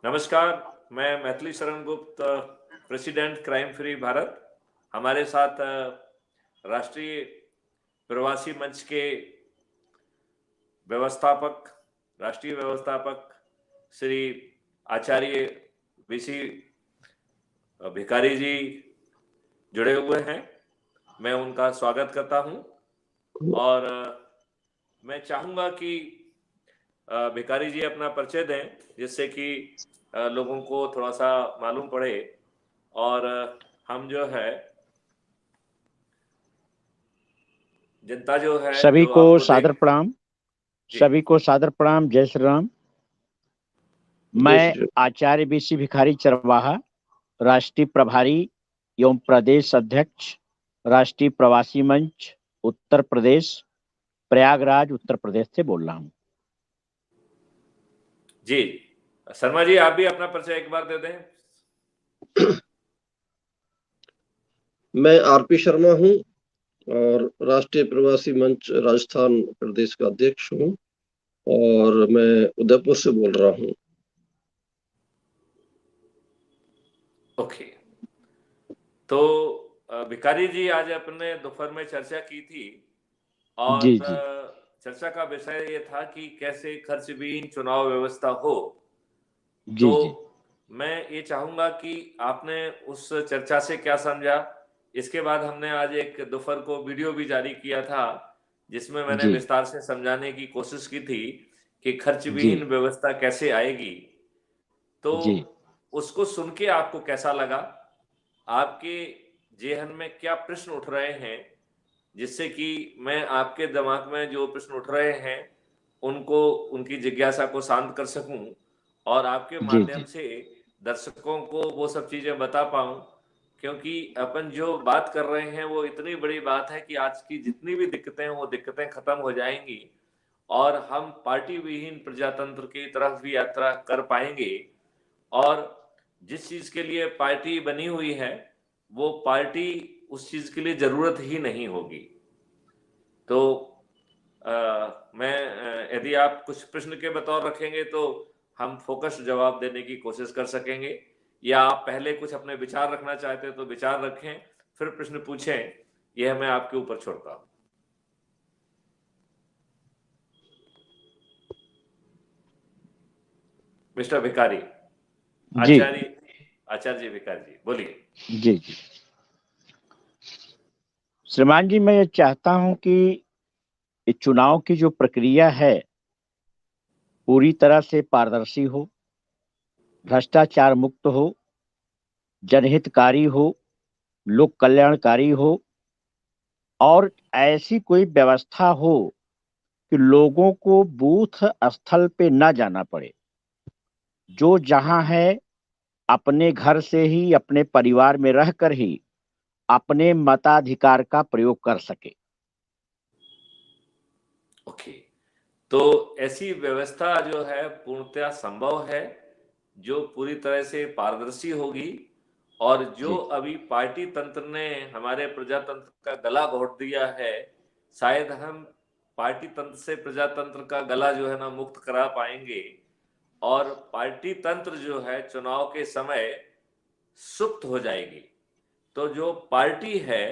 नमस्कार, मैं Maithili Sharan Gupt, president crime free Bharat. हमारे साथ राष्ट्रीय प्रवासी मंच के व्यवस्थापक, राष्ट्रीय व्यवस्थापक श्री आचार्य वीसी भिखारी जी जुड़े हुए हैं। मैं उनका स्वागत करता हूं और मैं चाहूंगा कि भिखारी जी अपना परिचय दें, जिससे कि लोगों को थोड़ा सा मालूम पड़े और हम जो है जनता जो है सभी जो को आपको सादर देख। प्रणाम। जी सभी को सादर प्रणाम। जय श्री राम। जय मैं श्री आचार्य बीसी भिखारी चरवाहा, राष्ट्रीय प्रभारी एवं प्रदेश अध्यक्ष, राष्ट्रीय प्रवासी मंच उत्तर प्रदेश, प्रयागराज उत्तर प्रदेश से बोल रहा हूँ। जी, शर्मा जी आप भी अपना परिचय एक बार दे दें। मैं आरपी शर्मा हूँ और राष्ट्रीय प्रवासी मंच राजस्थान प्रदेश का अध्यक्ष हूँ और मैं उदयपुर से बोल रहा हूँ। ओके, तो भिखारी जी आज अपने दोपहर में चर्चा की थी और जी जी चर्चा का विषय ये था कि कैसे खर्च विहीन चुनाव व्यवस्था हो। तो जी जी मैं ये चाहूंगा कि आपने उस चर्चा से क्या समझा। इसके बाद हमने आज एक दोपहर को वीडियो भी जारी किया था, जिसमें मैंने जी विस्तार से समझाने की कोशिश की थी कि खर्च जी विहीन व्यवस्था कैसे आएगी। तो जी उसको सुन के आपको कैसा लगा? आपके जेहन में क्या प्रश्न उठ रहे हैं, जिससे कि मैं आपके दिमाग में जो प्रश्न उठ रहे हैं उनको, उनकी जिज्ञासा को शांत कर सकूं और आपके जी माध्यम जी से दर्शकों को वो सब चीजें बता पाऊं। क्योंकि अपन जो बात कर रहे हैं वो इतनी बड़ी बात है कि आज की जितनी भी दिक्कतें हैं वो दिक्कतें खत्म हो जाएंगी और हम पार्टी विहीन प्रजातंत्र की तरफ भी यात्रा कर पाएंगे। और जिस चीज के लिए पार्टी बनी हुई है वो पार्टी उस चीज के लिए जरूरत ही नहीं होगी। तो मैं यदि आप कुछ प्रश्न के बतौर रखेंगे तो हम फोकस जवाब देने की कोशिश कर सकेंगे, या आप पहले कुछ अपने विचार रखना चाहते हैं तो विचार रखें, फिर प्रश्न पूछें। यह मैं आपके ऊपर छोड़ता हूं। मिस्टर भिखारी, जी आचार्य जी भिखारी जी बोलिए। जी जी। श्रीमान जी, मैं ये चाहता हूँ कि इस चुनाव की जो प्रक्रिया है पूरी तरह से पारदर्शी हो, भ्रष्टाचार मुक्त हो, जनहितकारी हो, लोक कल्याणकारी हो और ऐसी कोई व्यवस्था हो कि लोगों को बूथ स्थल पे न जाना पड़े। जो जहां है अपने घर से ही, अपने परिवार में रहकर ही अपने मताधिकार का प्रयोग कर सके। ओके, तो ऐसी व्यवस्था जो है पूर्णतया संभव है, जो पूरी तरह से पारदर्शी होगी और जो जी अभी पार्टी तंत्र ने हमारे प्रजातंत्र का गला घोट दिया है, शायद हम पार्टी तंत्र से प्रजातंत्र का गला जो है ना मुक्त करा पाएंगे और पार्टी तंत्र जो है चुनाव के समय सुप्त हो जाएगी। तो जो पार्टी है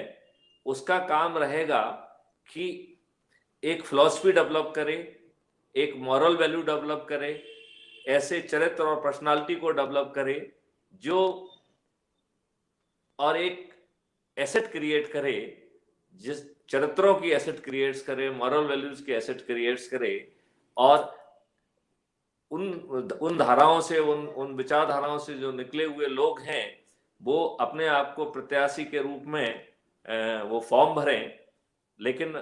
उसका काम रहेगा कि एक फिलॉसफी डेवलप करे, एक मॉरल वैल्यू डेवलप करे, ऐसे चरित्र और पर्सनालिटी को डेवलप करे जो, और एक एसेट क्रिएट करे, जिस चरित्रों की एसेट क्रिएट्स करे, मॉरल वैल्यूज की एसेट क्रिएट्स करे और उन उन धाराओं से, उन विचारधाराओं से जो निकले हुए लोग हैं वो अपने आप को प्रत्याशी के रूप में वो फॉर्म भरें, लेकिन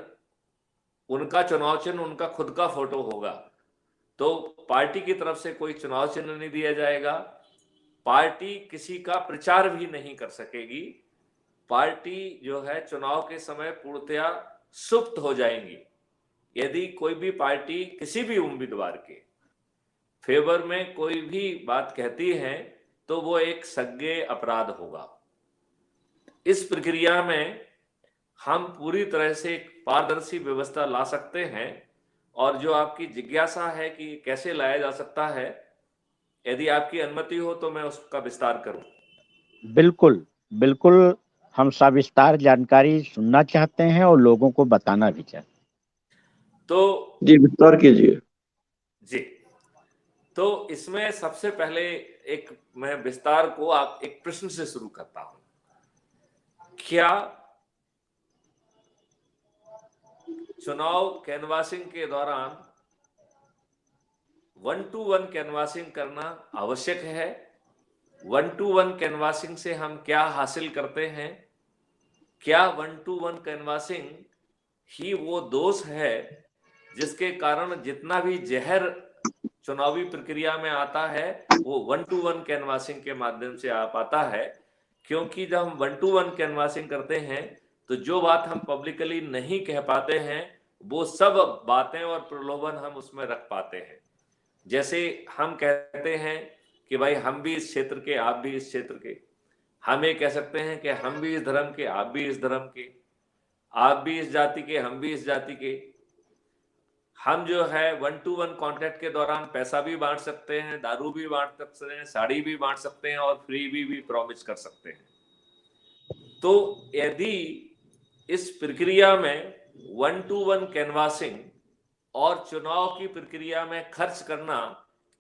उनका चुनाव चिन्ह उनका खुद का फोटो होगा। तो पार्टी की तरफ से कोई चुनाव चिन्ह नहीं दिया जाएगा, पार्टी किसी का प्रचार भी नहीं कर सकेगी, पार्टी जो है चुनाव के समय पूर्णतया सुप्त हो जाएंगी। यदि कोई भी पार्टी किसी भी उम्मीदवार के फेवर में कोई भी बात कहती है तो वो एक संज्ञेय अपराध होगा। इस प्रक्रिया में हम पूरी तरह से एक पारदर्शी व्यवस्था ला सकते हैं और जो आपकी जिज्ञासा है कि कैसे लाया जा सकता है, यदि आपकी अनुमति हो तो मैं उसका विस्तार करूं। बिल्कुल, बिल्कुल, हम सविस्तार जानकारी सुनना चाहते हैं और लोगों को बताना भी चाहते हैं। तो जी विस्तार कीजिए। जी, तो इसमें सबसे पहले एक मैं विस्तार को आप एक प्रश्न से शुरू करता हूं। क्या चुनाव कैनवासिंग के दौरान 1-to-1 कैनवासिंग करना आवश्यक है? 1-to-1 कैनवासिंग से हम क्या हासिल करते हैं? क्या 1-to-1 कैनवासिंग ही वो दोष है जिसके कारण जितना भी जहर चुनावी प्रक्रिया में आता है वो 1-to-1 कैनवासिंग के माध्यम से आ पाता है? क्योंकि जब हम 1-to-1 कैनवासिंग करते हैं तो जो बात हम पब्लिकली नहीं कह पाते हैं वो सब बातें और प्रलोभन हम उसमें रख पाते हैं। जैसे हम कहते हैं कि भाई हम भी इस क्षेत्र के, आप भी इस क्षेत्र के। हम ये कह सकते हैं कि हम भी इस धर्म के, आप भी इस धर्म के, आप भी इस जाति के, हम भी इस जाति के। हम जो है 1-to-1 कॉन्ट्रैक्ट के दौरान पैसा भी बांट सकते हैं, दारू भी बांट सकते हैं, साड़ी भी बांट सकते हैं और फ्री भी प्रॉमिस कर सकते हैं। तो यदि इस प्रक्रिया में 1-to-1 कैनवासिंग और चुनाव की प्रक्रिया में खर्च करना,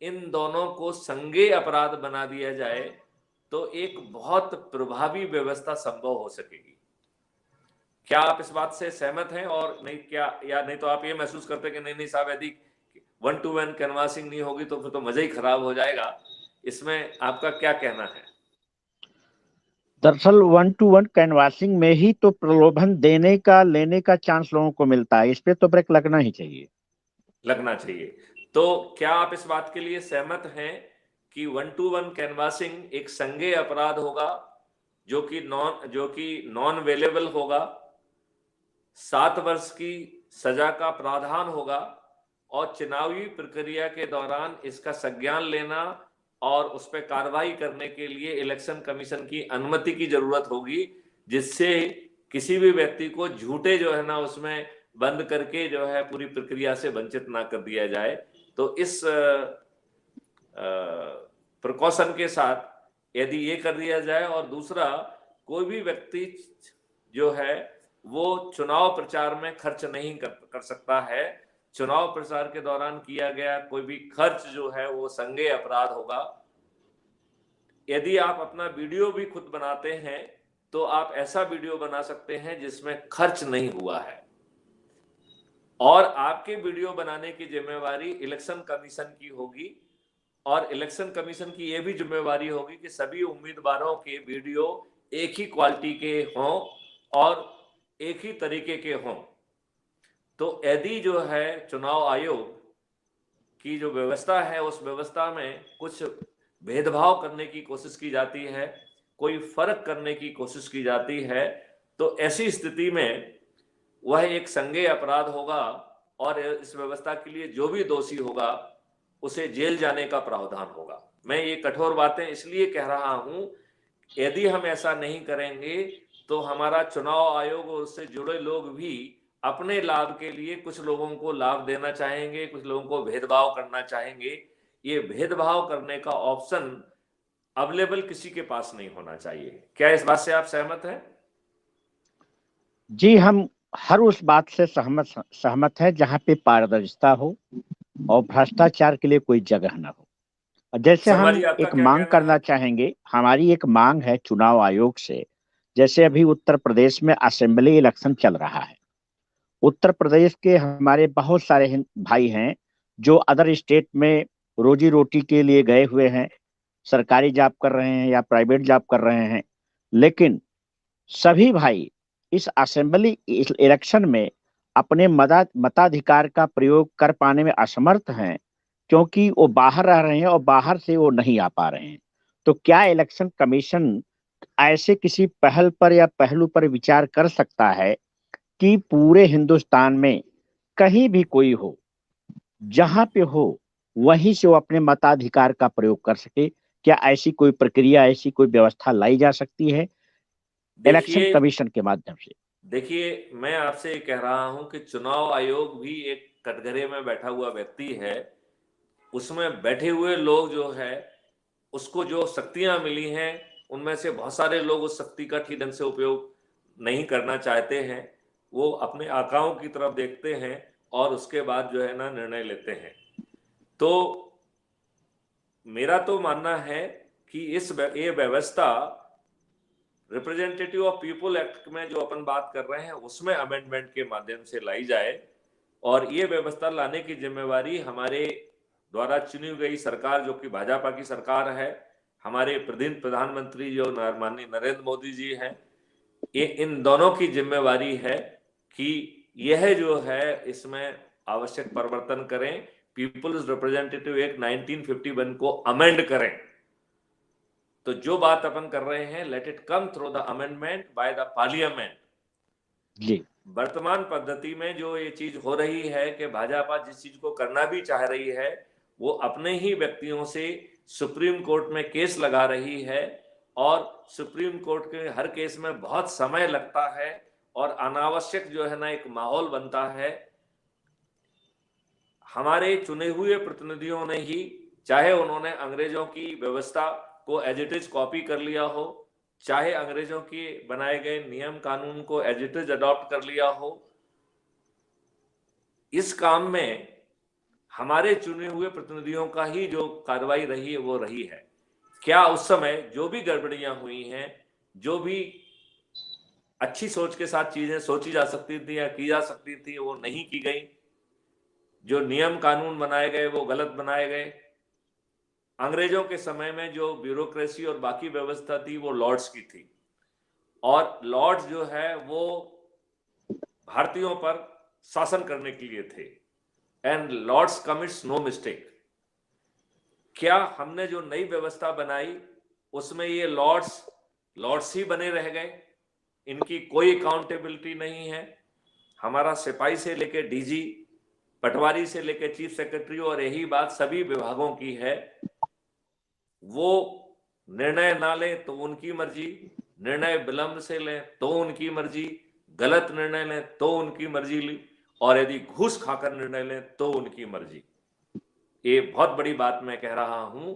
इन दोनों को संज्ञेय अपराध बना दिया जाए तो एक बहुत प्रभावी व्यवस्था संभव हो सकेगी। क्या आप इस बात से सहमत हैं? और नहीं क्या, या नहीं तो आप ये महसूस करते हैं कि नहीं साहब यदि 1-to-1 कैनवासिंग नहीं होगी तो फिर तो मजा ही खराब हो जाएगा। इसमें आपका क्या कहना है? दरअसल 1-to-1 कैनवासिंग में ही तो प्रलोभन देने का, लेने का चांस लोगों को मिलता है। इस पे तो ब्रेक लगना ही चाहिए। लगना चाहिए। तो क्या आप इस बात के लिए सहमत हैं कि 1-to-1 कैनवासिंग एक संज्ञेय अपराध होगा जो कि नॉन अवेलेबल होगा, 7 वर्ष की सजा का प्रावधान होगा और चुनावी प्रक्रिया के दौरान इसका संज्ञान लेना और उस पर कार्रवाई करने के लिए इलेक्शन कमीशन की अनुमति की जरूरत होगी, जिससे किसी भी व्यक्ति को झूठे जो है ना उसमें बंद करके जो है पूरी प्रक्रिया से वंचित ना कर दिया जाए। तो इस प्रिकॉशन के साथ यदि ये कर दिया जाए और दूसरा, कोई भी व्यक्ति जो है वो चुनाव प्रचार में खर्च नहीं कर सकता है। चुनाव प्रचार के दौरान किया गया कोई भी खर्च जो है वो संज्ञेय अपराध होगा। यदि आप अपना वीडियो भी खुद बनाते हैं तो आप ऐसा वीडियो बना सकते हैं जिसमें खर्च नहीं हुआ है और आपके वीडियो बनाने की जिम्मेवारी इलेक्शन कमीशन की होगी और इलेक्शन कमीशन की यह भी जिम्मेवारी होगी कि सभी उम्मीदवारों के वीडियो एक ही क्वालिटी के हों और एक ही तरीके के हों। तो यदि जो है चुनाव आयोग की जो व्यवस्था है उस व्यवस्था में कुछ भेदभाव करने की कोशिश की जाती है, कोई फर्क करने की कोशिश की जाती है, तो ऐसी स्थिति में वह एक संज्ञेय अपराध होगा और इस व्यवस्था के लिए जो भी दोषी होगा उसे जेल जाने का प्रावधान होगा। मैं ये कठोर बातें इसलिए कह रहा हूं, यदि हम ऐसा नहीं करेंगे तो हमारा चुनाव आयोग और उससे जुड़े लोग भी अपने लाभ के लिए कुछ लोगों को लाभ देना चाहेंगे, कुछ लोगों को भेदभाव करना चाहेंगे। ये भेदभाव करने का ऑप्शन अवेलेबल किसी के पास नहीं होना चाहिए। क्या इस बात से आप सहमत हैं? जी, हम हर उस बात से सहमत है जहां पे पारदर्शिता हो और भ्रष्टाचार के लिए कोई जगह ना हो। जैसे हम संभाजी, आपका एक क्या मांग कहना है? करना चाहेंगे, हमारी एक मांग है चुनाव आयोग से। जैसे अभी उत्तर प्रदेश में असेंबली इलेक्शन चल रहा है। उत्तर प्रदेश के हमारे बहुत सारे भाई हैं जो अदर स्टेट में रोजी रोटी के लिए गए हुए हैं, सरकारी जॉब कर रहे हैं या प्राइवेट जॉब कर रहे हैं, लेकिन सभी भाई इस असेंबली इलेक्शन में अपने मताधिकार का प्रयोग कर पाने में असमर्थ हैं, क्योंकि वो बाहर रह रहे हैं और बाहर से वो नहीं आ पा रहे हैं। तो क्या इलेक्शन कमीशन ऐसे किसी पहल पर या पहलू पर विचार कर सकता है कि पूरे हिंदुस्तान में कहीं भी कोई हो, जहां पे हो वहीं से वो अपने मताधिकार का प्रयोग कर सके? क्या ऐसी कोई प्रक्रिया, ऐसी कोई व्यवस्था लाई जा सकती है इलेक्शन देखिए कमीशन के माध्यम से? देखिए, मैं आपसे ये कह रहा हूं कि चुनाव आयोग भी एक कटघरे में बैठा हुआ व्यक्ति है। उसमें बैठे हुए लोग जो है उसको जो शक्तियां मिली हैं उनमें से बहुत सारे लोग उस शक्ति का ठीक ढंग से उपयोग नहीं करना चाहते हैं। वो अपने आकाओं की तरफ देखते हैं और उसके बाद जो है ना निर्णय लेते हैं। तो मेरा तो मानना है कि ये व्यवस्था रिप्रेजेंटेटिव ऑफ पीपुल एक्ट में जो अपन बात कर रहे हैं उसमें अमेंडमेंट के माध्यम से लाई जाए, और ये व्यवस्था लाने की जिम्मेवारी हमारे द्वारा चुनी गई सरकार जो कि भाजपा की सरकार है, हमारे प्रधानमंत्री जो माननीय नरेंद्र मोदी जी हैं, ये इन दोनों की जिम्मेवारी है कि यह जो है इसमें आवश्यक परिवर्तन करें, पीपल्स रिप्रेजेंटेटिव एक्ट 1951 को अमेंड करें। तो जो बात अपन कर रहे हैं, let it come through the amendment by the parliament. जी, वर्तमान पद्धति में जो ये चीज हो रही है कि भाजपा जिस चीज को करना भी चाह रही है वो अपने ही व्यक्तियों से सुप्रीम कोर्ट में केस लगा रही है, और सुप्रीम कोर्ट के हर केस में बहुत समय लगता है और अनावश्यक जो है ना एक माहौल बनता है। हमारे चुने हुए प्रतिनिधियों ने ही, चाहे उन्होंने अंग्रेजों की व्यवस्था को एज इट इज कॉपी कर लिया हो, चाहे अंग्रेजों के बनाए गए नियम कानून को एज इट इज अडॉप्ट कर लिया हो, इस काम में हमारे चुने हुए प्रतिनिधियों का ही जो कार्रवाई रही है वो रही है। क्या उस समय जो भी गड़बड़ियां हुई हैं, जो भी अच्छी सोच के साथ चीजें सोची जा सकती थी या की जा सकती थी वो नहीं की गई, जो नियम कानून बनाए गए वो गलत बनाए गए। अंग्रेजों के समय में जो ब्यूरोक्रेसी और बाकी व्यवस्था थी वो लॉर्ड्स की थी, और लॉर्ड्स जो है वो भारतीयों पर शासन करने के लिए थे, and lords commits no mistake. क्या हमने जो नई व्यवस्था बनाई उसमें ये लॉर्ड्स ही बने रह गए, इनकी कोई अकाउंटेबिलिटी नहीं है। हमारा सिपाही से लेके डीजी, पटवारी से लेके चीफ सेक्रेटरी, और यही बात सभी विभागों की है, वो निर्णय ना ले तो उनकी मर्जी, निर्णय विलंब से ले तो उनकी मर्जी, गलत निर्णय ले तो उनकी मर्जी ली, और यदि घूस खाकर निर्णय ले तो उनकी मर्जी। ये बहुत बड़ी बात मैं कह रहा हूं।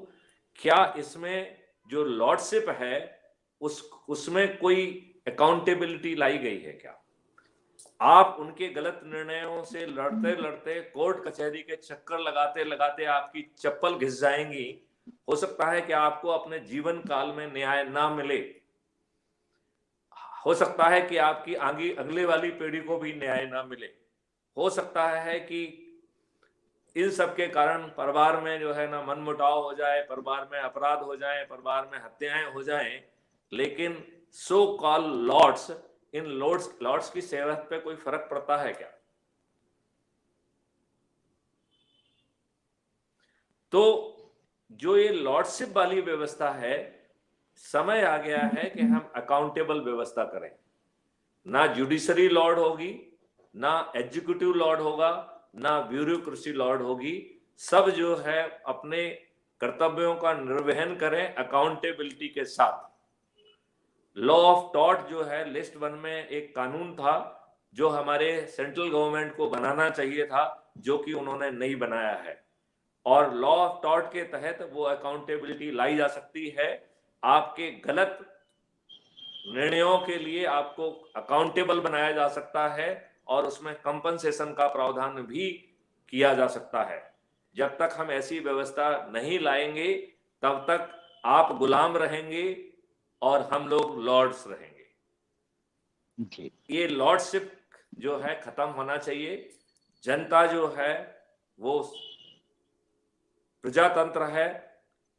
क्या इसमें जो लॉर्डशिप है उसमें कोई अकाउंटेबिलिटी लाई गई है क्या? आप उनके गलत निर्णयों से लड़ते लड़ते, कोर्ट कचहरी के चक्कर लगाते लगाते आपकी चप्पल घिस जाएंगी। हो सकता है कि आपको अपने जीवन काल में न्याय ना मिले, हो सकता है कि आपकी अगले वाली पीढ़ी को भी न्याय ना मिले, हो सकता है कि इन सब के कारण परिवार में जो है ना मनमुटाव हो जाए, परिवार में अपराध हो जाए, परिवार में हत्याएं हो जाएं, लेकिन सो कॉल लॉर्ड्स, इन लॉर्ड्स की सेवत पे कोई फर्क पड़ता है क्या? तो जो ये लॉर्डशिप वाली व्यवस्था है, समय आ गया है कि हम अकाउंटेबल व्यवस्था करें। ना जुडिशरी लॉर्ड होगी, ना एग्जीक्यूटिव लॉर्ड होगा, ना ब्यूरोक्रेसी लॉर्ड होगी। सब जो है अपने कर्तव्यों का निर्वहन करें अकाउंटेबिलिटी के साथ। लॉ ऑफ टॉर्ट जो है लिस्ट 1 में एक कानून था जो हमारे सेंट्रल गवर्नमेंट को बनाना चाहिए था, जो कि उन्होंने नहीं बनाया है, और लॉ ऑफ टॉर्ट के तहत वो अकाउंटेबिलिटी लाई जा सकती है। आपके गलत निर्णयों के लिए आपको अकाउंटेबल बनाया जा सकता है, और उसमें कंपनसेशन का प्रावधान भी किया जा सकता है। जब तक हम ऐसी व्यवस्था नहीं लाएंगे तब तक आप गुलाम रहेंगे और हम लोग लॉर्ड्स रहेंगे। जी, ये लॉर्डशिप जो है खत्म होना चाहिए। जनता जो है वो प्रजातंत्र है,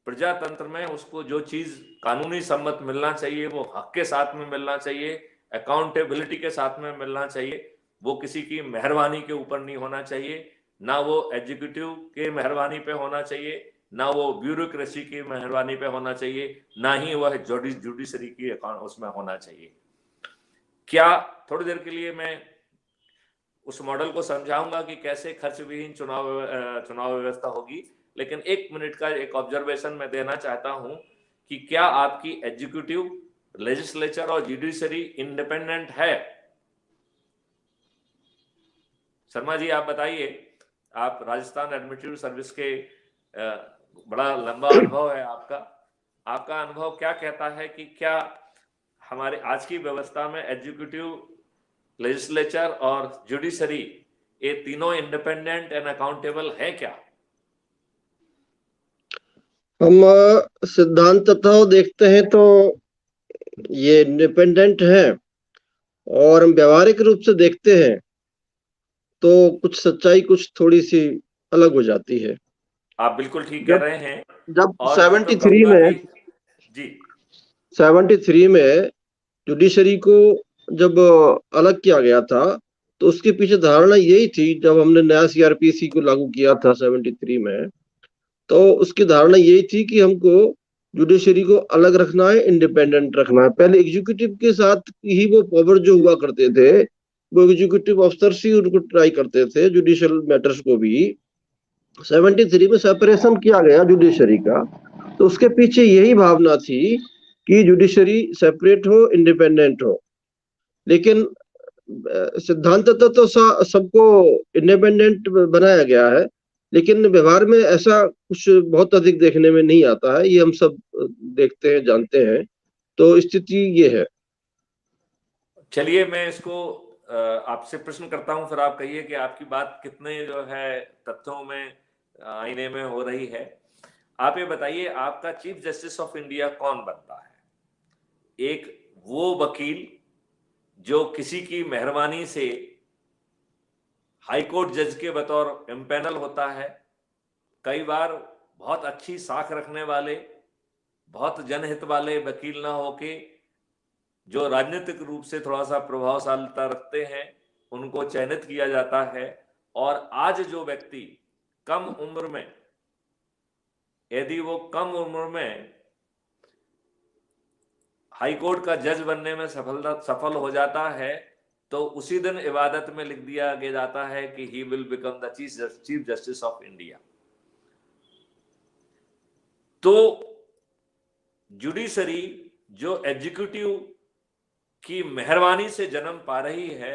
प्रजातंत्र में उसको जो चीज कानूनी सम्मत मिलना चाहिए वो हक के साथ में मिलना चाहिए, अकाउंटेबिलिटी के साथ में मिलना चाहिए। वो किसी की मेहरबानी के ऊपर नहीं होना चाहिए, ना वो एग्जीक्यूटिव के मेहरबानी पे होना चाहिए, ना वो ब्यूरोक्रेसी की मेहरबानी पे होना चाहिए, ना ही वह जुडिशरी की उसमें होना चाहिए। क्या थोड़ी देर के लिए मैं उस मॉडल को समझाऊंगा कि कैसे खर्च विहीन चुनाव व्यवस्था होगी, लेकिन 1 मिनट का एक ऑब्जर्वेशन मैं देना चाहता हूं कि क्या आपकी एग्जीक्यूटिव, लेजिस्लेचर और जुडिशरी इंडिपेंडेंट है? शर्मा जी आप बताइए, आप राजस्थान एडमिनिस्ट्रेटिव सर्विस के बड़ा लंबा अनुभव है आपका, आपका अनुभव क्या कहता है कि क्या हमारे आज की व्यवस्था में एग्जीक्यूटिव, लेजिस्लेचर और जुडिशरी ये तीनों इंडिपेंडेंट एंड अकाउंटेबल है क्या? हम सिद्धांततः देखते हैं तो ये इंडिपेंडेंट है, और हम व्यवहारिक रूप से देखते हैं तो कुछ सच्चाई कुछ थोड़ी सी अलग हो जाती है। आप बिल्कुल ठीक कह जब रहे हैं। जब और मैं तो 73 कहूंगा में कि जी 73 में जुडिशरी को जब अलग किया गया था, तो उसके पीछे धारणा यही थी, जब हमने नया सीआरपीसी को लागू किया था 73 में, तो उसकी धारणा यही थी कि हमको जुडिशरी को अलग रखना है, इंडिपेंडेंट रखना है। पहले एग्जीक्यूटिव के साथ ही वो पावर जो हुआ करते थे, वो एग्जीक्यूटिव अफसर्स ही उनको ट्राई करते थे जुडिशियल मैटर्स को भी। 73 में सेपरेशन किया गया जुडिशरी का, तो उसके पीछे यही भावना थी कि जुडिशरी सेपरेट हो, इंडिपेंडेंट हो। लेकिन सिद्धांततः तो सबको इंडिपेंडेंट बनाया गया है, लेकिन व्यवहार में ऐसा कुछ बहुत अधिक देखने में नहीं आता है। ये हम सब देखते हैं, जानते हैं। तो स्थिति ये है। चलिए मैं इसको आपसे प्रश्न करता हूं, फिर आप कहिए कि आपकी बात कितने जो है तथ्यों में आईने में हो रही है। आप ये बताइए, आपका चीफ जस्टिस ऑफ इंडिया कौन बनता है? एक वो वकील जो किसी की मेहरबानी से हाईकोर्ट जज के बतौर इम्पैनल होता है, कई बार बहुत अच्छी साख रखने वाले, बहुत जनहित वाले वकील ना होके जो राजनीतिक रूप से थोड़ा सा प्रभावशालीता रखते हैं, उनको चयनित किया जाता है। और आज जो व्यक्ति कम उम्र में, यदि वो कम उम्र में हाईकोर्ट का जज बनने में सफल हो जाता है, तो उसी दिन इबादत में लिख दिया गया जाता है कि he will become the chief justice of India. तो जुडिशरी जो एग्जीक्यूटिव की मेहरबानी से जन्म पा रही है,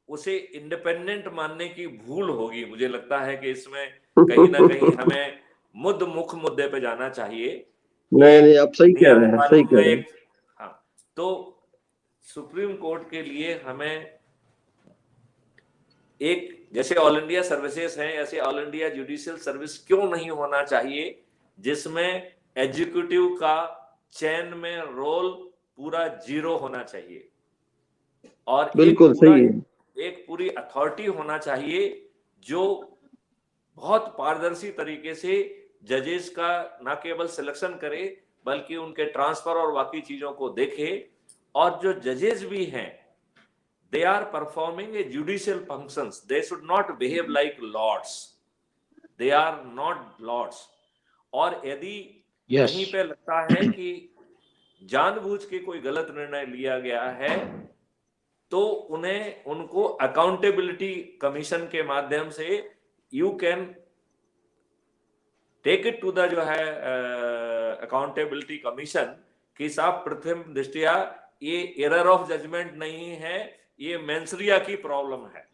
उसे इंडिपेंडेंट मानने की भूल होगी। मुझे लगता है कि इसमें कहीं ना कहीं हमें मुख मुद्दे पे जाना चाहिए। नहीं नहीं, आप सही कह नियम रहे हैं, सही कानून कह में रहे हैं। एक, हाँ, तो सुप्रीम कोर्ट के लिए हमें एक, जैसे ऑल इंडिया सर्विसेज हैं, ऐसे ऑल इंडिया जुडिशियल सर्विस क्यों नहीं होना चाहिए, जिसमें एग्जीक्यूटिव का चैन में रोल पूरा जीरो होना चाहिए और बिल्कुल सही है। एक पूरी अथॉरिटी होना चाहिए जो बहुत पारदर्शी तरीके से जजेस का ना केवल सिलेक्शन करे, बल्कि उनके ट्रांसफर और बाकी चीजों को देखे। और जो जजेस भी हैं, they are performing a judicial functions, they should not behave like lords, they are not lords। और यदि यस, कहीं पे लगता है कि जानबूझ के कोई गलत निर्णय लिया गया है, तो उनको अकाउंटेबिलिटी कमीशन के माध्यम से you can take it to the जो है अकाउंटेबिलिटी कमीशन कि साहब प्रथम दृष्टिया ये एरर ऑफ जजमेंट नहीं है, ये मेंसरिया की प्रॉब्लम है,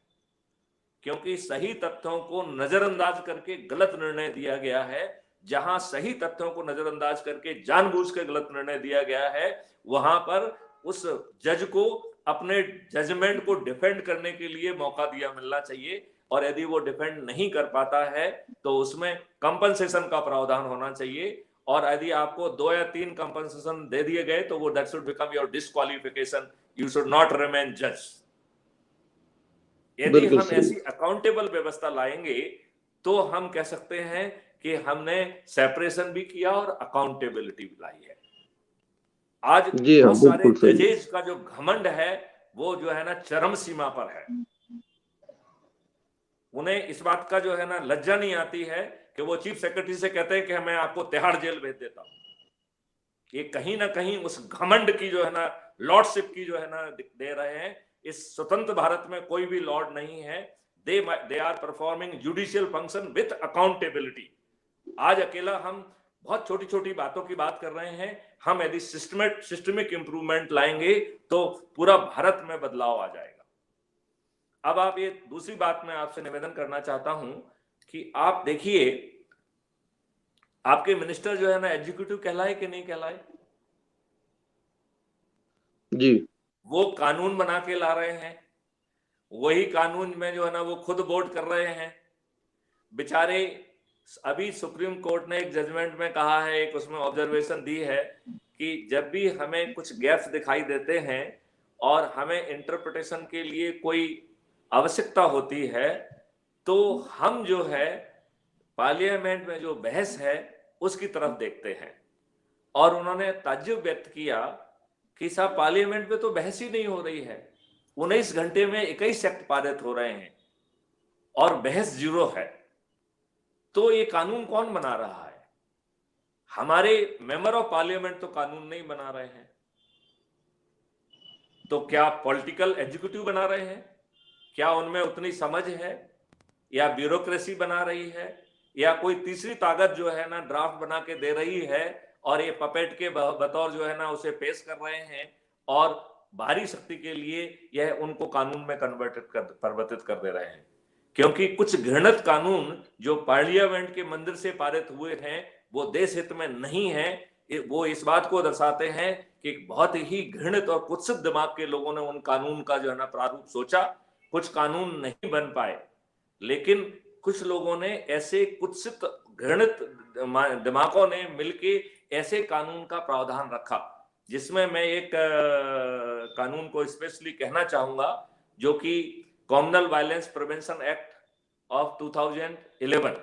क्योंकि सही तथ्यों को नजरअंदाज करके गलत निर्णय दिया गया है। जहां सही तथ्यों को नजरअंदाज करके जानबूझ के गलत निर्णय दिया गया है, वहां पर उस जज को अपने जजमेंट को डिफेंड करने के लिए मौका दिया मिलना चाहिए। और यदि वो डिफेंड नहीं कर पाता है, तो उसमें कंपनसेशन का प्रावधान होना चाहिए। और यदि आपको 2 या 3 कंपनसेशन दे दिए गए, तो वो that should become your disqualification, you should not remain जज। यदि बिल्कुल हम सही। ऐसी अकाउंटेबल व्यवस्था लाएंगे, तो हम कह सकते हैं कि हमने सेपरेशन भी किया और अकाउंटेबिलिटी भी लाई है। आज जी हाँ, बहुत सारे बिल्कुल सही। जजेस का जो घमंड है, वो जो है ना चरम सीमा पर है। उन्हें इस बात का जो है ना लज्जा नहीं आती है कि वो चीफ सेक्रेटरी से कहते हैं कि मैं आपको तिहाड़ जेल भेज देता हूं। ये कहीं ना कहीं उस घमंड की जो है ना, लॉर्डशिप की जो है ना दे रहे हैं। इस स्वतंत्र भारत में कोई भी लॉर्ड नहीं है। They are performing judicial function with accountability. आज अकेला हम बहुत छोटी छोटी बातों की बात कर रहे हैं, हम यदि सिस्टमिक इंप्रूवमेंट लाएंगे, तो पूरा भारत में बदलाव आ जाएगा। अब आप ये दूसरी बात मैं आपसे निवेदन करना चाहता हूं कि आप देखिए, आपके मिनिस्टर जो है ना एग्जीक्यूटिव कहलाए कि नहीं कहलाए? जी। वो कानून बना के ला रहे हैं, वही कानून में जो है ना वो खुद वोट कर रहे हैं बेचारे। अभी सुप्रीम कोर्ट ने एक जजमेंट में कहा है, एक उसमें ऑब्जर्वेशन दी है कि जब भी हमें कुछ गैप्स दिखाई देते हैं और हमें इंटरप्रिटेशन के लिए कोई आवश्यकता होती है तो हम जो है पार्लियामेंट में जो बहस है उसकी तरफ देखते हैं। और उन्होंने ताज्जुब व्यक्त किया कि साहब पार्लियामेंट में तो बहस ही नहीं हो रही है, 19 घंटे में 21 एक्ट पारित हो रहे हैं और बहस जीरो है, तो ये कानून कौन बना रहा है? हमारे मेंबर ऑफ पार्लियामेंट तो कानून नहीं बना रहे हैं, तो क्या पॉलिटिकल एग्जीक्यूटिव बना रहे हैं? क्या उनमें उतनी समझ है या ब्यूरोक्रेसी बना रही है या कोई तीसरी ताकत जो है ना ड्राफ्ट बना के दे रही है और ये पपेट के बतौर जो है ना उसे पेश कर रहे हैं और बाहरी शक्ति के लिए यह उनको कानून में परिवर्तित कर दे रहे हैं? क्योंकि कुछ घृणित कानून जो पार्लियामेंट के मंदिर से पारित हुए हैं वो देश हित में नहीं है। वो इस बात को दर्शाते हैं कि बहुत ही घृणित और कुत्सित दिमाग के लोगों ने उन कानून का जो है ना प्रारूप सोचा। कुछ कानून नहीं बन पाए, लेकिन कुछ लोगों ने ऐसे कुत्सित घृणित दिमागों ने मिलके ऐसे कानून का प्रावधान रखा, जिसमें मैं एक कानून को स्पेशली कहना चाहूंगा जो कि communal violence prevention act of 2011,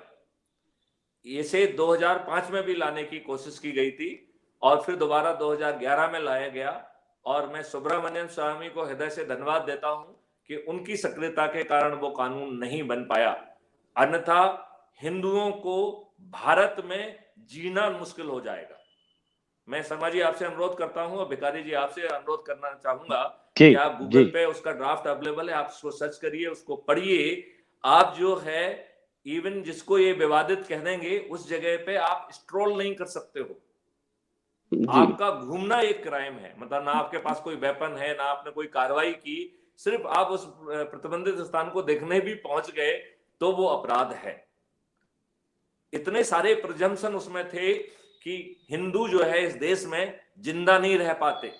इसे 2005 में भी लाने की कोशिश की गई थी और फिर दोबारा 2011 में लाया गया। और मैं सुब्रमण्यम स्वामी को हृदय से धन्यवाद देता हूं कि उनकी सक्रियता के कारण वो कानून नहीं बन पाया, अन्यथा हिंदुओं को भारत में जीना मुश्किल हो जाएगा। मैं शर्मा जी आपसे अनुरोध करता हूं और भिखारी जी आपसे अनुरोध करना चाहूंगा कि आप गूगल पे उसका ड्राफ्ट अवेलेबल है, आप उसको सर्च करिए, उसको पढ़िए। आप जो है इवन जिसको ये विवादित कह देंगे उस जगह पे आप स्ट्रोल नहीं कर सकते हो। आपका घूमना एक क्राइम है, मतलब ना आपके पास कोई वेपन है ना आपने कोई कार्रवाई की, सिर्फ आप उस प्रतिबंधित स्थान को देखने भी पहुंच गए तो वो अपराध है। इतने सारे प्रिजम्पशन उसमें थे कि हिंदू जो है इस देश में जिंदा नहीं रह पाते।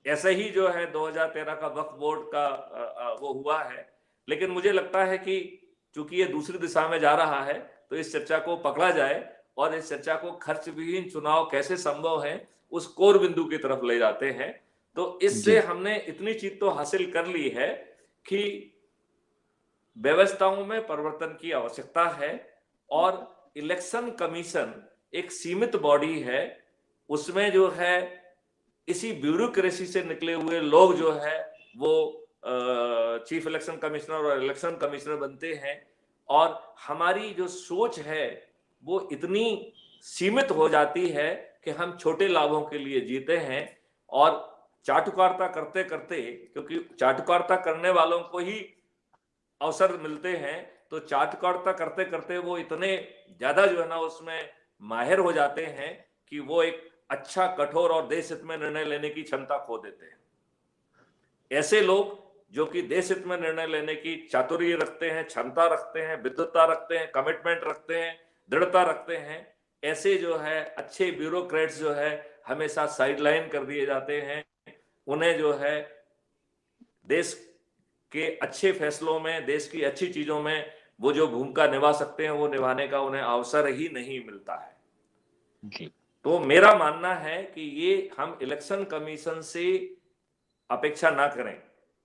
ऐसे ही जो है 2013 का वक्फ बोर्ड का वो हुआ है। लेकिन मुझे लगता है कि चूंकि ये दूसरी दिशा में जा रहा है तो इस चर्चा को पकड़ा जाए और इस चर्चा को खर्च विहीन चुनाव कैसे संभव है उस कोर बिंदु की तरफ ले जाते हैं। तो इससे हमने इतनी चीज तो हासिल कर ली है कि व्यवस्थाओं में परिवर्तन की आवश्यकता है और इलेक्शन कमीशन एक सीमित बॉडी है, उसमें जो है इसी ब्यूरोक्रेसी से निकले हुए लोग जो है वो चीफ इलेक्शन कमिश्नर और इलेक्शन कमिश्नर बनते हैं और हमारी जो सोच है वो इतनी सीमित हो जाती है कि हम छोटे लाभों के लिए जीते हैं और चाटुकारिता करते करते, क्योंकि चाटुकारिता करने वालों को ही अवसर मिलते हैं, तो चाटुकारिता करते करते वो इतने ज्यादा जो है ना उसमें माहिर हो जाते हैं कि वो एक अच्छा कठोर और देश हित में निर्णय लेने की क्षमता खो देते हैं। ऐसे लोग जो कि देश हित में निर्णय लेने की चातुर्य रखते हैं, क्षमता रखते हैं, विद्वत्ता रखते हैं, कमिटमेंट रखते हैं, दृढ़ता रखते हैं, ऐसे जो है अच्छे ब्यूरोक्रेट्स जो है हमेशा साइडलाइन कर दिए जाते हैं। उन्हें जो है देश के अच्छे फैसलों में, देश की अच्छी चीजों में वो जो भूमिका निभा सकते हैं वो निभाने का उन्हें अवसर ही नहीं मिलता है जी। तो मेरा मानना है कि ये हम इलेक्शन कमीशन से अपेक्षा ना करें,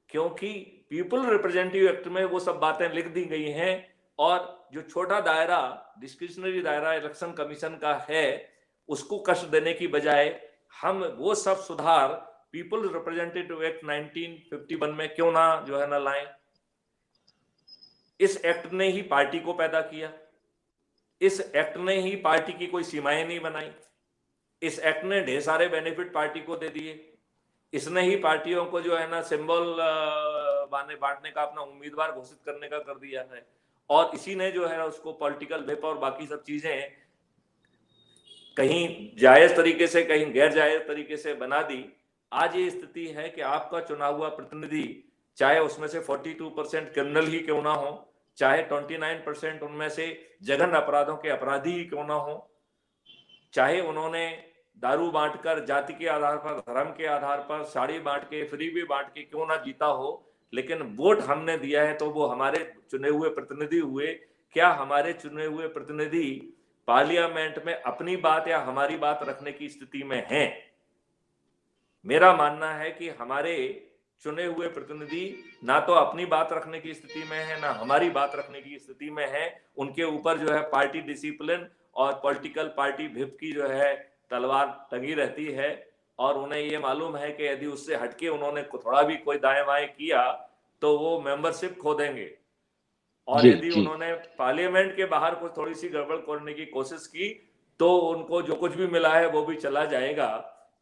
क्योंकि पीपल रिप्रेजेंटेटिव एक्ट में वो सब बातें लिख दी गई हैं और जो छोटा दायरा, डिस्क्रिशनरी दायरा इलेक्शन कमीशन का है, उसको कष्ट देने की बजाय हम वो सब सुधार पीपल रिप्रेजेंटेटिव एक्ट 1951 में क्यों ना जो है ना लाएं। इस एक्ट ने ही पार्टी को पैदा किया, इस एक्ट ने ही पार्टी की कोई सीमाएं नहीं बनाई, इस एक्ट ने ढेर सारे बेनिफिट पार्टी को दे दिए, इसने ही पार्टियों को जो है ना सिंबल बांटने का, अपना उम्मीदवार घोषित करने का कर दिया है और इसी ने जो है उसको पॉलिटिकल व्हिप और बाकी सब चीजें कहीं जायज तरीके से कहीं गैर जायज तरीके से बना दी। आज ये स्थिति है कि आपका चुना हुआ प्रतिनिधि, चाहे उसमें से 42% क्रिमिनल ही क्यों ना हो, चाहे 29% उनमें से जघन्य अपराधों के अपराधी ही क्यों ना हो, चाहे उन्होंने दारू बांटकर जाति के आधार पर, धर्म के आधार पर, साड़ी बांट के, फ्री भी बांट के क्यों ना जीता हो, लेकिन वोट हमने दिया है तो वो हमारे चुने हुए प्रतिनिधि हुए। क्या हमारे चुने हुए प्रतिनिधि पार्लियामेंट में अपनी बात या हमारी बात रखने की स्थिति में हैं? मेरा मानना है कि हमारे चुने हुए प्रतिनिधि ना तो अपनी बात रखने की स्थिति में है, ना हमारी बात रखने की स्थिति में है। उनके ऊपर जो है पार्टी डिसिप्लिन और पॉलिटिकल पार्टी व्हिप की जो है तलवार टंगी रहती है, और उन्हें ये मालूम है कि यदि उससे हटके उन्होंने थोड़ा भी कोई दाएं बाएं किया तो वो मेंबरशिप खो देंगे, और जी यदि जी उन्होंने पार्लियामेंट के बाहर कुछ थोड़ी सी गड़बड़ करने की कोशिश की तो उनको जो कुछ भी मिला है वो भी चला जाएगा।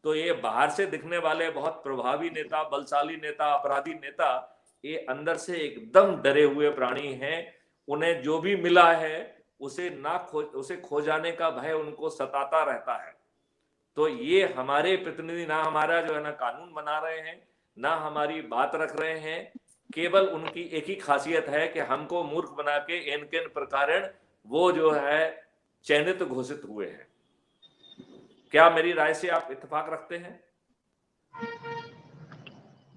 तो ये बाहर से दिखने वाले बहुत प्रभावी नेता, बलशाली नेता, अपराधी नेता, ये अंदर से एकदम डरे हुए प्राणी हैं। उन्हें जो भी मिला है उसे खो जाने का भय उनको सताता रहता है। तो ये हमारे प्रतिनिधि ना हमारा जो है ना कानून बना रहे हैं, ना हमारी बात रख रहे हैं। केवल उनकी एक ही खासियत है कि हमको मूर्ख बना के इनके प्रकार वो जो है चयनित घोषित हुए हैं। क्या मेरी राय से आप इत्तेफाक रखते हैं?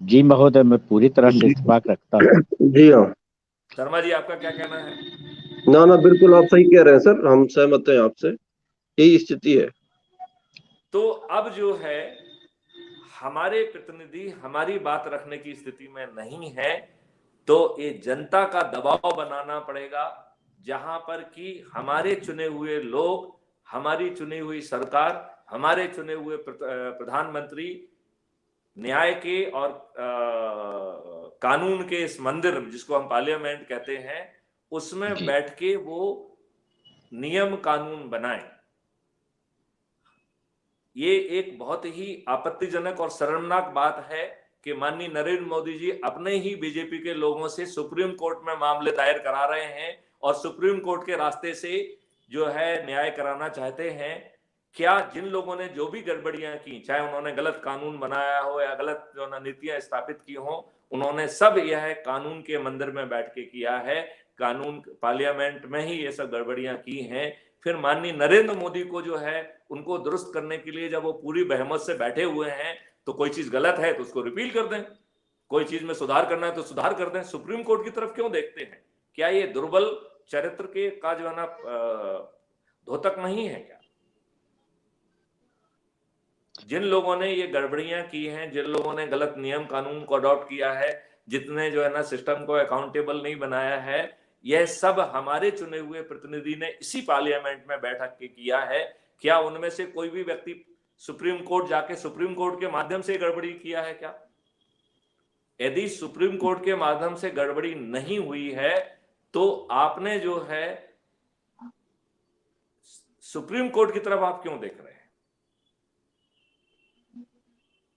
जी महोदय, मैं पूरी तरह से इत्तेफाक रखता हूँ। जी हाँ। शर्मा जी, आपका क्या कहना है? ना ना, बिल्कुल आप सही कह रहे हैं सर, हम सहमत हैं आपसे, यही स्थिति है। तो अब जो है हमारे प्रतिनिधि हमारी बात रखने की स्थिति में नहीं है, तो ये जनता का दबाव बनाना पड़ेगा, जहां पर कि हमारे चुने हुए लोग, हमारी चुनी हुई सरकार, हमारे चुने हुए प्रधानमंत्री न्याय के और कानून के इस मंदिर जिसको हम पार्लियामेंट कहते हैं उसमें जी बैठ के वो नियम कानून बनाए। ये एक बहुत ही आपत्तिजनक और शर्मनाक बात है कि माननीय नरेंद्र मोदी जी अपने ही बीजेपी के लोगों से सुप्रीम कोर्ट में मामले दायर करा रहे हैं और सुप्रीम कोर्ट के रास्ते से जो है न्याय कराना चाहते हैं। क्या जिन लोगों ने जो भी गड़बड़ियां की, चाहे उन्होंने गलत कानून बनाया हो या गलत जो नीतियां स्थापित की हो, उन्होंने सब यह कानून के मंदिर में बैठ के किया है, कानून पार्लियामेंट में ही ये सब गड़बड़ियां की हैं। फिर माननीय नरेंद्र मोदी को जो है उनको दुरुस्त करने के लिए जब वो पूरी बेहमत से बैठे हुए हैं, तो कोई चीज गलत है तो उसको रिपील कर दें, कोई चीज में सुधार करना है तो सुधार कर दें। सुप्रीम कोर्ट की तरफ क्यों देखते हैं? क्या ये दुर्बल चरित्र के का जो है ना द्योतक नहीं है क्या? जिन लोगों ने ये गड़बड़ियां की हैं, जिन लोगों ने गलत नियम कानून को अडॉप्ट किया है, जितने जो है ना सिस्टम को अकाउंटेबल नहीं बनाया है, यह सब हमारे चुने हुए प्रतिनिधि ने इसी पार्लियामेंट में बैठक के किया है। क्या उनमें से कोई भी व्यक्ति सुप्रीम कोर्ट जाके सुप्रीम कोर्ट के माध्यम से गड़बड़ी किया है क्या? यदि सुप्रीम कोर्ट के माध्यम से गड़बड़ी नहीं हुई है तो आपने जो है सुप्रीम कोर्ट की तरफ आप क्यों देख रहे हैं?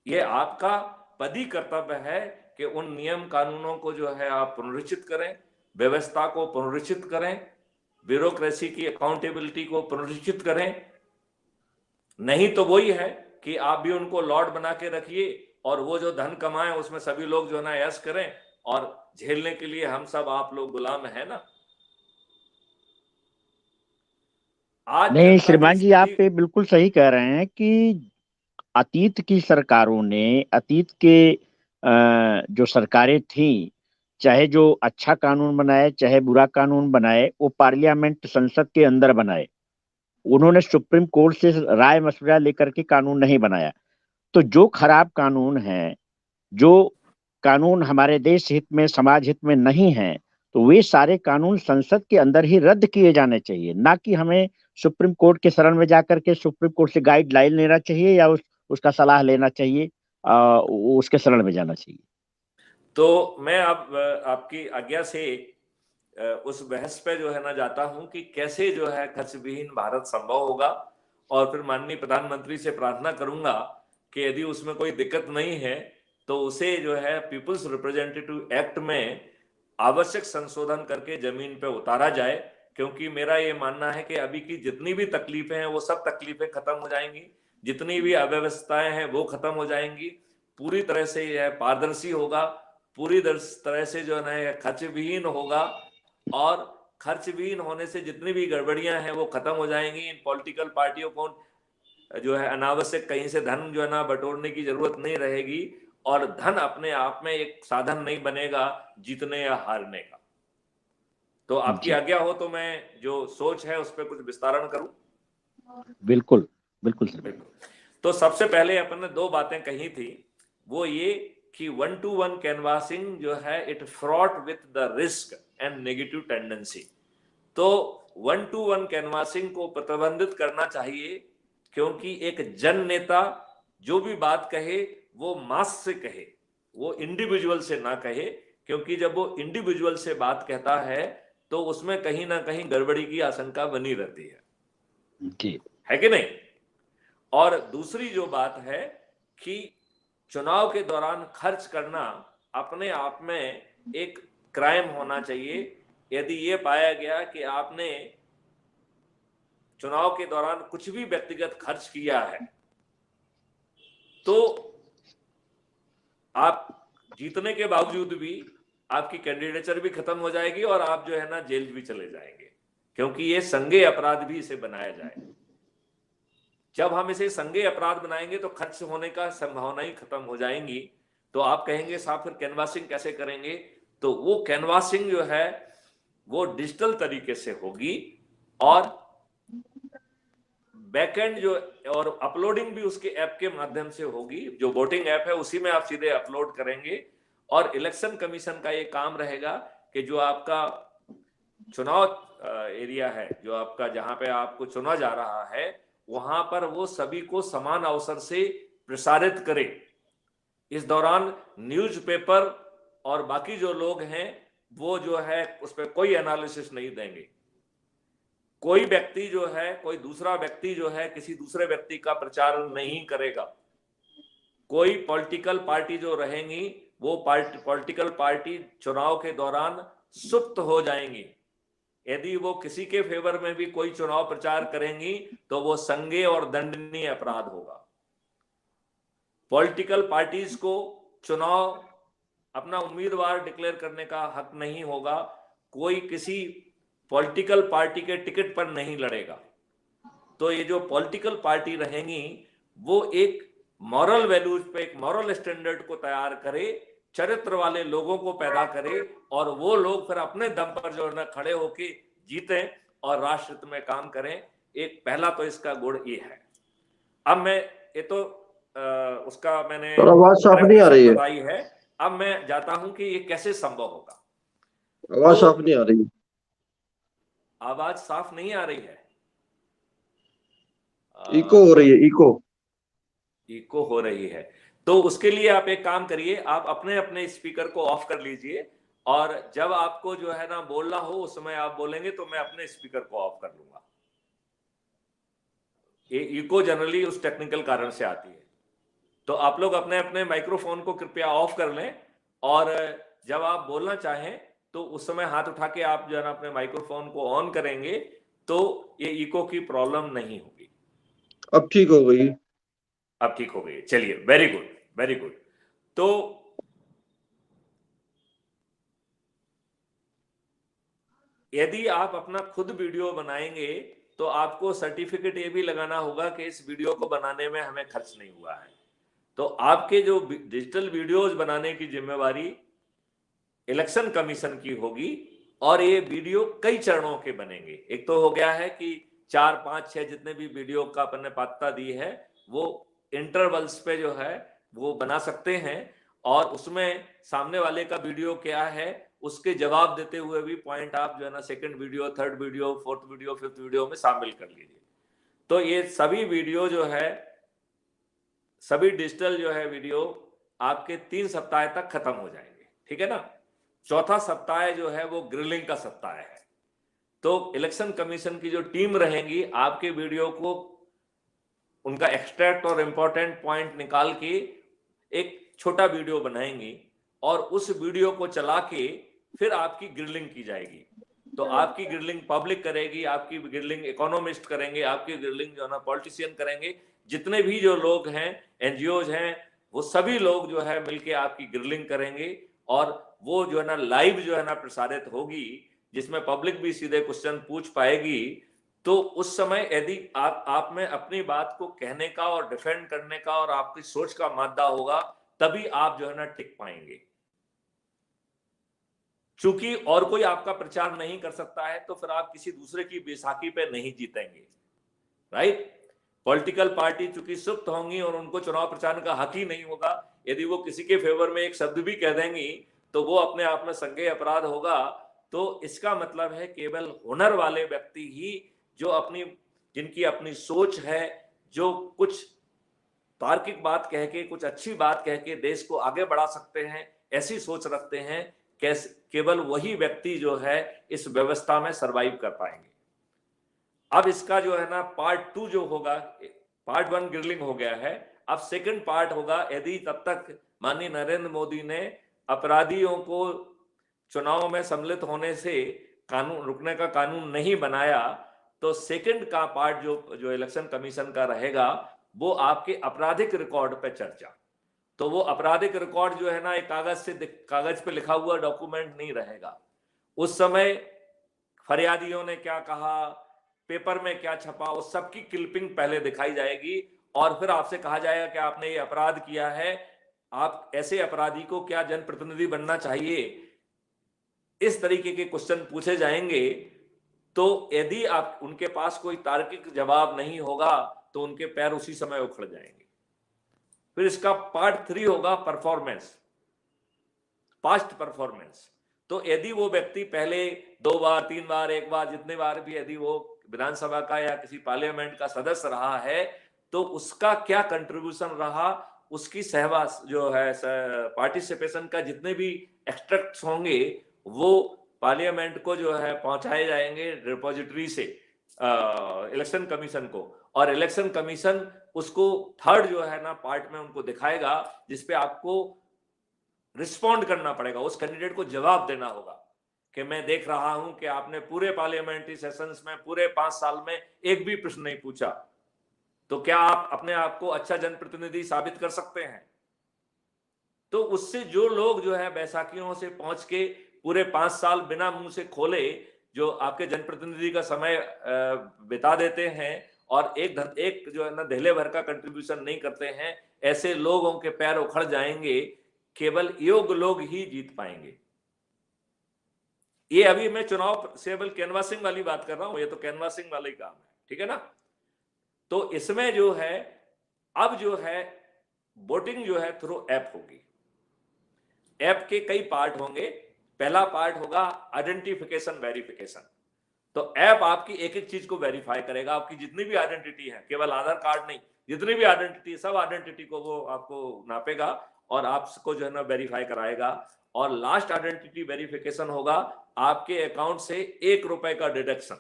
यह आपका पदी कर्तव्य है कि उन नियम कानूनों को जो है आप पुनरीक्षित करें, व्यवस्था को पुनरीक्षित करें, ब्यूरोक्रेसी की अकाउंटेबिलिटी को पुनरीक्षित करें। नहीं तो वही है कि आप भी उनको लॉर्ड बना के रखिए और वो जो धन कमाए उसमें सभी लोग जो है ना यश करें, और झेलने के लिए हम सब आप लोग गुलाम है ना। आज नहीं जनता की श्रीमान जी, आप स्थिति ये बिल्कुल सही कह रहे हैं कि अतीत की सरकारों ने, अतीत के जो सरकारें थीं, चाहे जो अच्छा कानून बनाए चाहे बुरा कानून बनाए, वो पार्लियामेंट, संसद के अंदर बनाए। उन्होंने सुप्रीम कोर्ट से राय मशविरा लेकर के कानून नहीं बनाया। तो जो खराब कानून है, जो कानून हमारे देश हित में, समाज हित में नहीं है, तो वे सारे कानून संसद के अंदर ही रद्द किए जाने चाहिए, ना कि हमें सुप्रीम कोर्ट के शरण में जाकर के सुप्रीम कोर्ट से गाइडलाइन लेना चाहिए या उसका सलाह लेना चाहिए, उसके शरण में जाना चाहिए। तो मैं अब आपकी आज्ञा से उस बहस पे जो है ना जाता हूं कि कैसे जो है खर्च विहीन भारत संभव होगा, और फिर माननीय प्रधानमंत्री से प्रार्थना करूंगा कि यदि उसमें कोई दिक्कत नहीं है तो उसे जो है पीपुल्स रिप्रेजेंटेटिव एक्ट में आवश्यक संशोधन करके जमीन पे उतारा जाए। क्योंकि मेरा ये मानना है कि अभी की जितनी भी तकलीफें हैं वो सब तकलीफें खत्म हो जाएंगी, जितनी भी अव्यवस्थाएं हैं वो खत्म हो जाएंगी, पूरी तरह से यह पारदर्शी होगा, पूरी तरह से जो है ना खर्च विहीन होगा, और खर्चहीन होने से जितनी भी गड़बड़ियां हैं वो खत्म हो जाएंगी। इन पॉलिटिकल पार्टियों को जो है अनावश्यक कहीं से धन जो है ना बटोरने की जरूरत नहीं रहेगी, और धन अपने आप में एक साधन नहीं बनेगा जीतने या हारने का। तो आपकी आज्ञा हो तो मैं जो सोच है उस पर कुछ विस्तारण करूं। बिल्कुल बिल्कुल सर। बिल्कुल। तो सबसे पहले अपन ने दो बातें कही थी, वो ये कि 1-to-1 कैनवासिंग जो है it fraught with the risk and negative tendency. तो 1-to-1 कैनवासिंग को प्रतिबंधित करना चाहिए, क्योंकि एक जन नेता जो भी बात कहे वो मास से कहे, वो इंडिविजुअल से ना कहे, क्योंकि जब वो इंडिविजुअल से बात कहता है तो उसमें कहीं ना कहीं गड़बड़ी की आशंका बनी रहती है जी, है कि नहीं। और दूसरी जो बात है कि चुनाव के दौरान खर्च करना अपने आप में एक क्राइम होना चाहिए। यदि ये पाया गया कि आपने चुनाव के दौरान कुछ भी व्यक्तिगत खर्च किया है तो आप जीतने के बावजूद भी आपकी कैंडिडेचर भी खत्म हो जाएगी और आप जो है ना जेल भी चले जाएंगे, क्योंकि ये संज्ञेय अपराध भी इसे बनाया जाए। जब हम इसे संज्ञेय अपराध बनाएंगे तो खर्च होने का संभावना ही खत्म हो जाएंगी। तो आप कहेंगे साहब फिर कैनवासिंग कैसे करेंगे? तो वो कैनवासिंग जो है वो डिजिटल तरीके से होगी, और बैकएंड जो और अपलोडिंग भी उसके ऐप के माध्यम से होगी। जो वोटिंग ऐप है उसी में आप सीधे अपलोड करेंगे, और इलेक्शन कमीशन का ये काम रहेगा कि जो आपका चुनाव एरिया है, जो आपका जहां पे आपको चुना जा रहा है, वहां पर वो सभी को समान अवसर से प्रसारित करे। इस दौरान न्यूज़पेपर और बाकी जो लोग हैं वो जो है उस पर कोई एनालिसिस नहीं देंगे। कोई व्यक्ति जो है, कोई दूसरा व्यक्ति जो है किसी दूसरे व्यक्ति का प्रचार नहीं करेगा। कोई पॉलिटिकल पार्टी जो रहेंगी वो पॉलिटिकल पार्टी चुनाव के दौरान सुप्त हो जाएंगी। यदि वो किसी के फेवर में भी कोई चुनाव प्रचार करेंगी तो वो संज्ञेय और दंडनीय अपराध होगा। पॉलिटिकल पार्टीज को चुनाव अपना उम्मीदवार डिक्लेयर करने का हक नहीं होगा। कोई किसी पॉलिटिकल पार्टी के टिकट पर नहीं लड़ेगा। तो ये जो पॉलिटिकल पार्टी रहेंगी वो एक मॉरल वैल्यूज पे, एक मॉरल स्टैंडर्ड को तैयार करे, चरित्र वाले लोगों को पैदा करे, और वो लोग फिर अपने दम पर जो है ना खड़े होके जीते और राष्ट्र हित में काम करें। एक पहला तो इसका गुण ये है। अब मैं ये तो उसका मैंने आवाज साफ नहीं आ रही है। बताई है। अब मैं जाता हूं कि ये कैसे संभव होगा। आवाज साफ नहीं आ रही है। आवाज साफ नहीं आ रही है। इको हो रही है, इको हो रही है। तो उसके लिए आप एक काम करिए, आप अपने अपने स्पीकर को ऑफ कर लीजिए, और जब आपको जो है ना बोलना हो उस समय आप बोलेंगे तो मैं अपने स्पीकर को ऑफ कर लूंगा। ये इको जनरली उस टेक्निकल कारण से आती है। तो आप लोग अपने अपने माइक्रोफोन को कृपया ऑफ कर लें, और जब आप बोलना चाहें तो उस समय हाथ उठा के आप जो है ना अपने माइक्रोफोन को ऑन करेंगे तो ये इको की प्रॉब्लम नहीं होगी। अब ठीक हो गई। अब ठीक हो गई, चलिए, वेरी गुड वेरी गुड। तो यदि आप अपना खुद वीडियो बनाएंगे तो आपको सर्टिफिकेट ये भी लगाना होगा कि इस वीडियो को बनाने में हमें खर्च नहीं हुआ है। तो आपके जो डिजिटल वीडियोस बनाने की जिम्मेवारी इलेक्शन कमीशन की होगी, और ये वीडियो कई चरणों के बनेंगे। एक तो हो गया है कि 4, 5, 6 जितने भी वीडियो का अपन ने पात्रता दी है वो इंटरवल्स पे जो है वो बना सकते हैं, और उसमें सामने वाले का वीडियो क्या है उसके जवाब देते हुए भी पॉइंट आप जो है ना second video, third video, fourth video, fifth video में शामिल कर लीजिए। तो ये सभी वीडियो जो है, सभी डिजिटल जो है वीडियो आपके 3 सप्ताह तक खत्म हो जाएंगे, ठीक है ना। चौथा सप्ताह जो है वो ग्रिलिंग का सप्ताह है। तो इलेक्शन कमीशन की जो टीम रहेगी आपके वीडियो को उनका एक्सट्रैक्ट और इंपॉर्टेंट पॉइंट निकाल के एक छोटा वीडियो बनाएंगी, और उस वीडियो को चला के फिर आपकी ग्रिलिंग की जाएगी। तो आपकी ग्रिलिंग पब्लिक करेगी, आपकी ग्रिलिंग इकोनॉमिस्ट करेंगे, आपकी ग्रिलिंग जो है ना पॉलिटिशियन करेंगे। जितने भी जो लोग हैं, एनजीओज हैं, वो सभी लोग जो है मिलके आपकी ग्रिलिंग करेंगे, और वो जो है ना लाइव जो है ना प्रसारित होगी। जिसमें पब्लिक भी सीधे क्वेश्चन पूछ पाएगी, तो उस समय यदि आप में अपनी बात को कहने का और डिफेंड करने का और आपकी सोच का मादा होगा, तभी आप जो है ना टिक पाएंगे। चूंकि और कोई आपका प्रचार नहीं कर सकता है, तो फिर आप किसी दूसरे की बैसाखी पे नहीं जीतेंगे, राइट? पॉलिटिकल पार्टी चूंकि सुप्त होंगी और उनको चुनाव प्रचार का हक ही नहीं होगा, यदि वो किसी के फेवर में एक शब्द भी कह देंगी तो वो अपने आप में संज्ञेय अपराध होगा। तो इसका मतलब है केवल हुनर वाले व्यक्ति ही, जो जिनकी अपनी सोच है, जो कुछ तार्किक बात कह के, कुछ अच्छी बात कह के देश को आगे बढ़ा सकते हैं, ऐसी सोच रखते हैं, केवल वही व्यक्ति जो है इस व्यवस्था में सरवाइव कर पाएंगे। अब इसका जो है ना पार्ट 2 जो होगा, पार्ट 1 ग्रिलिंग हो गया है, अब सेकंड पार्ट होगा। यदि तब तक माननीय नरेंद्र मोदी ने अपराधियों को चुनाव में सम्मिलित होने से रुकने का कानून नहीं बनाया, तो सेकंड का पार्ट जो इलेक्शन कमीशन का रहेगा, वो आपके आपराधिक रिकॉर्ड पे चर्चा। तो वो आपराधिक रिकॉर्ड जो है ना एक कागज पे लिखा हुआ डॉक्यूमेंट नहीं रहेगा। उस समय फरियादियों ने क्या कहा, पेपर में क्या छपा, उस सबकी क्लिपिंग पहले दिखाई जाएगी और फिर आपसे कहा जाएगा कि आपने ये अपराध किया है, आप ऐसे अपराधी को क्या जनप्रतिनिधि बनना चाहिए, इस तरीके के क्वेश्चन पूछे जाएंगे। तो यदि आप उनके पास कोई तार्किक जवाब नहीं होगा तो उनके पैर उसी समय उखड़ जाएंगे। फिर इसका पार्ट 3 होगा परफॉर्मेंस, पास्ट परफॉर्मेंस। तो यदि वो व्यक्ति पहले 2 बार 3 बार 1 बार जितने बार भी यदि वो विधानसभा का या किसी पार्लियामेंट का सदस्य रहा है, तो उसका क्या कंट्रीब्यूशन रहा, उसकी सहवास जो है पार्टिसिपेशन का जितने भी एक्सट्रैक्ट्स होंगे वो पार्लियामेंट को जो है पहुंचाए जाएंगे रिपोजिटरी से इलेक्शन कमीशन को, और इलेक्शन कमीशन उसको थर्ड जो है ना पार्ट में उनको दिखाएगा, जिसपे आपको रिस्पॉन्ड करना पड़ेगा, उस कैंडिडेट को जवाब देना होगा कि मैं देख रहा हूं कि आपने पूरे पार्लियामेंट्री सेशंस में पूरे 5 साल में एक भी प्रश्न नहीं पूछा, तो क्या आप अपने आप को अच्छा जनप्रतिनिधि साबित कर सकते हैं? तो उससे जो लोग जो है बैसाखियों से पहुंच के पूरे 5 साल बिना मुंह से खोले जो आपके जनप्रतिनिधि का समय बिता देते हैं और एक जो है ना दहले भर का कंट्रीब्यूशन नहीं करते हैं, ऐसे लोगों के पैर उखड़ जाएंगे। केवल योग्य लोग ही जीत पाएंगे। ये अभी मैं चुनाव से केवल कैनवासिंग वाली बात कर रहा हूं, ये तो कैनवासिंग वाला ही काम है, ठीक है ना? तो इसमें जो है अब जो है वोटिंग जो है थ्रू ऐप होगी। ऐप के कई पार्ट होंगे। पहला पार्ट होगा आइडेंटिफिकेशन वेरिफिकेशन। तो ऐप आपकी एक एक चीज को वेरीफाई करेगा, आपकी जितनी भी आइडेंटिटी है, केवल आधार कार्ड नहीं, जितनी भी आइडेंटिटी, सब आइडेंटिटी को वो आपको नापेगा और आपको जो है ना वेरीफाई कराएगा। और लास्ट आइडेंटिटी वेरिफिकेशन होगा आपके अकाउंट से 1 रुपए का डिडक्शन।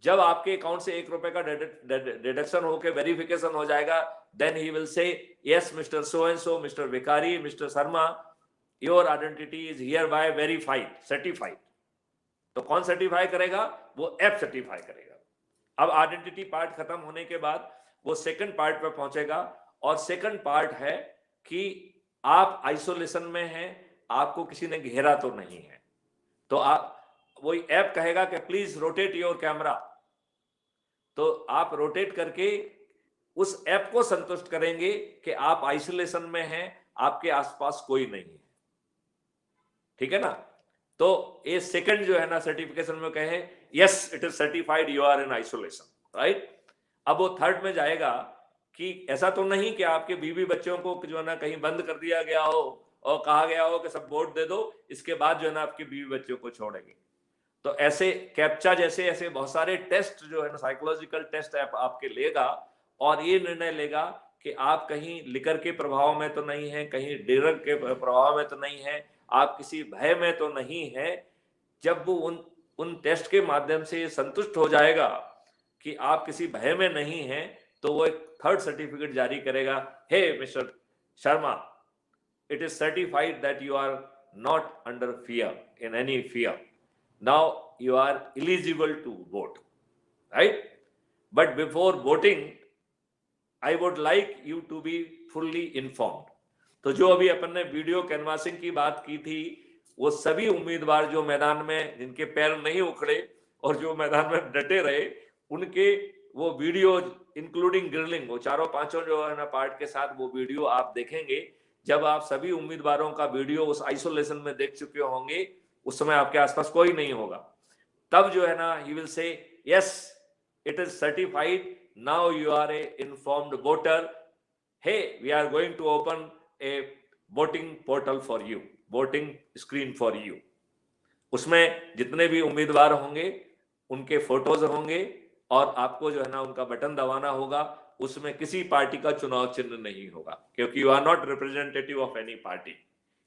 जब आपके अकाउंट से 1 रुपए का डिडक्शन होकर वेरिफिकेशन हो जाएगा, then he will say yes mister so and so, mister Vikari, mister Sharma, your identity is hereby verified, certified. तो कौन सर्टिफाई करेगा? वो ऐप सर्टिफाई करेगा। अब आइडेंटिटी पार्ट खत्म होने के बाद वो सेकंड पार्ट पे पहुंचेगा, और सेकंड पार्ट है कि आप आइसोलेशन में हैं, आपको किसी ने घेरा तो नहीं है, तो आप वही ऐप कहेगा कि प्लीज रोटेट योर कैमरा। तो आप रोटेट करके उस ऐप को संतुष्ट करेंगे कि आप आइसोलेशन में हैं, आपके आसपास कोई नहीं है, ठीक है ना? तो ये सेकंड जो है ना सर्टिफिकेशन में कहे yes it is certified you are in isolation, right? अब वो थर्ड में जाएगा कि ऐसा तो नहीं कि आपके बीवी बच्चों को जो है ना कहीं बंद कर दिया गया हो और कहा गया हो कि सब वोट दे दो, इसके बाद जो है ना आपके बीवी बच्चों को छोड़ेंगे। तो ऐसे कैप्चा जैसे ऐसे बहुत सारे टेस्ट जो है ना साइकोलॉजिकल टेस्ट ऐप आपके लेगा और ये निर्णय लेगा कि आप कहीं लिकर के प्रभाव में तो नहीं है, कहीं ड्रग के प्रभाव में तो नहीं है, आप किसी भय में तो नहीं है। जब वो उन टेस्ट के माध्यम से संतुष्ट हो जाएगा कि आप किसी भय में नहीं हैं, तो वो एक थर्ड सर्टिफिकेट जारी करेगा, hey mister Sharma, it is certified that you are not under fear, in any fear, now you are eligible to vote, right? But before voting I would like you to be fully informed. तो जो अभी अपन ने video canvassing की बात की थी, वो सभी उम्मीदवार जो मैदान में जिनके पैर नहीं उखड़े और जो मैदान में डटे रहे, उनके वो वीडियो इंक्लूडिंग ग्रिलिंग, वो चारों पांचों जो है ना पार्ट के साथ वो वीडियो आप देखेंगे। जब आप सभी उम्मीदवारों का वीडियो उस आइसोलेशन में देख चुके होंगे, उस समय आपके आसपास कोई नहीं होगा, तब जो है ना he will say yes it is certified, now you are a informed voter, hey we are going to open a voting portal for you, voting screen for you. उसमें जितने भी उम्मीदवार होंगे उनके फोटोज होंगे और आपको जो है ना उनका बटन दबाना होगा। उसमें किसी पार्टी का चुनाव चिन्ह नहीं होगा, क्योंकि you are not representative of any party,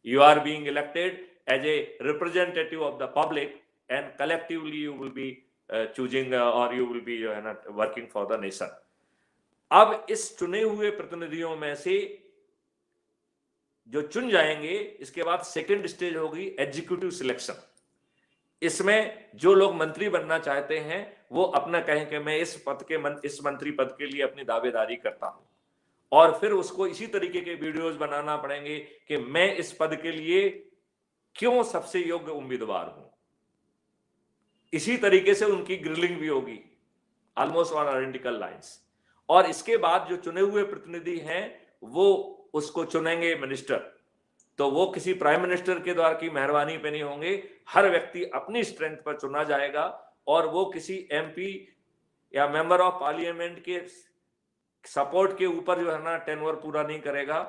you are being elected as a representative of the public and collectively you will be choosing और यू विल बी जो है ना वर्किंग फॉर द नेशन। अब इस चुने हुए प्रतिनिधियों में से जो चुन जाएंगे, इसके बाद सेकेंड स्टेज होगी एग्जीक्यूटिव सिलेक्शन। इसमें जो लोग मंत्री बनना चाहते हैं वो अपना कहें कि मैं इस मंत्री पद के लिए अपनी दावेदारी करता हूं, और फिर उसको इसी तरीके के वीडियोस बनाना पड़ेंगे कि मैं इस पद के लिए क्यों सबसे योग्य उम्मीदवार हूं। इसी तरीके से उनकी ग्रिलिंग भी होगी ऑलमोस्ट ऑन आइडेंटिकल लाइंस। और इसके बाद जो चुने हुए प्रतिनिधि हैं वो उसको चुनेंगे मिनिस्टर, तो वो किसी प्राइम मिनिस्टर के द्वारा की मेहरबानी पे नहीं होंगे, हर व्यक्ति अपनी स्ट्रेंथ पर चुना जाएगा और वो किसी एमपी या मेंबर ऑफ पार्लियामेंट के सपोर्ट के ऊपर जो है ना टेन्योर पूरा नहीं करेगा।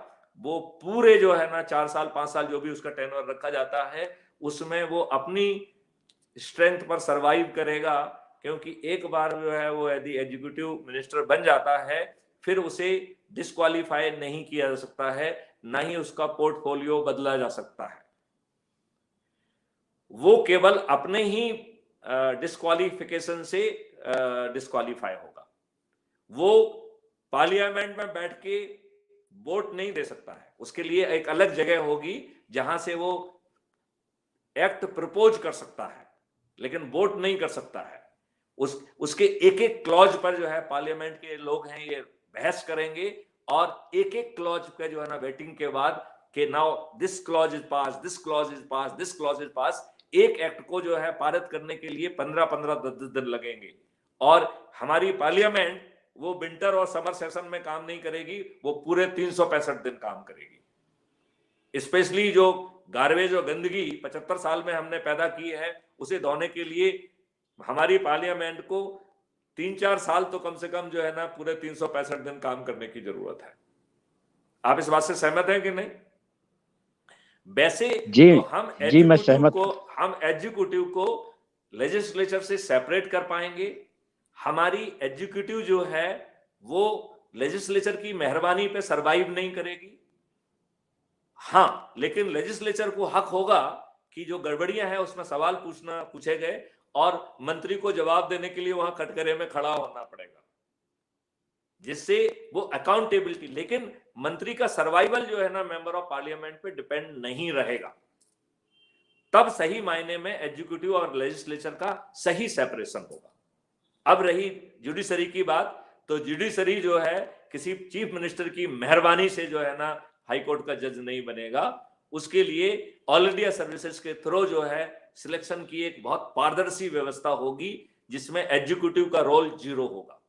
वो पूरे जो है ना 4 साल 5 साल जो भी उसका टेन्योर रखा जाता है, उसमें वो अपनी स्ट्रेंथ पर सरवाइव करेगा, क्योंकि एक बार जो है वो यदि एग्जीक्यूटिव मिनिस्टर बन जाता है फिर उसे डिस्क्वालीफाई नहीं किया जा सकता है, ना ही उसका पोर्टफोलियो बदला जा सकता है। वो केवल अपने ही डिस्क्वालिफिकेशन से डिस्क्वालीफाई होगा। वो पार्लियामेंट में बैठ के वोट नहीं दे सकता है, उसके लिए एक अलग जगह होगी जहां से वो एक्ट प्रपोज कर सकता है, लेकिन वोट नहीं कर सकता है। उसके एक एक क्लॉज पर जो है पार्लियामेंट के लोग हैं ये बहस करेंगे, और एक एक क्लॉज पे जो है ना वेटिंग के बाद कि now this clause is pass, this clause is pass, this clause is pass, एक एक्ट को जो है पारित करने के लिए 15-15 10 दिन लगेंगे। और हमारी पार्लियामेंट वो विंटर और समर सेशन में काम नहीं करेगी, वो पूरे 365 दिन काम करेगी। स्पेशली जो गार्बेज और गंदगी 75 साल में हमने पैदा की है, उसे धोने के लिए हमारी पार्लियामेंट को 3-4 साल तो कम से कम जो है ना पूरे 365 दिन काम करने की जरूरत है। आप इस बात से सहमत हैं कि नहीं? वैसे तो हम एग्जीक्यूटिव को लेजिस्लेचर से सेपरेट कर पाएंगे। हमारी एग्जीक्यूटिव जो है वो लेजिस्लेचर की मेहरबानी पे सरवाइव नहीं करेगी। हाँ, लेकिन लेजिस्लेचर को हक होगा कि जो गड़बड़ियां हैं उसमें सवाल पूछे गए और मंत्री को जवाब देने के लिए वहां कटघरे में खड़ा होना पड़ेगा, जिससे वो अकाउंटेबिलिटी, लेकिन मंत्री का सर्वाइवल जो है ना मेंबर ऑफ पार्लियामेंट पे डिपेंड नहीं रहेगा। तब सही मायने में एग्जीक्यूटिव और लेजिस्लेचर का सही सेपरेशन होगा। अब रही जुडिशरी की बात, तो जुडिशरी जो है किसी चीफ मिनिस्टर की मेहरबानी से जो है ना हाईकोर्ट का जज नहीं बनेगा। उसके लिए ऑल इंडिया सर्विसेज के थ्रू जो है सिलेक्शन की एक बहुत पारदर्शी व्यवस्था होगी, जिसमें एग्जीक्यूटिव का रोल 0 होगा।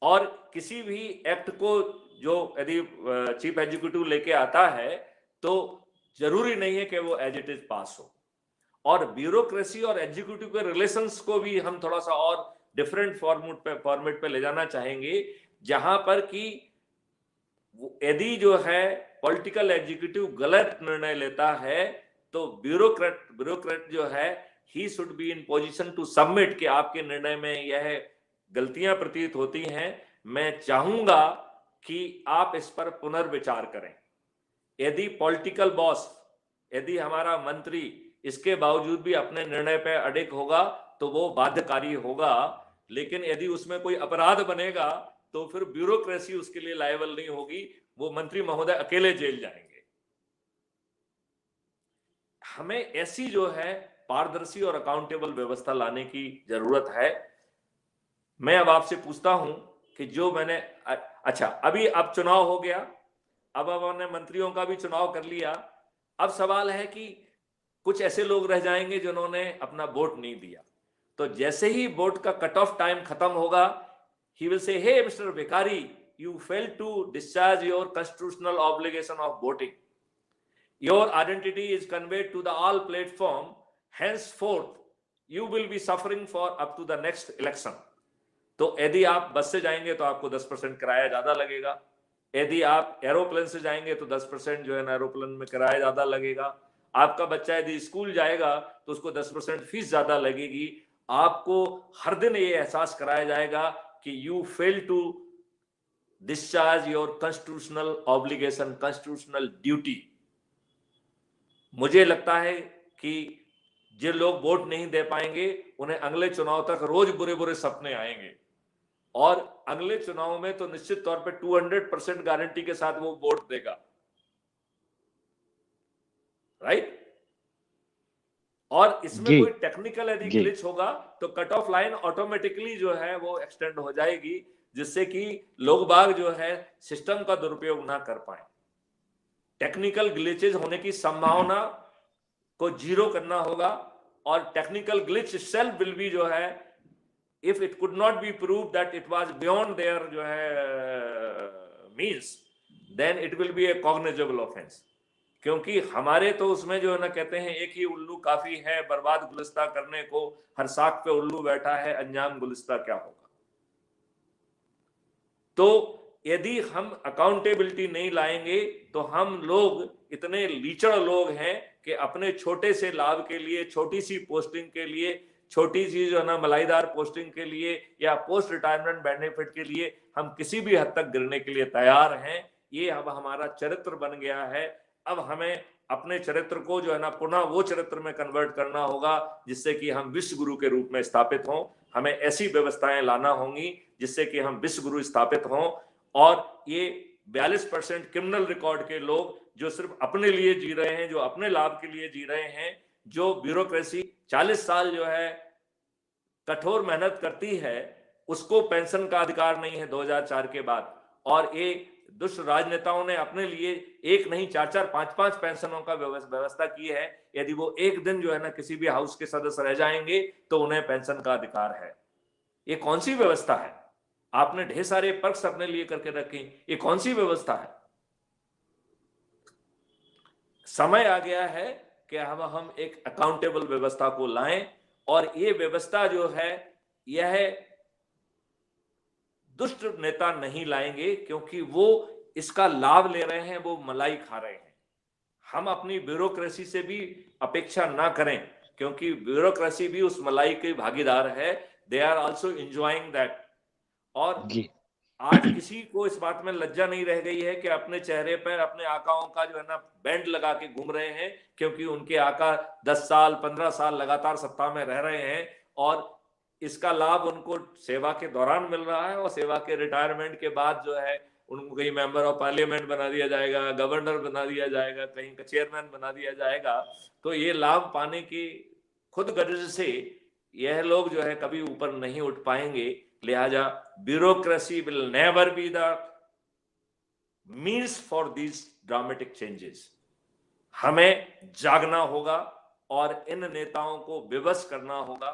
और किसी भी एक्ट को जो यदि चीफ एग्जीक्यूटिव लेके आता है तो जरूरी नहीं है कि वो एज इट इज पास हो। और ब्यूरोक्रेसी और एग्जीक्यूटिव के रिलेशंस को भी हम थोड़ा सा और डिफरेंट फॉर्मेट पे ले जाना चाहेंगे, जहां पर कि यदि जो है पॉलिटिकल एग्जीक्यूटिव गलत निर्णय लेता है तो ब्यूरोक्रेट जो है he should be in position to submit कि आपके निर्णय में यह गलतियां प्रतीत होती हैं, मैं चाहूंगा कि आप इस पर पुनर्विचार करें। यदि पॉलिटिकल बॉस, यदि हमारा मंत्री इसके बावजूद भी अपने निर्णय पर अडिग होगा तो वो बाध्यकारी होगा, लेकिन यदि उसमें कोई अपराध बनेगा तो फिर ब्यूरोक्रेसी उसके लिए लायबल नहीं होगी, वो मंत्री महोदय अकेले जेल जाएंगे। हमें ऐसी जो है पारदर्शी और अकाउंटेबल व्यवस्था लाने की जरूरत है। मैं अब आपसे पूछता हूं कि जो मैंने अच्छा, अभी अब चुनाव हो गया, अब हमने मंत्रियों का भी चुनाव कर लिया, अब सवाल है कि कुछ ऐसे लोग रह जाएंगे जिन्होंने अपना वोट नहीं दिया, तो जैसे ही वोट का कट ऑफ टाइम खत्म होगा, he will say, hey Mr. Vikari, you failed to discharge your constitutional obligation of voting. Your identity is conveyed to the all platform. Henceforth, you will be suffering for up to the next election. तो यदि आप बस से जाएंगे तो आपको 10% किराया ज्यादा लगेगा, यदि आप एरोप्लेन से जाएंगे तो 10% जो है ना एरोप्लेन में किराया ज्यादा लगेगा, आपका बच्चा यदि स्कूल जाएगा तो उसको 10% फीस ज्यादा लगेगी। आपको हर दिन ये एहसास कराया जाएगा कि you fail to discharge your constitutional obligation, constitutional duty. मुझे लगता है कि जो लोग वोट नहीं दे पाएंगे उन्हें अगले चुनाव तक रोज बुरे बुरे सपने आएंगे, और अगले चुनाव में तो निश्चित तौर पे 200% गारंटी के साथ वो वोट देगा, राइट। और इसमें कोई टेक्निकल यदि ग्लिच होगा तो कट ऑफ लाइन ऑटोमेटिकली जो है वो एक्सटेंड हो जाएगी, जिससे कि लोग बाग जो है सिस्टम का दुरुपयोग ना कर पाए। टेक्निकल ग्लिचेज होने की संभावना को जीरो करना होगा, और technical glitch self will be जो है, if it could not be prove that it was beyond their जो है means, then it will be a cognizable offence. क्योंकि हमारे तो उसमें जो है ना कहते हैं एक ही उल्लू काफी है बर्बाद गुलिस्ता करने को, हर साख पे उल्लू बैठा है अंजाम गुलिस्ता क्या होगा। तो यदि हम अकाउंटेबिलिटी नहीं लाएंगे तो हम लोग इतने लीचड़ लोग हैं कि अपने छोटे से लाभ के लिए, छोटी सी पोस्टिंग के लिए, छोटी सी जो है ना मलाईदार पोस्टिंग के लिए या पोस्ट रिटायरमेंट बेनिफिट के लिए हम किसी भी हद तक गिरने के लिए तैयार हैं। ये अब हमारा चरित्र बन गया है। अब हमें अपने चरित्र को जो है ना पुनः वो चरित्र में कन्वर्ट करना होगा जिससे कि हम विश्व गुरु के रूप में स्थापित हों। हमें ऐसी व्यवस्थाएं लाना होंगी जिससे कि हम विश्व गुरु स्थापित हों, और ये 42% क्रिमिनल रिकॉर्ड के लोग जो सिर्फ अपने लिए जी रहे हैं, जो अपने लाभ के लिए जी रहे हैं, जो ब्यूरोक्रेसी 40 साल जो है कठोर मेहनत करती है, उसको पेंशन का अधिकार नहीं है 2004 के बाद। और ये दुष्ट राजनेताओं ने अपने लिए एक नहीं 4-4, 5-5 पेंशनों का व्यवस्था की है। यदि वो एक दिन जो है ना किसी भी हाउस के सदस्य रह जाएंगे तो उन्हें पेंशन का अधिकार है। ये कौन सी व्यवस्था है? आपने ढेर सारे पर्क्स अपने लिए करके रखे, ये कौन सी व्यवस्था है? समय आ गया है कि हम एक अकाउंटेबल व्यवस्था को लाएं, और ये व्यवस्था जो है यह दुष्ट नेता नहीं लाएंगे, क्योंकि वो इसका लाभ ले रहे हैं, वो मलाई खा रहे हैं। हम अपनी ब्यूरोक्रेसी से भी अपेक्षा ना करें, क्योंकि ब्यूरोक्रेसी भी उस मलाई के भागीदार है। They are also enjoying that. और आज किसी को इस बात में लज्जा नहीं रह गई है कि अपने चेहरे पर अपने आकाओं का जो है ना बैंड लगा के घूम रहे हैं, क्योंकि उनके आका 10 साल 15 साल लगातार सत्ता में रह रहे हैं, और इसका लाभ उनको सेवा के दौरान मिल रहा है, और सेवा के रिटायरमेंट के बाद जो है उनको कहीं मेंबर ऑफ पार्लियामेंट बना दिया जाएगा, गवर्नर बना दिया जाएगा, कहीं का चेयरमैन बना दिया जाएगा। तो ये लाभ पाने की खुद गर्ज से यह लोग जो है कभी ऊपर नहीं उठ पाएंगे। लिहाजा bureaucracy will never be the means for these dramatic changes. हमें जागना होगा और इन नेताओं को विवश करना होगा।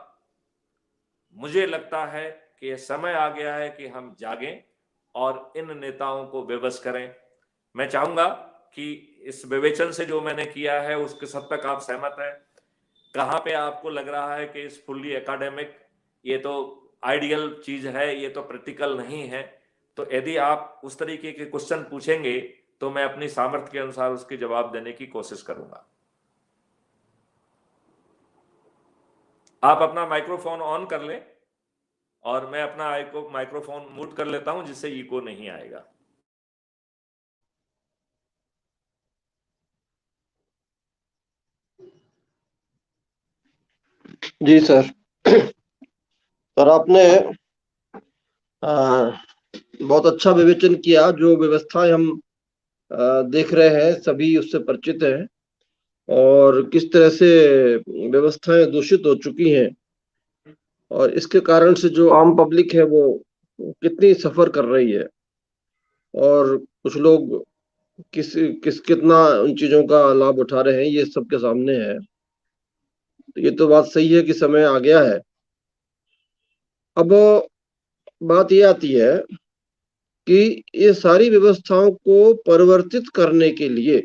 मुझे लगता है कि यह समय आ गया है कि हम जागें और इन नेताओं को विवश करें। मैं चाहूंगा कि इस विवेचन से जो मैंने किया है उसके सब तक आप सहमत हैं। कहाँ पे आपको लग रहा है कि इस फुल्ली एकेडमिक, ये तो आइडियल चीज है, ये तो प्रैक्टिकल नहीं है, तो यदि आप उस तरीके के क्वेश्चन पूछेंगे तो मैं अपनी सामर्थ्य के अनुसार उसके जवाब देने की कोशिश करूंगा। आप अपना माइक्रोफोन ऑन कर लें और मैं अपना माइक्रोफोन म्यूट कर लेता हूं जिससे इको नहीं आएगा। जी सर। सर आपने बहुत अच्छा विवेचन किया। जो व्यवस्थाएं हम देख रहे हैं सभी उससे परिचित हैं, और किस तरह से व्यवस्थाएं दूषित हो चुकी हैं, और इसके कारण से जो आम पब्लिक है वो कितनी सफर कर रही है। और कुछ लोग कितना उन चीजों का लाभ उठा रहे हैं, ये सबके सामने है। तो ये तो बात सही है कि समय आ गया है। अब बात ये आती है कि ये सारी व्यवस्थाओं को परिवर्तित करने के लिए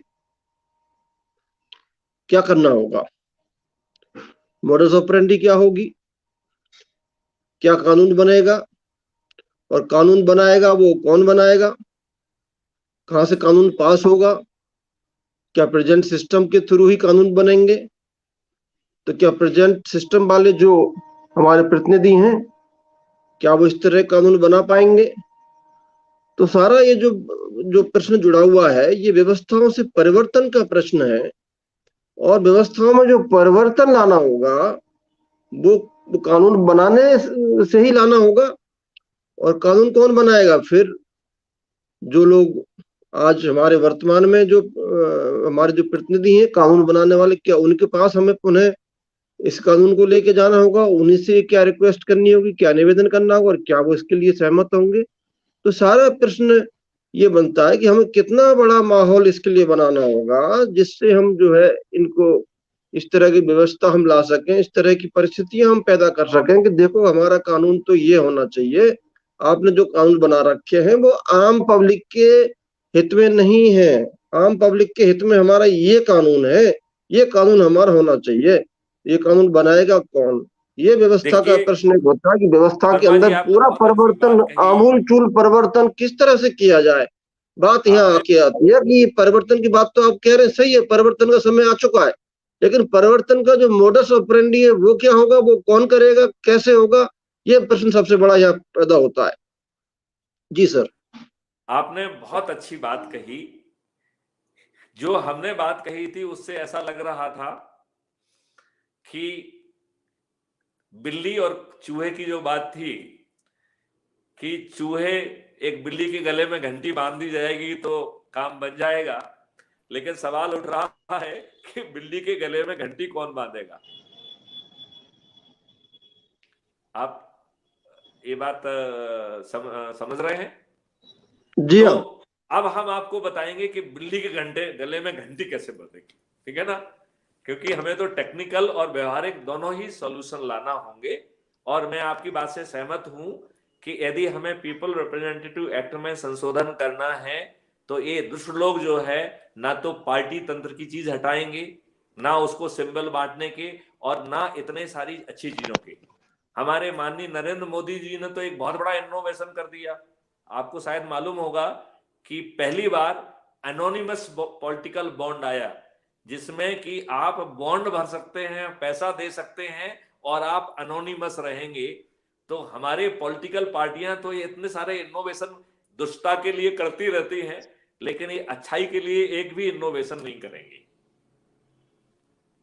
क्या करना होगा, मोडस ऑपरेंडी क्या होगी, क्या कानून बनेगा, और कानून बनाएगा वो कौन बनाएगा, कहां से कानून पास होगा, क्या प्रेजेंट सिस्टम के थ्रू ही कानून बनेंगे, तो क्या प्रेजेंट सिस्टम वाले जो हमारे प्रतिनिधि हैं क्या वो इस तरह कानून बना पाएंगे। तो सारा ये जो जो प्रश्न जुड़ा हुआ है ये व्यवस्थाओं से परिवर्तन का प्रश्न है, और व्यवस्थाओं में जो परिवर्तन लाना होगा वो कानून बनाने से ही लाना होगा। और कानून कौन बनाएगा फिर, जो लोग आज हमारे वर्तमान में जो हमारे जो प्रतिनिधि हैं कानून बनाने वाले, क्या उनके पास हमें पुनः इस कानून को लेके जाना होगा, उन्हीं से क्या रिक्वेस्ट करनी होगी, क्या निवेदन करना होगा, और क्या वो इसके लिए सहमत होंगे। तो सारा प्रश्न ये बनता है कि हमें कितना बड़ा माहौल इसके लिए बनाना होगा जिससे हम जो है इनको इस तरह की व्यवस्था हम ला सकें, इस तरह की परिस्थितियां हम पैदा कर सकें कि देखो हमारा कानून तो ये होना चाहिए, आपने जो कानून बना रखे हैं वो आम पब्लिक के हित में नहीं है, आम पब्लिक के हित में हमारा ये कानून है, ये कानून हमारा होना चाहिए। ये कानून बनाएगा कौन, ये व्यवस्था का देखिए प्रश्न एक होता है कि व्यवस्था के शर्मा जी, अंदर आपने पूरा बहुत अच्छी परिवर्तन, बात कही। आमूल परिवर्तन किस तरह से किया जाए। बात यहाँ आपने आके आती है कि परिवर्तन की बात तो आप कह रहे हैं सही है, परिवर्तन का समय आ चुका है, लेकिन परिवर्तन का जो मोडस ऑपरेंडी है वो क्या होगा, वो कौन करेगा, कैसे होगा, ये प्रश्न सबसे बड़ा यहाँ पैदा होता है। जी सर। आपने बहुत अच्छी बात कही। जो हमने बात कही थी उससे ऐसा लग रहा था कि बिल्ली और चूहे की जो बात थी कि चूहे, एक बिल्ली के गले में घंटी बांध दी जाएगी तो काम बन जाएगा, लेकिन सवाल उठ रहा है कि बिल्ली के गले में घंटी कौन बांधेगा। आप ये बात समझ रहे हैं? जी तो हाँ। अब हम आपको बताएंगे कि बिल्ली के गले में घंटी कैसे बंधेगी, ठीक है ना? क्योंकि हमें तो टेक्निकल और व्यवहारिक दोनों ही सॉल्यूशन लाना होंगे। और मैं आपकी बात से सहमत हूं कि यदि हमें पीपल रिप्रेजेंटेटिव एक्ट में संशोधन करना है तो ये दुष्ट लोग जो है ना तो पार्टी तंत्र की चीज हटाएंगे, ना उसको सिंबल बांटने के, और ना इतने सारी अच्छी चीजों के। हमारे माननीय नरेंद्र मोदी जी ने तो एक बहुत बड़ा इनोवेशन कर दिया। आपको शायद मालूम होगा कि पहली बार एनोनिमस पॉलिटिकल बॉन्ड आया, जिसमें कि आप बॉन्ड भर सकते हैं, पैसा दे सकते हैं और आप एनोनिमस रहेंगे। तो हमारे पॉलिटिकल पार्टियां तो ये इतने सारे इनोवेशन दुष्टता के लिए करती रहती हैं, लेकिन ये अच्छाई के लिए एक भी इनोवेशन नहीं करेंगी।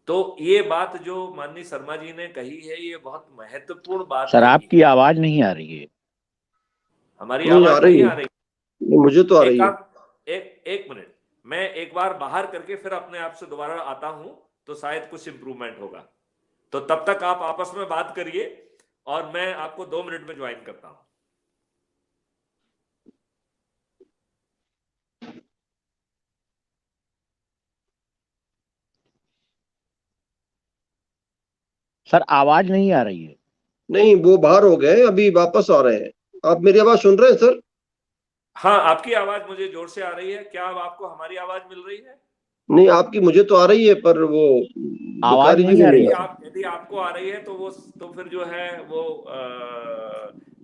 तो ये बात जो माननीय शर्मा जी ने कही है ये बहुत महत्वपूर्ण बात सर कही आपकी है। आवाज नहीं आ रही है। हमारी नहीं आ आवाज रही नहीं है, आ रही? मुझे तो आ एक रही है। काम, एक मिनट, मैं एक बार बाहर करके फिर अपने आप से दोबारा आता हूं तो शायद कुछ इंप्रूवमेंट होगा। तो तब तक आप आपस में बात करिए और मैं आपको 2 मिनट में ज्वाइन करता हूं। सर आवाज नहीं आ रही है। नहीं, वो बाहर हो गए, अभी वापस आ रहे हैं। आप मेरी आवाज सुन रहे हैं सर? हाँ, आपकी आवाज मुझे जोर से आ रही है। क्या अब आपको हमारी आवाज मिल रही है? नहीं, आपकी मुझे तो आ रही है, पर वो आवाज भिखारी जी नहीं को आ नहीं रही यदि आ सर। यदि आपको आ रही है तो वो, तो फिर जो है वो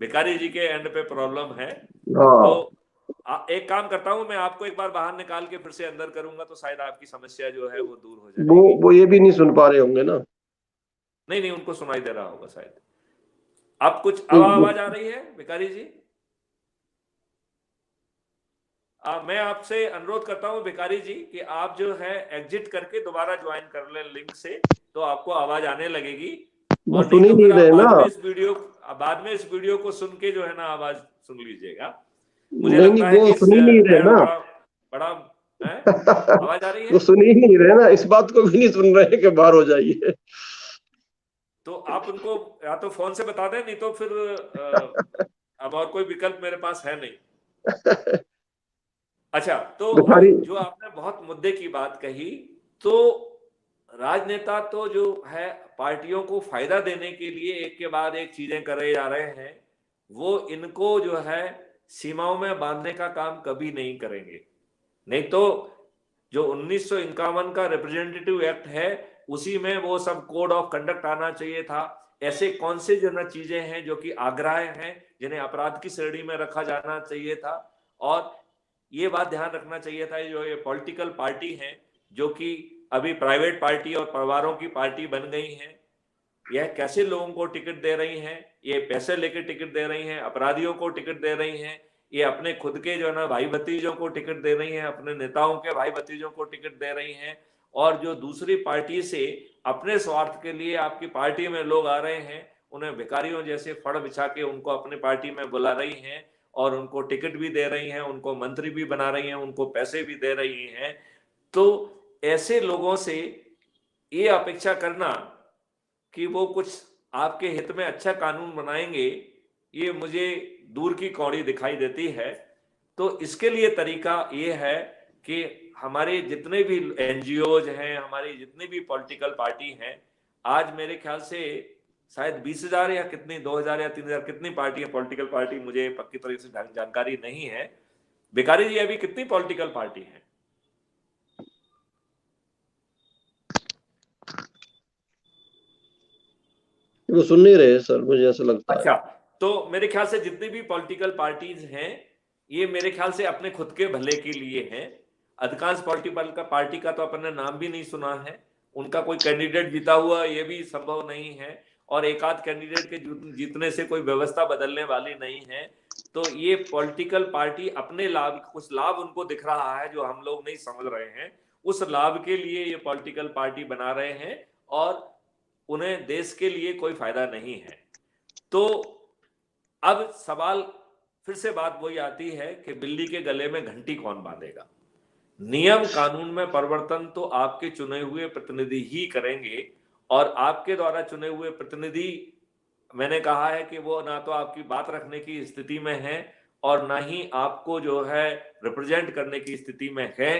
भिखारी जी के एंड पे प्रॉब्लम है। रही। हाँ, तो एक काम करता हूं, मैं आपको एक बार बाहर निकाल के फिर से अंदर करूंगा तो शायद आपकी समस्या जो है वो दूर हो वो जाएगी। वो ये भी नहीं सुन पा रहे होंगे ना। नहीं नहीं, उनको सुनाई दे रहा होगा शायद। अब कुछ अब नहीं, आवाज आ रही है भिखारी जी? मैं आपसे अनुरोध करता हूं भिखारी जी कि आप जो है एग्जिट करके दोबारा ज्वाइन कर लें लिंक से, तो आपको आवाज आने लगेगी। वो और नहीं सुन ही तो नहीं फिर आप रहे ना। बाद में इस वीडियो को सुन के जो है ना आवाज सुन लीजिएगा। मुझे नहीं नहीं, लगता है वो कि सुन ही नहीं रहे ऐड ना। बड़ा बड़ा है। आवाज आ रही वो है? सुन ही नहीं रहे ना, इस बात को भी नहीं सुन रहे कि बाहर हो जाइए। तो आप उनको या तो फोन से बता दें, नहीं तो फिर अब और कोई विकल्प मेरे पास है नहीं। अच्छा, तो बुखारी जो आपने बहुत मुद्दे की बात कही, तो राजनेता तो जो है पार्टियों को फायदा देने के लिए एक के बाद एक चीजें करे जा रहे हैं, वो इनको जो है सीमाओं में बांधने का काम कभी नहीं करेंगे। नहीं तो जो 1951 का रिप्रेजेंटेटिव एक्ट है, उसी में वो सब कोड ऑफ कंडक्ट आना चाहिए था। ऐसे कौन से जो ना चीजें हैं जो कि आग्रह हैं, जिन्हें अपराध की श्रेणी में रखा जाना चाहिए था। और ये बात ध्यान रखना चाहिए था, जो ये पॉलिटिकल पार्टी हैं, जो कि अभी प्राइवेट पार्टी और परिवारों की पार्टी बन गई हैं, यह कैसे लोगों को टिकट दे रही हैं। ये पैसे लेकर टिकट दे रही हैं, अपराधियों को टिकट दे रही हैं, ये अपने खुद के जो है ना भाई भतीजों को टिकट दे रही हैं, अपने नेताओं के भाई भतीजों को टिकट दे रही हैं। और जो दूसरी पार्टी से अपने स्वार्थ के लिए आपकी पार्टी में लोग आ रहे हैं, उन्हें भिखारियों जैसे फड़ बिछा के उनको अपनी पार्टी में बुला रही हैं, और उनको टिकट भी दे रही हैं, उनको मंत्री भी बना रही हैं, उनको पैसे भी दे रही हैं। तो ऐसे लोगों से ये अपेक्षा करना कि वो कुछ आपके हित में अच्छा कानून बनाएंगे, ये मुझे दूर की कौड़ी दिखाई देती है। तो इसके लिए तरीका ये है कि हमारे जितने भी एनजीओज हैं, हमारी जितनी भी पॉलिटिकल पार्टी हैं, आज मेरे ख्याल से शायद 20,000 या कितनी 2,000 या 3,000 कितनी पार्टी है, पॉलिटिकल पार्टी मुझे पक्की तरह से जानकारी नहीं है। भिखारी जी, अभी कितनी पॉलिटिकल पार्टी है? वो सुन नहीं रहे सर, मुझे ऐसा लगता है। अच्छा, तो मेरे ख्याल से जितनी भी पॉलिटिकल पार्टीज हैं, ये मेरे ख्याल से अपने खुद के भले के लिए हैं। अधिकांश पॉलिटिकल का पार्टी का तो अपन ने नाम भी नहीं सुना है, उनका कोई कैंडिडेट जीता हुआ ये भी संभव नहीं है, और एक आध कैंडिडेट के जीतने से कोई व्यवस्था बदलने वाली नहीं है। तो ये पॉलिटिकल पार्टी अपने लाभ, कुछ लाभ उनको दिख रहा है जो हम लोग नहीं समझ रहे हैं, उस लाभ के लिए ये पॉलिटिकल पार्टी बना रहे हैं, और उन्हें देश के लिए कोई फायदा नहीं है। तो अब सवाल फिर से बात वही आती है कि बिल्ली के गले में घंटी कौन बांधेगा। नियम कानून में परिवर्तन तो आपके चुने हुए प्रतिनिधि ही करेंगे, और आपके द्वारा चुने हुए प्रतिनिधि, मैंने कहा है कि वो ना तो आपकी बात रखने की स्थिति में है, और ना ही आपको जो है रिप्रेजेंट करने की स्थिति में है।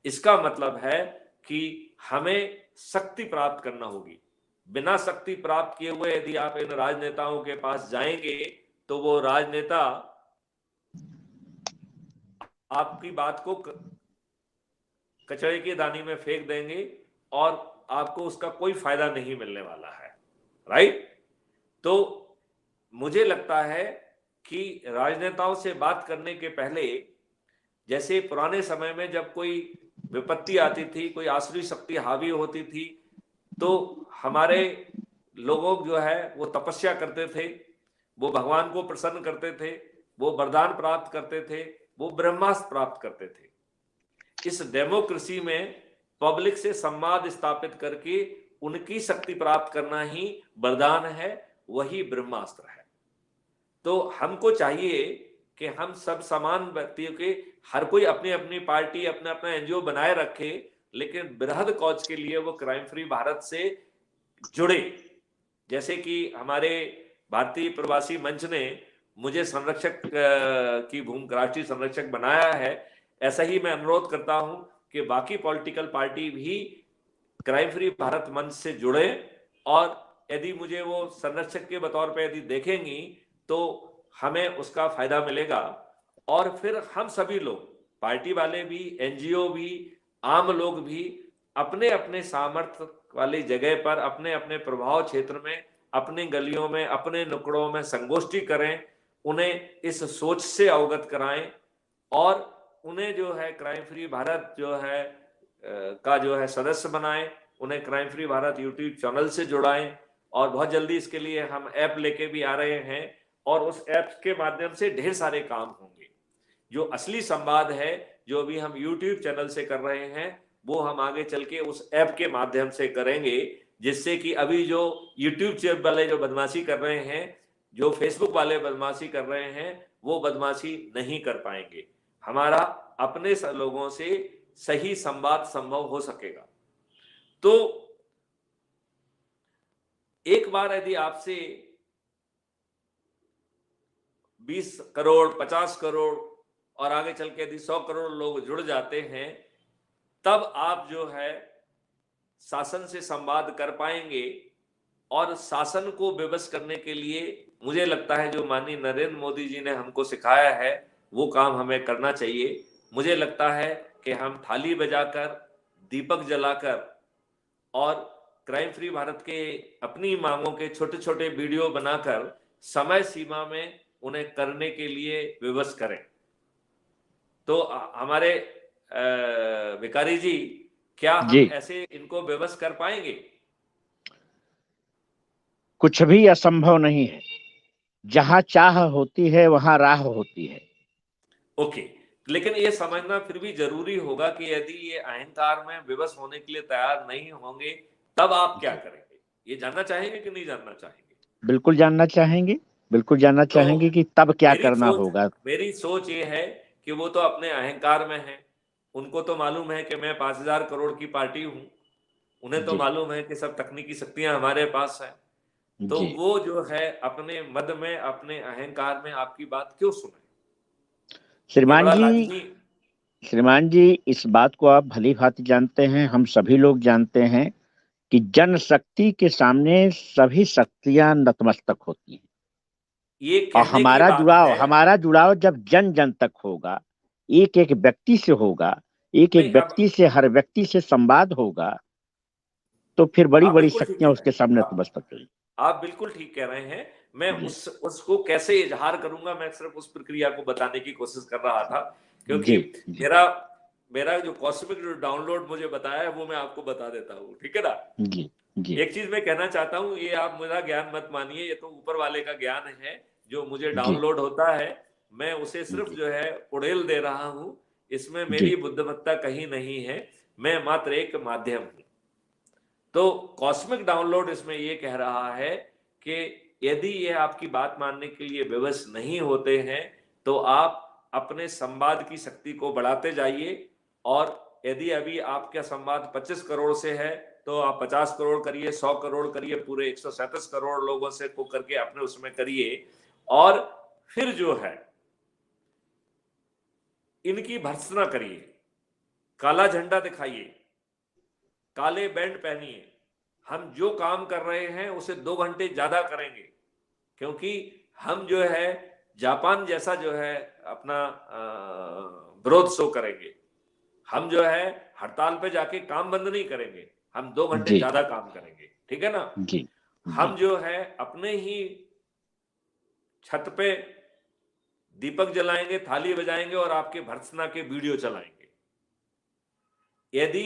इसका मतलब है कि हमें शक्ति प्राप्त करना होगी। बिना शक्ति प्राप्त किए हुए यदि आप इन राजनेताओं के पास जाएंगे, तो वो राजनेता आपकी बात को कचरे की दानी में फेंक देंगे, और आपको उसका कोई फायदा नहीं मिलने वाला है। राइट? तो मुझे लगता है कि राजनेताओं से बात करने के पहले, जैसे पुराने समय में जब कोई विपत्ति आती थी, कोई आसुरी शक्ति हावी होती थी, तो हमारे लोगों जो है वो तपस्या करते थे, वो भगवान को प्रसन्न करते थे, वो वरदान प्राप्त करते थे, वो ब्रह्मास्त्र प्राप्त करते थे। इस डेमोक्रेसी में पब्लिक से संवाद स्थापित करके उनकी शक्ति प्राप्त करना ही वरदान है, वही ब्रह्मास्त्र है। तो हमको चाहिए कि हम सब समान व्यक्तियों के, हर कोई अपनी अपनी पार्टी, अपना अपना एनजीओ बनाए रखे, लेकिन बृहद कॉज के लिए वो क्राइम फ्री भारत से जुड़े। जैसे कि हमारे भारतीय प्रवासी मंच ने मुझे संरक्षक की भूमिका, राष्ट्रीय संरक्षक बनाया है, ऐसा ही मैं अनुरोध करता हूं कि बाकी पॉलिटिकल पार्टी भी क्राइम फ्री भारत मंच से जुड़े, और यदि मुझे वो संरक्षक के बतौर पे यदि देखेंगी, तो हमें उसका फायदा मिलेगा। और फिर हम सभी लोग, पार्टी वाले भी, एनजीओ भी, आम लोग भी, अपने अपने सामर्थ्य वाली जगह पर, अपने अपने प्रभाव क्षेत्र में, अपनी गलियों में, अपने नुकड़ों में संगोष्ठी करें, उन्हें इस सोच से अवगत कराएं, और उन्हें जो है क्राइम फ्री भारत जो है का जो है सदस्य बनाएं, उन्हें crime free Bharat YouTube channel से जुड़ाएं। और बहुत जल्दी इसके लिए हम ऐप लेके भी आ रहे हैं, और उस ऐप के माध्यम से ढेर सारे काम होंगे। जो असली संवाद है, जो भी हम यूट्यूब चैनल से कर रहे हैं, वो हम आगे चल के उस ऐप के माध्यम से करेंगे, जिससे कि अभी जो यूट्यूब वाले जो बदमाशी कर रहे हैं, जो फेसबुक वाले बदमाशी कर रहे हैं, वो बदमाशी नहीं कर पाएंगे। हमारा अपने लोगों से सही संवाद संभव हो सकेगा। तो एक बार यदि आपसे 20 करोड़ 50 करोड़ और आगे चल के यदि 100 करोड़ लोग जुड़ जाते हैं, तब आप जो है शासन से संवाद कर पाएंगे। और शासन को विवश करने के लिए मुझे लगता है जो माननीय नरेंद्र मोदी जी ने हमको सिखाया है वो काम हमें करना चाहिए। मुझे लगता है कि हम थाली बजाकर, दीपक जलाकर और क्राइम फ्री भारत के अपनी मांगों के छोटे छोटे वीडियो बनाकर समय सीमा में उन्हें करने के लिए विवश करें। तो हमारे भिखारी जी, क्या हम जी, ऐसे इनको विवश कर पाएंगे? कुछ भी असंभव नहीं है। जहां चाह होती है वहां राह होती है। ओके, लेकिन ये समझना फिर भी जरूरी होगा कि यदि ये अहंकार में विवश होने के लिए तैयार नहीं होंगे, तब आप क्या जी, करेंगे? ये जानना चाहेंगे कि नहीं जानना चाहेंगे? बिल्कुल जानना चाहेंगे। बिल्कुल जानना तो चाहेंगे कि तब क्या मेरी करना सोच होगा। मेरी सोच ये है कि वो तो अपने अहंकार में है। उनको तो मालूम है कि मैं 5,000 करोड़ की पार्टी हूं। उन्हें तो जी, मालूम है कि सब तकनीकी शक्तियां हमारे पास है। तो जी। वो जो है अपने मद में, अपने अहंकार में आपकी बात क्यों सुने? ये श्रीमान बड़ा जी, लाजमी। श्रीमान जी, इस बात को आप भली भांति जानते हैं, हम सभी लोग जानते हैं कि जनशक्ति के सामने सभी शक्तियां नतमस्तक होती हैं। ये और कहने की बात है। हमारा जुड़ाव जब जन जन तक होगा, एक एक व्यक्ति से होगा, एक एक नहीं, अब व्यक्ति से, हर व्यक्ति से संवाद होगा, तो फिर बड़ी आप बड़ी बिल्कुल ठीक कह शक्तियां रहे उसके हैं। सामने आप नतमस्तक होंगी। आप बिल्कुल ठीक कह रहे हैं। मैं जी, उसको कैसे इजहार करूंगा, मैं सिर्फ उस प्रक्रिया को बताने की कोशिश कर रहा था। क्योंकि जी, जी, मेरा मेरा जो कॉस्मिक जो डाउनलोड मुझे बताया है वो मैं आपको बता देता हूँ, ठीक है ना? जी, जी, एक चीज मैं कहना चाहता हूँ, ये आप मेरा ज्ञान मत मानिए, ये तो ऊपर वाले का ज्ञान है जो मुझे जी, डाउनलोड होता है। मैं उसे सिर्फ जी, जो है उड़ेल दे रहा हूँ। इसमें मेरी जी, बुद्धिमत्ता कहीं नहीं है। मैं मात्र एक माध्यम हूँ। तो कॉस्मिक डाउनलोड इसमें ये कह रहा है कि यदि ये आपकी बात मानने के लिए विवश नहीं होते हैं, तो आप अपने संवाद की शक्ति को बढ़ाते जाइए। और यदि अभी आपका संवाद 25 करोड़ से है, तो आप 50 करोड़ करिए, 100 करोड़ करिए, पूरे 137 करोड़ लोगों से को करके अपने उसमें करिए। और फिर जो है इनकी भर्त्सना करिए, काला झंडा दिखाइए, काले बैंड पहनिए। हम जो काम कर रहे हैं उसे 2 घंटे ज्यादा करेंगे, क्योंकि हम जो है जापान जैसा जो है अपना विरोध शो करेंगे। हम जो है हड़ताल पे जाके काम बंद नहीं करेंगे, हम 2 घंटे जी, ज्यादा काम करेंगे, ठीक है ना? जी, हम जी, जो है अपने ही छत पे दीपक जलाएंगे, थाली बजाएंगे और आपके भर्त्सना के वीडियो चलाएंगे। यदि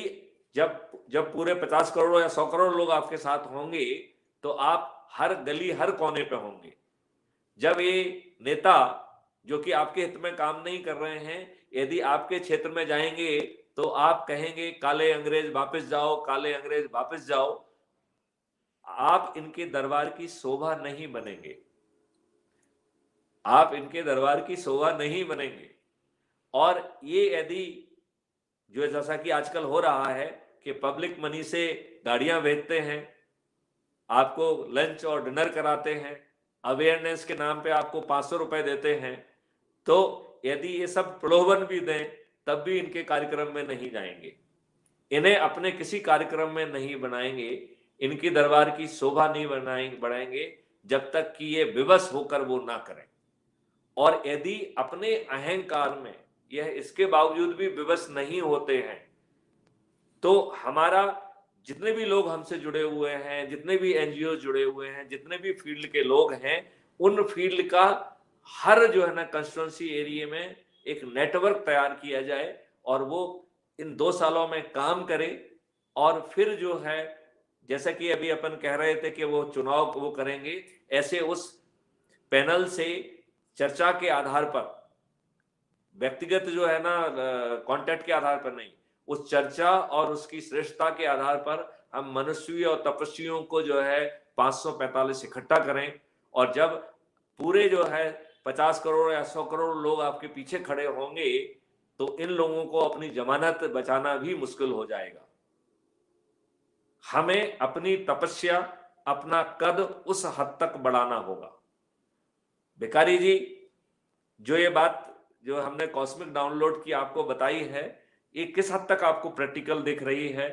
जब जब पूरे 50 करोड़ या 100 करोड़ लोग आपके साथ होंगे, तो आप हर गली हर कोने पे होंगे। जब ये नेता जो कि आपके हित में काम नहीं कर रहे हैं, यदि आपके क्षेत्र में जाएंगे, तो आप कहेंगे काले अंग्रेज वापस जाओ, काले अंग्रेज वापस जाओ। आप इनके दरबार की शोभा नहीं बनेंगे। आप इनके दरबार की शोभा नहीं बनेंगे। और ये यदि जो जैसा कि आजकल हो रहा है कि पब्लिक मनी से गाड़ियां भेजते हैं, आपको लंच और डिनर कराते हैं, अवेयरनेस के नाम पे आपको 500 रुपए देते हैं, तो यदि ये सब प्रलोभन भी दें, तब भी इनके कार्यक्रम में नहीं जाएंगे, इन्हें अपने किसी कार्यक्रम में नहीं बनाएंगे, इनकी दरबार की शोभा नहीं बढ़ाएंगे जब तक कि ये विवश होकर वो ना करें। और यदि अपने अहंकार में यह इसके बावजूद भी विवश नहीं होते हैं, तो हमारा जितने भी लोग हमसे जुड़े हुए हैं, जितने भी एनजीओ जुड़े हुए हैं, जितने भी फील्ड के लोग हैं, उन फील्ड का हर जो है ना कंस्टिट्यूंसी एरिया में एक नेटवर्क तैयार किया जाए और वो इन 2 सालों में काम करे। और फिर जो है जैसा कि अभी अपन कह रहे थे कि वो चुनाव वो करेंगे, ऐसे उस पैनल से चर्चा के आधार पर, व्यक्तिगत जो है ना कांटेक्ट के आधार पर नहीं, उस चर्चा और उसकी श्रेष्ठता के आधार पर हम मनुष्य और तपस्वियों को जो है 545 इकट्ठा करें। और जब पूरे जो है 50 करोड़ या 100 करोड़ लोग आपके पीछे खड़े होंगे, तो इन लोगों को अपनी जमानत बचाना भी मुश्किल हो जाएगा। हमें अपनी तपस्या, अपना कद उस हद तक बढ़ाना होगा। भिखारी जी, जो ये बात जो हमने कॉस्मिक डाउनलोड की आपको बताई है, ये किस हद तक आपको प्रैक्टिकल दिख रही है?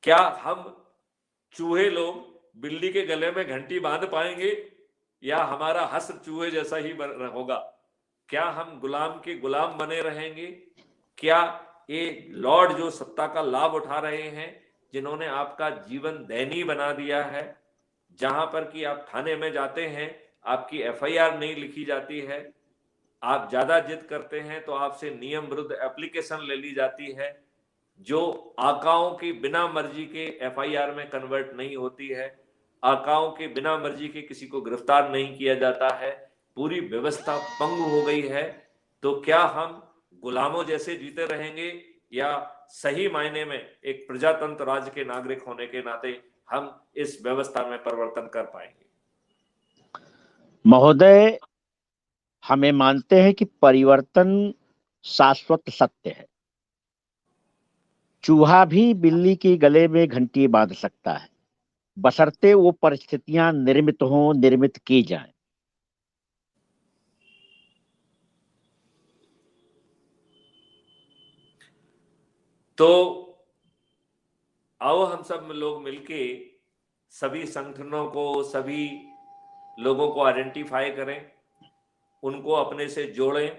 क्या हम चूहे लोग बिल्ली के गले में घंटी बांध पाएंगे, या हमारा हश्र चूहे जैसा ही होगा? क्या हम गुलाम के गुलाम बने रहेंगे? क्या ये लॉर्ड जो सत्ता का लाभ उठा रहे हैं, जिन्होंने आपका जीवन दयनीय बना दिया है, जहां पर कि आप थाने में जाते हैं, आपकी एफआईआर नहीं लिखी जाती है, आप ज्यादा जिद करते हैं तो आपसे नियम विरुद्ध एप्लीकेशन ले ली जाती है, जो आकाओं की बिना मर्जी के एफआईआर में कन्वर्ट नहीं होती है, आकाओं के बिना मर्जी के किसी को गिरफ्तार नहीं किया जाता है, पूरी व्यवस्था पंगु हो गई है। तो क्या हम गुलामों जैसे जीते रहेंगे, या सही मायने में एक प्रजातंत्र राज्य के नागरिक होने के नाते हम इस व्यवस्था में परिवर्तन कर पाएंगे? महोदय, हमें मानते हैं कि परिवर्तन शाश्वत सत्य है। चूहा भी बिल्ली के गले में घंटी बांध सकता है, बशर्ते वो परिस्थितियां निर्मित हों, निर्मित की जाएं। तो आओ हम सब लोग मिलके सभी संगठनों को, सभी लोगों को आइडेंटिफाई करें, उनको अपने से जोड़ें,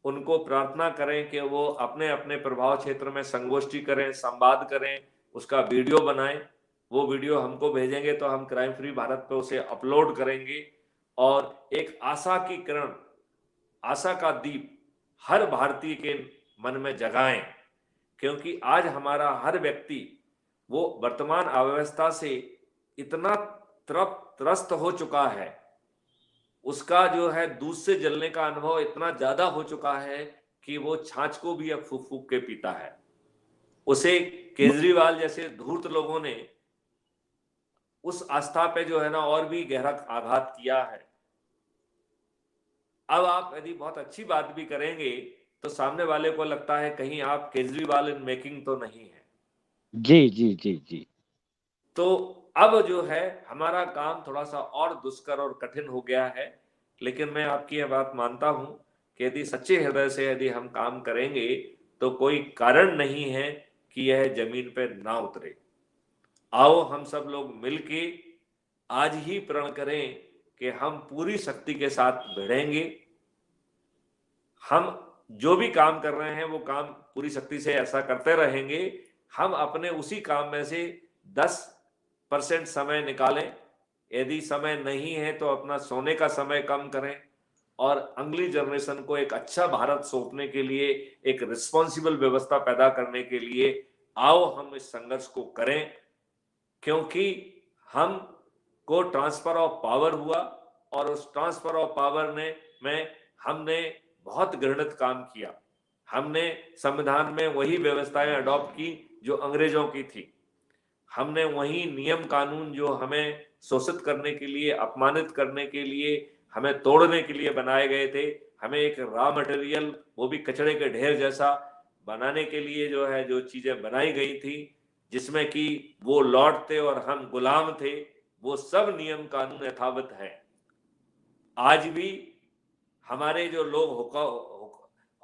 उनको प्रार्थना करें कि वो अपने अपने प्रभाव क्षेत्र में संगोष्ठी करें, संवाद करें, उसका वीडियो बनाएं। वो वीडियो हमको भेजेंगे तो हम क्राइम फ्री भारत पे उसे अपलोड करेंगे, और एक आशा की किरण, आशा का दीप हर भारतीय के मन में जगाएं। क्योंकि आज हमारा हर व्यक्ति वो वर्तमान अव्यवस्था से इतना त्रस्त हो चुका है, उसका जो है दूध से जलने का अनुभव इतना ज्यादा हो चुका है कि वो छाछ को भी अब फूक फूक के पीता है। उसे केजरीवाल जैसे धूर्त लोगों ने उस आस्था पे जो है ना और भी गहरा आघात किया है। अब आप यदि बहुत अच्छी बात भी करेंगे तो सामने वाले को लगता है कहीं आप केजरीवाल इन मेकिंग तो नहीं है। जी जी जी जी। तो अब जो है हमारा काम थोड़ा सा और दुष्कर और कठिन हो गया है, लेकिन मैं आपकी यह बात मानता हूं कि यदि सच्चे हृदय से यदि हम काम करेंगे तो कोई कारण नहीं है कि यह जमीन पर ना उतरे। आओ हम सब लोग मिलके आज ही प्रण करें कि हम पूरी शक्ति के साथ भिड़ेंगे। हम जो भी काम कर रहे हैं वो काम पूरी शक्ति से ऐसा करते रहेंगे। हम अपने उसी काम में से 10% समय निकालें, यदि समय नहीं है तो अपना सोने का समय कम करें, और अगली जनरेशन को एक अच्छा भारत सौंपने के लिए, एक रिस्पॉन्सिबल व्यवस्था पैदा करने के लिए आओ हम इस संघर्ष को करें। क्योंकि हम को ट्रांसफर ऑफ पावर हुआ, और उस ट्रांसफर ऑफ पावर में हमने बहुत घृणित काम किया। हमने संविधान में वही व्यवस्थाएं अडॉप्ट की जो अंग्रेजों की थी। हमने वही नियम कानून जो हमें शोषित करने के लिए, अपमानित करने के लिए, हमें तोड़ने के लिए बनाए गए थे, हमें एक रॉ मटेरियल, वो भी कचड़े के ढेर जैसा बनाने के लिए जो है जो चीजें बनाई गई थी, जिसमें कि वो लॉर्ड थे और हम गुलाम थे, वो सब नियम कानून यथावत है। आज भी हमारे जो लोग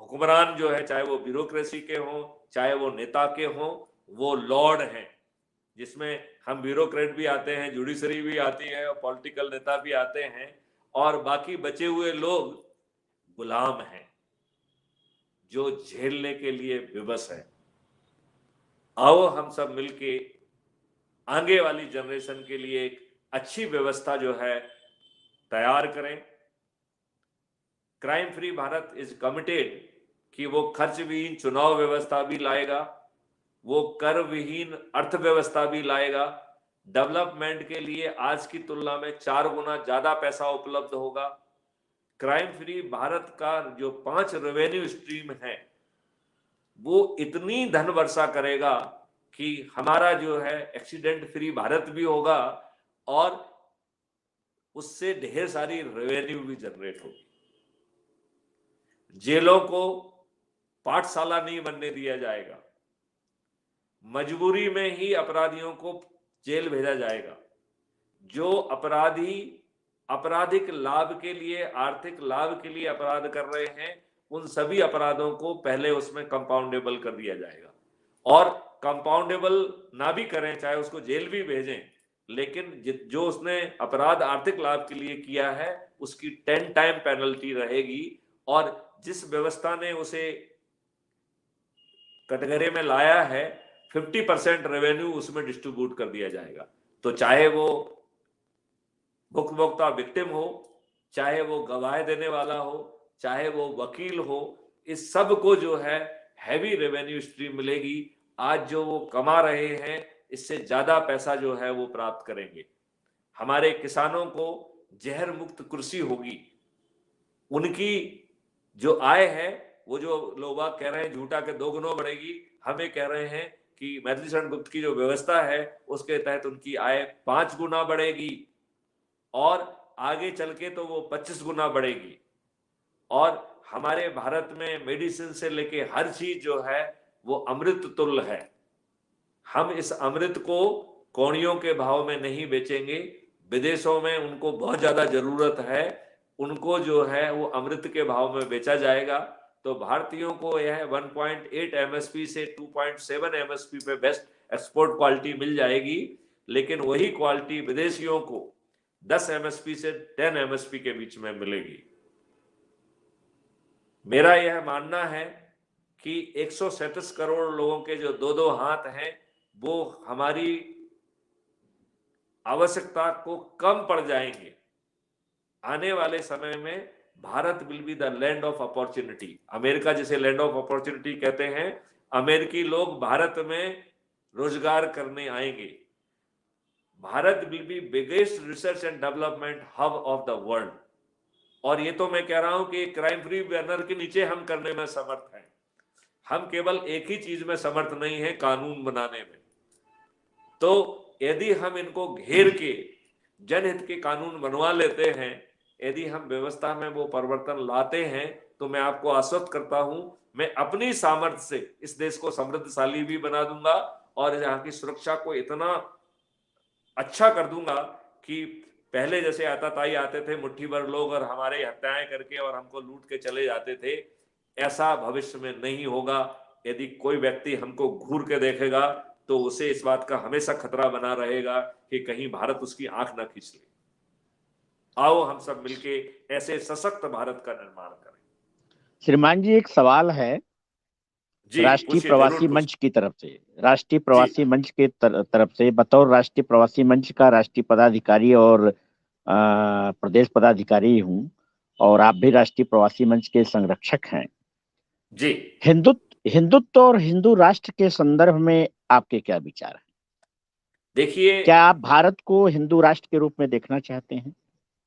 हुक्मरान जो है, चाहे वो ब्यूरोक्रेसी के हों, चाहे वो नेता के हों, वो लॉर्ड हैं, जिसमें हम ब्यूरोक्रेट भी आते हैं, जुडिशरी भी आती है, और पॉलिटिकल नेता भी आते हैं, और बाकी बचे हुए लोग गुलाम हैं जो झेलने के लिए विवश है। आओ हम सब मिलके आगे वाली जनरेशन के लिए एक अच्छी व्यवस्था जो है तैयार करें। Crime free Bharat is committed कि वो खर्च विहीन चुनाव व्यवस्था भी लाएगा, वो कर विहीन अर्थव्यवस्था भी लाएगा। डेवलपमेंट के लिए आज की तुलना में 4 गुना ज्यादा पैसा उपलब्ध होगा। क्राइम फ्री भारत का जो 5 रेवेन्यू स्ट्रीम है वो इतनी धन वर्षा करेगा कि हमारा जो है एक्सीडेंट फ्री भारत भी होगा, और उससे ढेर सारी रेवेन्यू भी जनरेट होगी। जेलों को पाठशाला नहीं बनने दिया जाएगा, मजबूरी में ही अपराधियों को जेल भेजा जाएगा। जो अपराधी आपराधिक लाभ के लिए, आर्थिक लाभ के लिए अपराध कर रहे हैं, उन सभी अपराधों को पहले उसमें कंपाउंडेबल कर दिया जाएगा। और कंपाउंडेबल ना भी करें, चाहे उसको जेल भी भेजें, लेकिन जो उसने अपराध आर्थिक लाभ के लिए किया है उसकी 10 टाइम पेनल्टी रहेगी। और जिस व्यवस्था ने उसे कटघरे में लाया है 50% रेवेन्यू उसमें डिस्ट्रीब्यूट कर दिया जाएगा। तो चाहे वो भुक्तभोक्ता विक्टिम हो, चाहे वो गवाह देने वाला हो, चाहे वो वकील हो, इस सब को जो है हैवी रेवेन्यू स्ट्रीम मिलेगी। आज जो वो कमा रहे हैं इससे ज्यादा पैसा जो है वो प्राप्त करेंगे। हमारे किसानों को जहर मुक्त कृषि होगी। उनकी जो आय है, वो जो लोग कह रहे हैं झूठा के 2 गुना बढ़ेगी, हमें कह रहे हैं कि मैथिली शरण गुप्त की जो व्यवस्था है उसके तहत उनकी आय 5 गुना बढ़ेगी और आगे चल के तो वो 25 गुना बढ़ेगी। और हमारे भारत में मेडिसिन से लेके हर चीज जो है वो अमृत तुल्य है। हम इस अमृत को कौड़ियों के भाव में नहीं बेचेंगे। विदेशों में उनको बहुत ज्यादा जरूरत है, उनको जो है वो अमृत के भाव में बेचा जाएगा। तो भारतीयों को यह 1.8 एमएसपी से 2.7 एमएसपी पे बेस्ट एक्सपोर्ट क्वालिटी मिल जाएगी, लेकिन वही क्वालिटी विदेशियों को 10 एमएसपी से 10 एमएसपी के बीच में मिलेगी। मेरा यह मानना है कि 137 करोड़ लोगों के जो 2-2 हाथ हैं वो हमारी आवश्यकता को कम पड़ जाएंगे। आने वाले समय में Bharat will be the land of opportunity. America जिसे लैंड ऑफ अपॉर्चुनिटी कहते हैं, अमेरिकी लोग भारत में रोजगार करने आएंगे। Bharat will be biggest research and development hub of the world. और ये तो मैं कह रहा हूं कि क्राइम फ्री बैनर के नीचे हम करने में समर्थ हैं। हम केवल एक ही चीज में समर्थ नहीं है, कानून बनाने में। तो यदि हम इनको घेर के जनहित के कानून बनवा लेते हैं, यदि हम व्यवस्था में वो परिवर्तन लाते हैं, तो मैं आपको आश्वस्त करता हूं, मैं अपनी सामर्थ्य से इस देश को समृद्धशाली भी बना दूंगा और यहाँ की सुरक्षा को इतना अच्छा कर दूंगा कि पहले जैसे आताताई आते थे मुट्ठी भर लोग और हमारे हत्याएं करके और हमको लूट के चले जाते थे, ऐसा भविष्य में नहीं होगा। यदि कोई व्यक्ति हमको घूर के देखेगा तो उसे इस बात का हमेशा खतरा बना रहेगा कि कहीं भारत उसकी आंख ना खींच ले। आओ हम सब मिलके ऐसे सशक्त भारत का निर्माण करें। श्रीमान जी, एक सवाल है राष्ट्रीय प्रवासी मंच की तरफ से। राष्ट्रीय प्रवासी मंच के तरफ से, बतौर राष्ट्रीय प्रवासी मंच का राष्ट्रीय पदाधिकारी और प्रदेश पदाधिकारी हूं, और आप भी राष्ट्रीय प्रवासी मंच के संरक्षक हैं जी। हिंदुत्व और हिंदू राष्ट्र के संदर्भ में आपके क्या विचार हैं? देखिए, क्या आप भारत को हिंदू राष्ट्र के रूप में देखना चाहते हैं?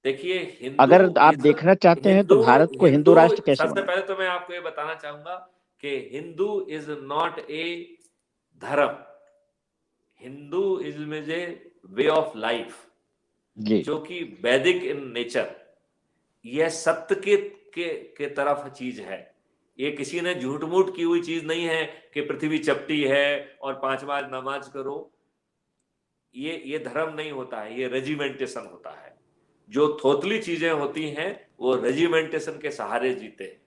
देखिए, अगर आप देखना चाहते हैं तो भारत को हिंदू राष्ट्र कैसे सबसे पहले तो मैं आपको ये बताना चाहूंगा कि हिंदू इज नॉट ए धर्म। Hinduism is a way of life, जो कि वैदिक इन नेचर। यह सत्य के तरफ चीज है। ये किसी ने झूठ मूठ की हुई चीज नहीं है कि पृथ्वी चपटी है और 5 बार नमाज करो। ये धर्म नहीं होता है, ये रेजिमेंटेशन होता है। जो थोथली चीजें होती हैं वो रेजिमेंटेशन के सहारे जीते हैं,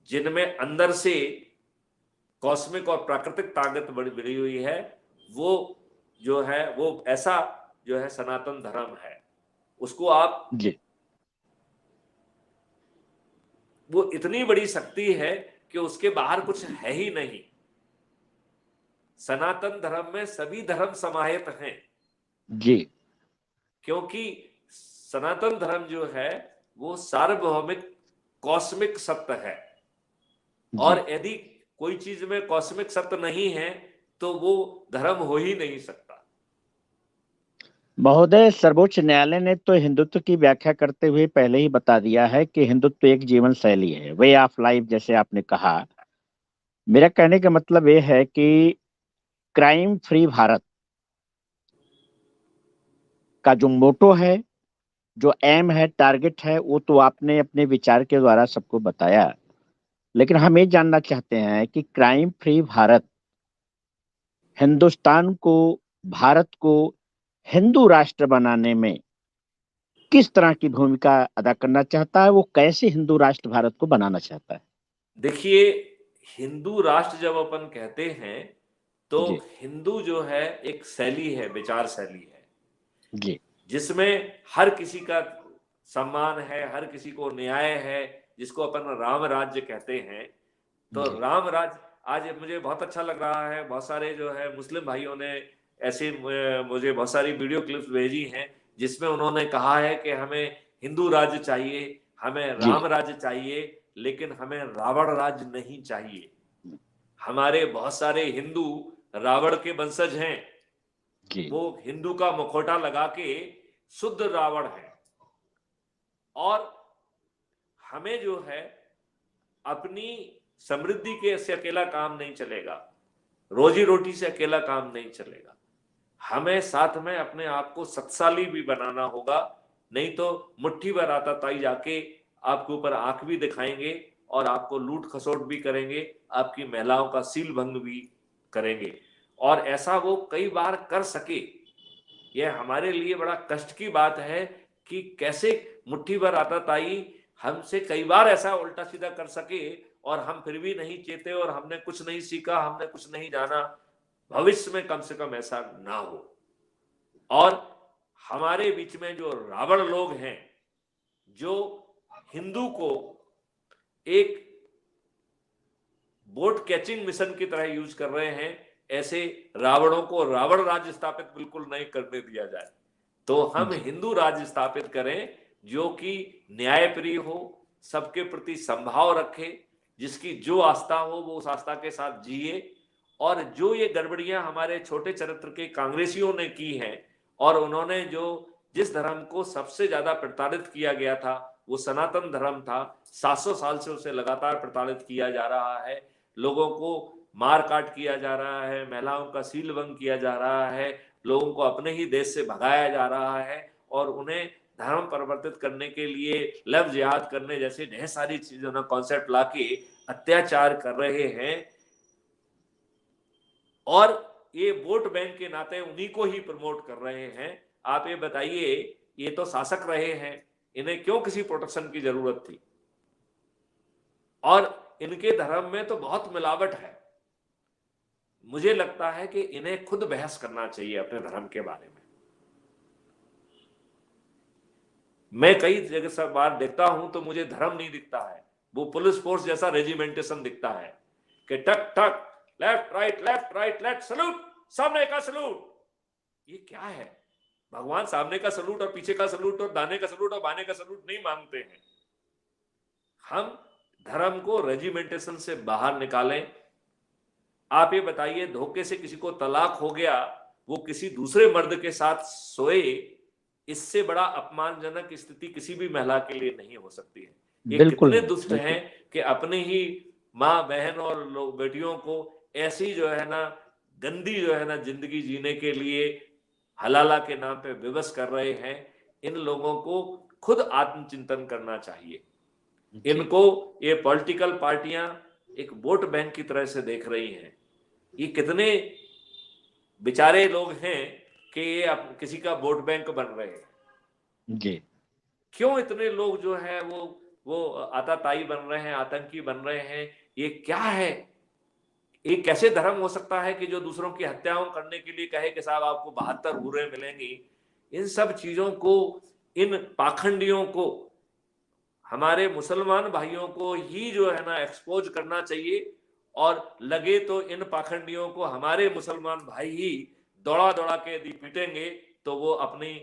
जिनमें अंदर से कॉस्मिक और प्राकृतिक ताकत बढ़ी हुई है। वो जो है वो ऐसा जो है सनातन धर्म है। उसको आप जी, वो इतनी बड़ी शक्ति है कि उसके बाहर कुछ है ही नहीं। सनातन धर्म में सभी धर्म समाहित हैं जी, क्योंकि सनातन धर्म जो है वो सार्वभौमिक कॉस्मिक सत्य है। और यदि कोई चीज में कॉस्मिक सत्य नहीं है तो वो धर्म हो ही नहीं सकता। महोदय, सर्वोच्च न्यायालय ने तो हिंदुत्व की व्याख्या करते हुए पहले ही बता दिया है कि हिंदुत्व एक जीवन शैली है, वे ऑफ लाइफ, जैसे आपने कहा। मेरा कहने का मतलब ये है कि क्राइम फ्री भारत का जो मोटो है, जो एम है, टारगेट है, वो तो आपने अपने विचार के द्वारा सबको बताया। लेकिन हम ये जानना चाहते हैं कि क्राइम फ्री भारत हिंदुस्तान को, भारत को हिंदू राष्ट्र बनाने में किस तरह की भूमिका अदा करना चाहता है? वो कैसे हिंदू राष्ट्र भारत को बनाना चाहता है? देखिए, हिंदू राष्ट्र जब अपन कहते हैं तो जी हिंदू जो है एक शैली है, विचार शैली है, जी जिसमें हर किसी का सम्मान है, हर किसी को न्याय है, जिसको अपन राम राज्य कहते हैं। तो जी राम राज्य आज मुझे बहुत अच्छा लग रहा है, बहुत सारे जो है मुस्लिम भाइयों ने ऐसे मुझे बहुत सारी वीडियो क्लिप्स भेजी हैं जिसमें उन्होंने कहा है कि हमें हिंदू राज्य चाहिए, हमें जी राम राज्य चाहिए, लेकिन हमें रावण राज्य नहीं चाहिए। हमारे बहुत सारे हिंदू रावण के वंशज हैं, जी वो हिंदू का मुखौटा लगा के शुद्ध रावण है। और हमें जो है अपनी समृद्धि के से अकेला काम नहीं चलेगा, रोजी रोटी से अकेला काम नहीं चलेगा, हमें साथ में अपने आप को सत्साली भी बनाना होगा, नहीं तो मुट्ठी भर आताताई जाके आपके ऊपर आंख भी दिखाएंगे और आपको लूट खसोट भी करेंगे, आपकी महिलाओं का सील भंग भी करेंगे। और ऐसा वो कई बार कर सके, यह हमारे लिए बड़ा कष्ट की बात है कि कैसे मुट्ठी भर आताताई हमसे कई बार ऐसा उल्टा सीधा कर सके और हम फिर भी नहीं चेते और हमने कुछ नहीं सीखा, हमने कुछ नहीं जाना। भविष्य में कम से कम ऐसा ना हो। और हमारे बीच में जो रावण लोग हैं, जो हिंदू को एक बोट कैचिंग मिशन की तरह यूज कर रहे हैं, ऐसे रावणों को रावण राज्य स्थापित बिल्कुल नहीं करने दिया जाए। तो हम जी हिंदू राज्य स्थापित करें जो कि न्यायप्रिय हो, सबके प्रति संभाव रखे, जिसकी जो आस्था हो वो उस आस्था के साथ जिए। और जो ये गड़बड़ियां हमारे छोटे चरित्र के कांग्रेसियों ने की हैं, और उन्होंने जो जिस धर्म को सबसे ज्यादा प्रताड़ित किया गया था वो सनातन धर्म था, 700 साल से उसे लगातार प्रताड़ित किया जा रहा है, लोगों को मार काट किया जा रहा है, महिलाओं का सीलभंग किया जा रहा है, लोगों को अपने ही देश से भगाया जा रहा है, और उन्हें धर्म परिवर्तित करने के लिए लव जिहाद करने जैसे ढेर सारी चीजों ना कॉन्सेप्ट लाके अत्याचार कर रहे हैं। और ये वोट बैंक के नाते उन्हीं को ही प्रमोट कर रहे हैं। आप ये बताइए, ये तो शासक रहे हैं, इन्हें क्यों किसी प्रोटेक्शन की जरूरत थी? और इनके धर्म में तो बहुत मिलावट है। मुझे लगता है कि इन्हें खुद बहस करना चाहिए अपने धर्म के बारे में। मैं कई जगह सब बार देखता हूं तो मुझे धर्म नहीं दिखता है, वो पुलिस फोर्स जैसा रेजिमेंटेशन दिखता है कि टक टक, लेफ्ट राइट लेफ्ट सलूट, सामने का सलूट। ये क्या है? भगवान सामने का सलूट और पीछे का सलूट और दाने का सलूट और बाने का सलूट नहीं मांगते हैं। हम धर्म को रेजिमेंटेशन से बाहर निकालें। आप ये बताइए, धोखे से किसी को तलाक हो गया, वो किसी दूसरे मर्द के साथ सोए, इससे बड़ा अपमानजनक स्थिति किसी भी महिला के लिए नहीं हो सकती है। ये बिल्कुल कितने नहीं, दुष्ट बिल्कुल। हैं कि अपने ही माँ बहन और बेटियों को ऐसी जो है ना गंदी जो है ना जिंदगी जीने के लिए हलाला के नाम पे विवश कर रहे हैं। इन लोगों को खुद आत्मचिंतन करना चाहिए। जी इनको ये पॉलिटिकल पार्टियां एक वोट बैंक की तरह से देख रही हैं। ये कितने बेचारे लोग हैं कि ये किसी का वोट बैंक बन रहे हैं। जी क्यों इतने लोग जो है वो आताताई बन रहे हैं, आतंकी बन रहे हैं? ये क्या है? ये कैसे धर्म हो सकता है कि जो दूसरों की हत्याओं करने के लिए कहे कि साहब आपको 72 हूरें मिलेंगी? इन सब चीजों को, इन पाखंडियों को हमारे मुसलमान भाइयों को ही जो है ना एक्सपोज करना चाहिए। और लगे तो इन पाखंडियों को हमारे मुसलमान भाई ही दौड़ा दौड़ा के यदि पीटेंगे तो वो अपनी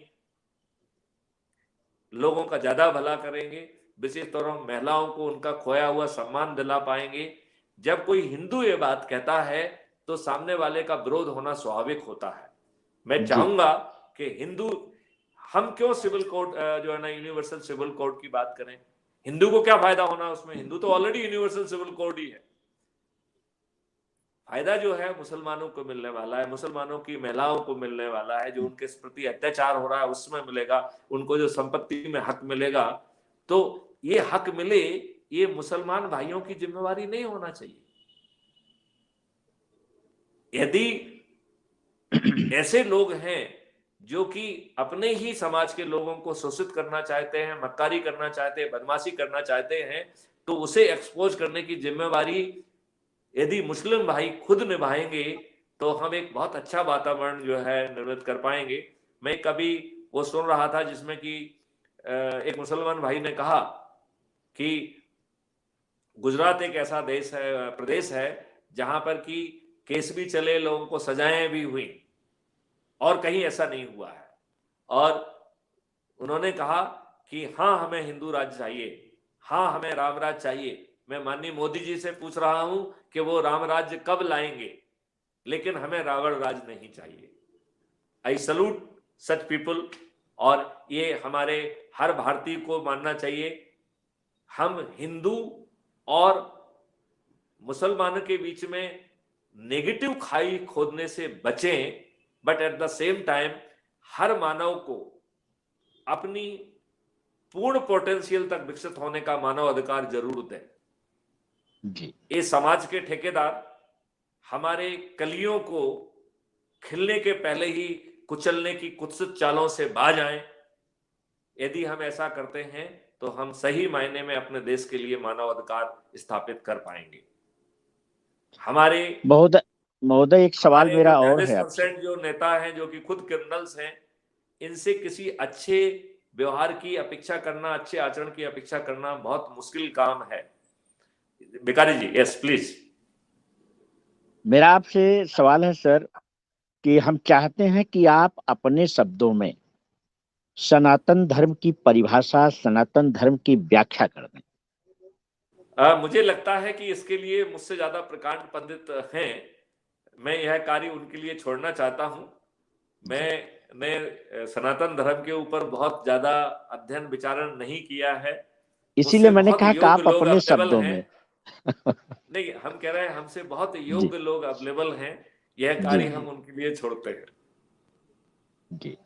लोगों का ज्यादा भला करेंगे, विशेष तौर पर महिलाओं को उनका खोया हुआ सम्मान दिला पाएंगे। जब कोई हिंदू ये बात कहता है तो सामने वाले का विरोध होना स्वाभाविक होता है। मैं जी चाहूंगा कि हिंदू, हम क्यों सिविल कोड जो है ना यूनिवर्सल सिविल कोड की बात करें? हिंदू को क्या फायदा होना उसमें? हिंदू तो ऑलरेडी यूनिवर्सल सिविल कोड ही है। फायदा जो है मुसलमानों को मिलने वाला है, मुसलमानों की महिलाओं को मिलने वाला है, जो उनके प्रति अत्याचार हो रहा है उसमें मिलेगा, उनको जो संपत्ति में हक मिलेगा। तो ये हक मिले, ये मुसलमान भाइयों की जिम्मेवारी नहीं होना चाहिए। यदि ऐसे लोग हैं जो कि अपने ही समाज के लोगों को शोषित करना चाहते हैं, मक्कारी करना चाहते हैं, बदमाशी करना चाहते हैं, तो उसे एक्सपोज करने की जिम्मेवारी यदि मुस्लिम भाई खुद निभाएंगे तो हम एक बहुत अच्छा वातावरण जो है निर्मित कर पाएंगे। मैं कभी वो सुन रहा था जिसमें कि एक मुसलमान भाई ने कहा कि गुजरात एक ऐसा देश है, प्रदेश है जहां पर कि केस भी चले, लोगों को सजाएं भी हुई, और कहीं ऐसा नहीं हुआ है। और उन्होंने कहा कि हाँ हमें हिंदू राज्य चाहिए, हाँ हमें राम राज्य चाहिए। मैं माननीय मोदी जी से पूछ रहा हूं कि वो राम राज्य कब लाएंगे, लेकिन हमें रावण राज नहीं चाहिए। आई सल्यूट सच पीपल, और ये हमारे हर भारतीय को मानना चाहिए। हम हिंदू और मुसलमानों के बीच में नेगेटिव खाई खोदने से बचें, but at the same time हर मानव को अपनी पूर्ण पोटेंशियल तक विकसित होने का मानव अधिकार जरूर दें। जी ये समाज के ठेकेदार हमारे कलियों को खिलने के पहले ही कुचलने की कुत्सित चालों से बाज आए। यदि हम ऐसा करते हैं तो हम सही मायने में अपने देश के लिए मानव अधिकार स्थापित कर पाएंगे। हमारे महोदय महोदय एक सवाल हमारे जो मेरा और है आपसे। 42% जो नेता हैं जो कि खुद क्रिमिनल्स हैं, इनसे किसी अच्छे व्यवहार की अपेक्षा करना, अच्छे आचरण की अपेक्षा करना बहुत मुश्किल काम है। भिखारी जी, यस प्लीज। मेरा आपसे सवाल है सर कि हम चाहते हैं कि आप अपने शब्दों में सनातन धर्म की परिभाषा, सनातन धर्म की व्याख्या कर दें। मुझे लगता है कि इसके लिए मुझसे ज्यादा प्रकांड पंडित हैं। मैं यह कार्य उनके लिए छोड़ना चाहता हूं। मैं सनातन धर्म के ऊपर बहुत ज्यादा अध्ययन विचारण नहीं किया है। इसीलिए मुझसे मैंने बहुत कहा कि योग्य आप लोग अपने अवेलेबल शब्दों हैं। में। नहीं, हम कह रहे हैं हमसे बहुत जी योग्य लोग अवेलेबल हैं। यह जी कार्य जी हम उनके लिए छोड़ते हैं। जी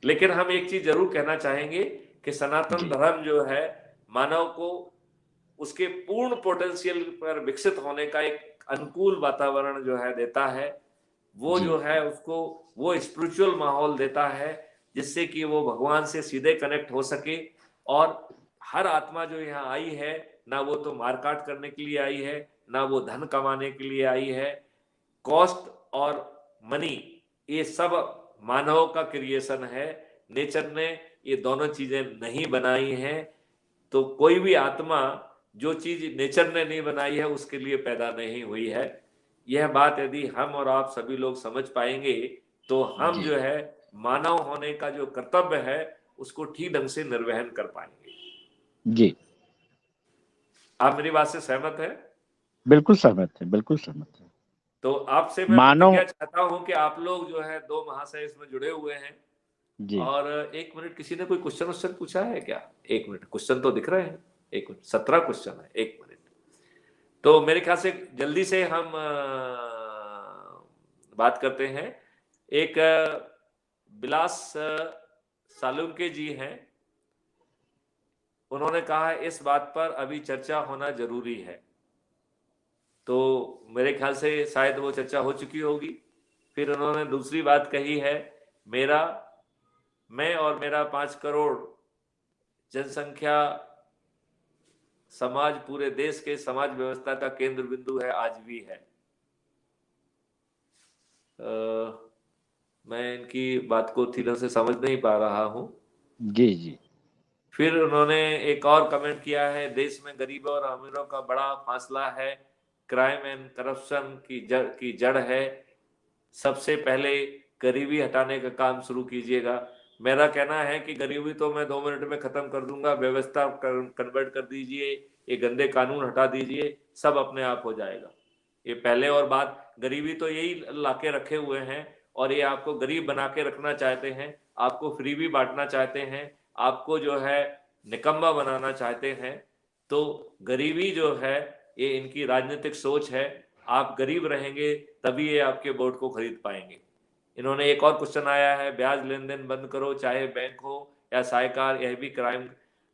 लेकिन हम एक चीज जरूर कहना चाहेंगे कि सनातन जी धर्म जो है मानव को उसके पूर्ण पोटेंशियल पर विकसित होने का एक अनुकूल वातावरण जो है देता है। वो जी जो है उसको वो स्पिरिचुअल माहौल देता है जिससे कि वो भगवान से सीधे कनेक्ट हो सके। और हर आत्मा जो यहाँ आई है, ना वो तो मारकाट करने के लिए आई है, ना वो धन कमाने के लिए आई है। कॉस्ट और मनी ये सब मानव का क्रिएशन है। नेचर ने ये दोनों चीजें नहीं बनाई हैं। तो कोई भी आत्मा जो चीज नेचर ने नहीं बनाई है उसके लिए पैदा नहीं हुई है। यह बात यदि हम और आप सभी लोग समझ पाएंगे तो हम जी जो है मानव होने का जो कर्तव्य है उसको ठीक ढंग से निर्वहन कर पाएंगे। जी आप मेरी बात से सहमत है? बिल्कुल सहमत है, बिल्कुल सहमत है। तो आपसे मैं मानव। प्रतिज्ञा चाहता हूं कि आप लोग जो है दो महाशय इसमें जुड़े हुए हैं। जी और एक मिनट, किसी ने कोई क्वेश्चन पूछा है क्या? एक मिनट, क्वेश्चन तो दिख रहे हैं। एक मिनट, 17 क्वेश्चन है, एक मिनट। तो मेरे ख्याल से जल्दी से हम बात करते हैं। एक बिलास सालुंके जी हैं। उन्होंने कहा है इस बात पर अभी चर्चा होना जरूरी है। तो मेरे ख्याल से शायद वो चर्चा हो चुकी होगी। फिर उन्होंने दूसरी बात कही है, मेरा मैं और मेरा 5 करोड़ जनसंख्या समाज पूरे देश के समाज व्यवस्था का केंद्र बिंदु है, आज भी है। मैं इनकी बात को ठीक से समझ नहीं पा रहा हूं। जी जी फिर उन्होंने एक और कमेंट किया है, देश में गरीबों और अमीरों का बड़ा फासला है, क्राइम एंड करप्शन की जड़ है, सबसे पहले गरीबी हटाने का काम शुरू कीजिएगा। मेरा कहना है कि गरीबी तो मैं 2 मिनट में खत्म कर दूंगा, व्यवस्था कन्वर्ट कर दीजिए, ये गंदे कानून हटा दीजिए, सब अपने आप हो जाएगा। ये पहले और बात, गरीबी तो यही लाके रखे हुए हैं और ये आपको गरीब बना के रखना चाहते हैं, आपको फ्री भी बांटना चाहते हैं, आपको जो है निकम्मा बनाना चाहते हैं। तो गरीबी जो है ये इनकी राजनीतिक सोच है। आप गरीब रहेंगे तभी ये आपके वोट को खरीद पाएंगे। इन्होंने एक और क्वेश्चन आया है, ब्याज लेन देन बंद करो, चाहे बैंक हो या साहूकार, यह भी क्राइम।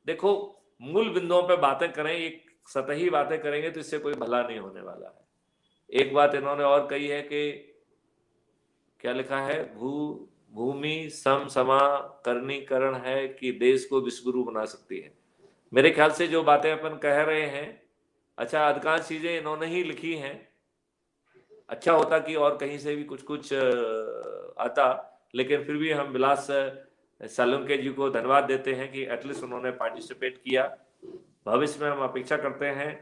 देखो, मूल बिंदुओं पे बातें करें, एक सतही बातें करेंगे तो इससे कोई भला नहीं होने वाला है। एक बात इन्होंने और कही है कि क्या लिखा है, भूमि समाकरणीकरण है कि देश को विश्वगुरु बना सकती है। मेरे ख्याल से जो बातें अपन कह रहे हैं, अच्छा अधिकांश चीजें इन्होंने ही लिखी हैं। अच्छा होता कि और कहीं से भी कुछ कुछ आता, लेकिन फिर भी हम विलास सालुंके जी को धन्यवाद देते हैं कि एटलीस्ट उन्होंने पार्टिसिपेट किया। भविष्य में हम अपेक्षा करते हैं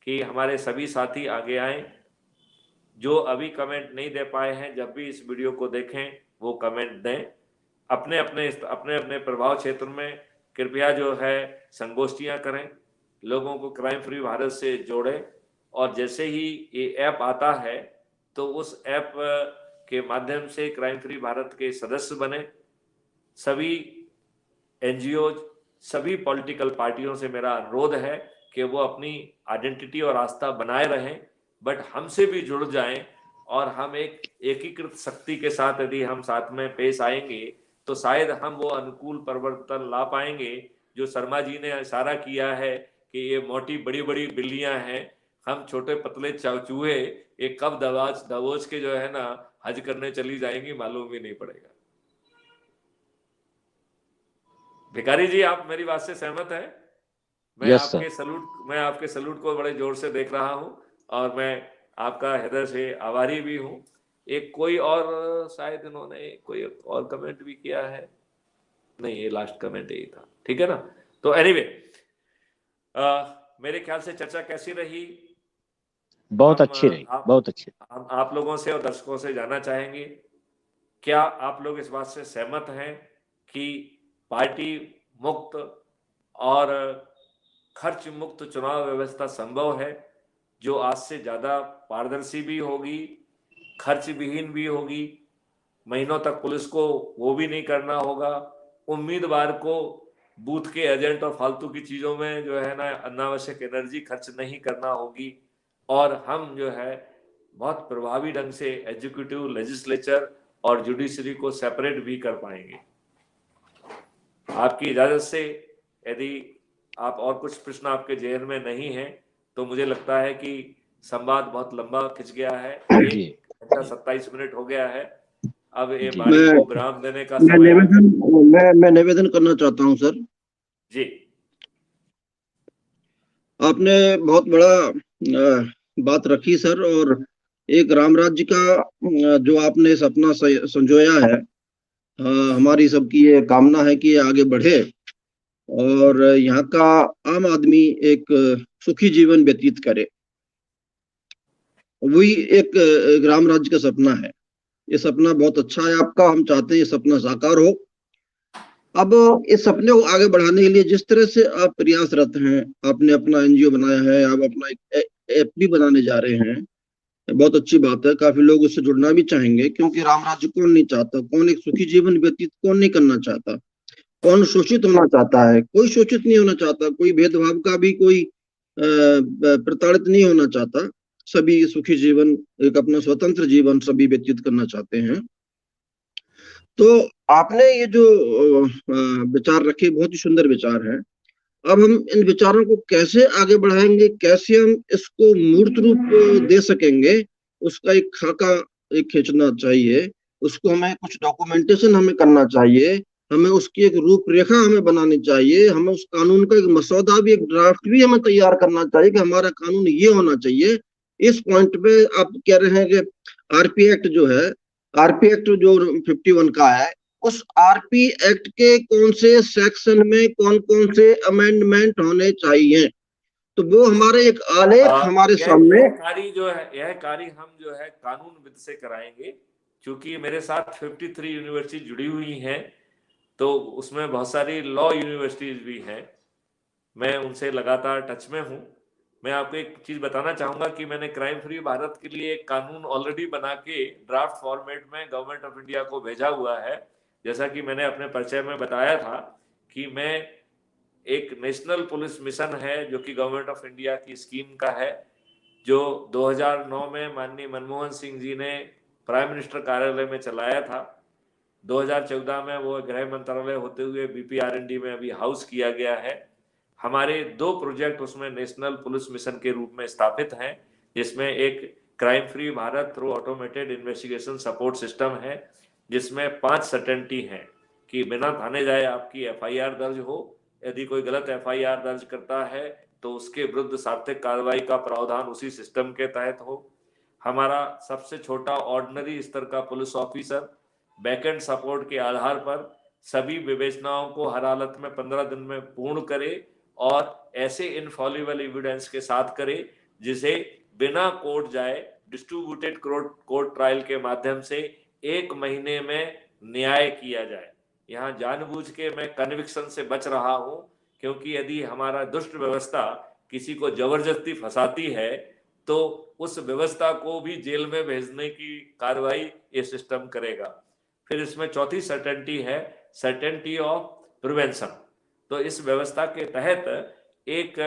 कि हमारे सभी साथी आगे आएं। जो अभी कमेंट नहीं दे पाए हैं, जब भी इस वीडियो को देखें वो कमेंट दें। अपने अपने प्रभाव क्षेत्र में कृपया जो है संगोष्ठियां करें, लोगों को क्राइम फ्री भारत से जोड़ें, और जैसे ही ये ऐप आता है तो उस ऐप के माध्यम से क्राइम फ्री भारत के सदस्य बने। सभी एनजीओ, सभी पॉलिटिकल पार्टियों से मेरा अनुरोध है कि वो अपनी आइडेंटिटी और आस्था बनाए रहें, बट हमसे भी जुड़ जाएं, और हम एक एकीकृत शक्ति के साथ यदि हम साथ में पेश आएंगे तो शायद हम वो अनुकूल परिवर्तन ला पाएंगे जो शर्मा जी ने इशारा किया है कि ये मोटी बड़ी बड़ी बिल्लियां हैं, हम छोटे पतले चूहे ये कब दबोच के जो है ना हज करने चली जाएंगी मालूम भी नहीं पड़ेगा। भिखारी जी, आप मेरी बात से सहमत हैं? मैं यस सर। आपके सलूट को बड़े जोर से देख रहा हूं, और मैं आपका हृदय से आभारी भी हूं। एक कोई और शायद इन्होंने कोई और कमेंट भी किया है, नहीं ये लास्ट कमेंट यही था, ठीक है ना। तो एनीवे, मेरे ख्याल से चर्चा कैसी रही? बहुत अच्छी रही, बहुत अच्छी। हम आप लोगों से और दर्शकों से जानना चाहेंगे, क्या आप लोग इस बात से सहमत हैं कि पार्टी मुक्त और खर्च मुक्त चुनाव व्यवस्था संभव है, जो आज से ज्यादा पारदर्शी भी होगी, खर्च विहीन भी होगी, महीनों तक पुलिस को वो भी नहीं करना होगा, उम्मीदवार को बूथ के एजेंट और फालतू की चीजों में जो है ना अनावश्यक एनर्जी खर्च नहीं करना होगी, और हम जो है बहुत प्रभावी ढंग से एग्जीक्यूटिव, लेजिस्लेचर और जुडिशरी को सेपरेट भी कर पाएंगे। आपकी इजाजत से, यदि आप और कुछ प्रश्न आपके जेहन में नहीं है तो मुझे लगता है कि संवाद बहुत लंबा खिंच गया है, 1 घंटा 27 मिनट हो गया है। अब ये वाणी को विराम देने का समय आ गया। मैं निवेदन करना चाहता हूं सर जी। आपने बहुत बड़ा बात रखी सर, और एक राम राज्य का जो आपने सपना संजोया है, हमारी सबकी ये कामना है कि ये आगे बढ़े और यहाँ का आम आदमी एक सुखी जीवन व्यतीत करे। वही एक राम राज्य का सपना है। ये सपना बहुत अच्छा है आपका, हम चाहते हैं ये सपना साकार हो। अब इस सपने को आगे बढ़ाने के लिए जिस तरह से आप प्रयासरत हैं, आपने अपना एनजीओ बनाया है, आप अपना एक ऐप भी बनाने जा रहे हैं, बहुत अच्छी बात है। काफी लोग उससे जुड़ना भी चाहेंगे, क्योंकि राम राज्य कौन नहीं चाहता, कौन एक सुखी जीवन व्यतीत कौन नहीं करना चाहता, कौन शोषित होना चाहता है? कोई शोषित नहीं होना चाहता, कोई भेदभाव का भी कोई प्रताड़ित नहीं होना चाहता। सभी सुखी जीवन, एक अपना स्वतंत्र जीवन सभी व्यतीत करना चाहते हैं। तो आपने ये जो विचार रखे बहुत ही सुंदर विचार है। अब हम इन विचारों को कैसे आगे बढ़ाएंगे, कैसे हम इसको मूर्त रूप दे सकेंगे, उसका एक खाका एक खींचना चाहिए, उसको हमें कुछ डॉक्यूमेंटेशन हमें करना चाहिए, हमें उसकी एक रूपरेखा हमें बनानी चाहिए, हमें उस कानून का एक मसौदा भी, एक ड्राफ्ट भी हमें तैयार करना चाहिए कि हमारा कानून ये होना चाहिए। इस पॉइंट पे आप कह रहे हैं कि आरपी एक्ट जो है, आरपी एक्ट जो 51 का है, उस आरपी एक्ट के कौन से सेक्शन में कौन कौन से अमेंडमेंट होने चाहिए, तो वो हमारे एक आलेख हमारे सामने। यह कार्य हम जो है कानून विद से कराएंगे, क्योंकि मेरे साथ 53 यूनिवर्सिटी जुड़ी हुई हैं, तो उसमें बहुत सारी लॉ यूनिवर्सिटीज भी हैं, मैं उनसे लगातार टच में हूं। मैं आपको एक चीज बताना चाहूंगा कि मैंने क्राइम फ्री भारत के लिए एक कानून ऑलरेडी बना के ड्राफ्ट फॉर्मेट में गवर्नमेंट ऑफ इंडिया को भेजा हुआ है। जैसा कि मैंने अपने परिचय में बताया था कि मैं एक नेशनल पुलिस मिशन है जो कि गवर्नमेंट ऑफ इंडिया की स्कीम का है, जो 2009 में माननीय मनमोहन सिंह जी ने प्राइम मिनिस्टर कार्यालय में चलाया था। 2014 में वो गृह मंत्रालय होते हुए बीपीआरएनडी में अभी हाउस किया गया है। हमारे 2 प्रोजेक्ट उसमें नेशनल पुलिस मिशन के रूप में स्थापित हैं, जिसमें एक crime free Bharat through automated investigation support system है, जिसमें 5 सर्टेनिटी हैं कि बिना थाने जाए आपकी एफआईआर दर्ज हो, यदि कोई गलत FIR दर्ज करता है तो उसके विरुद्ध सार्थक कार्रवाई का प्रावधान उसी सिस्टम के तहत हो। हमारा सबसे छोटा ऑर्डिनरी स्तर का पुलिस ऑफिसर बैकएंड सपोर्ट के आधार पर सभी विवेचनाओं को हर हालत में 15 दिन में पूर्ण करे और ऐसे इनफॉलिबल एविडेंस के साथ करे जिसे बिना कोर्ट जाए डिस्ट्रीब्यूटेड कोर्ट ट्रायल के माध्यम से 1 महीने में न्याय किया जाए। यहाँ जानबूझ के मैं कन्विक्शन से बच रहा हूं, क्योंकि यदि हमारा दुष्ट व्यवस्था किसी को जबरदस्ती फंसाती है तो उस व्यवस्था को भी जेल में भेजने की कार्रवाई ये सिस्टम करेगा। फिर इसमें चौथी सर्टेनिटी है, सर्टेनिटी ऑफ प्रिवेंशन। तो इस व्यवस्था के तहत एक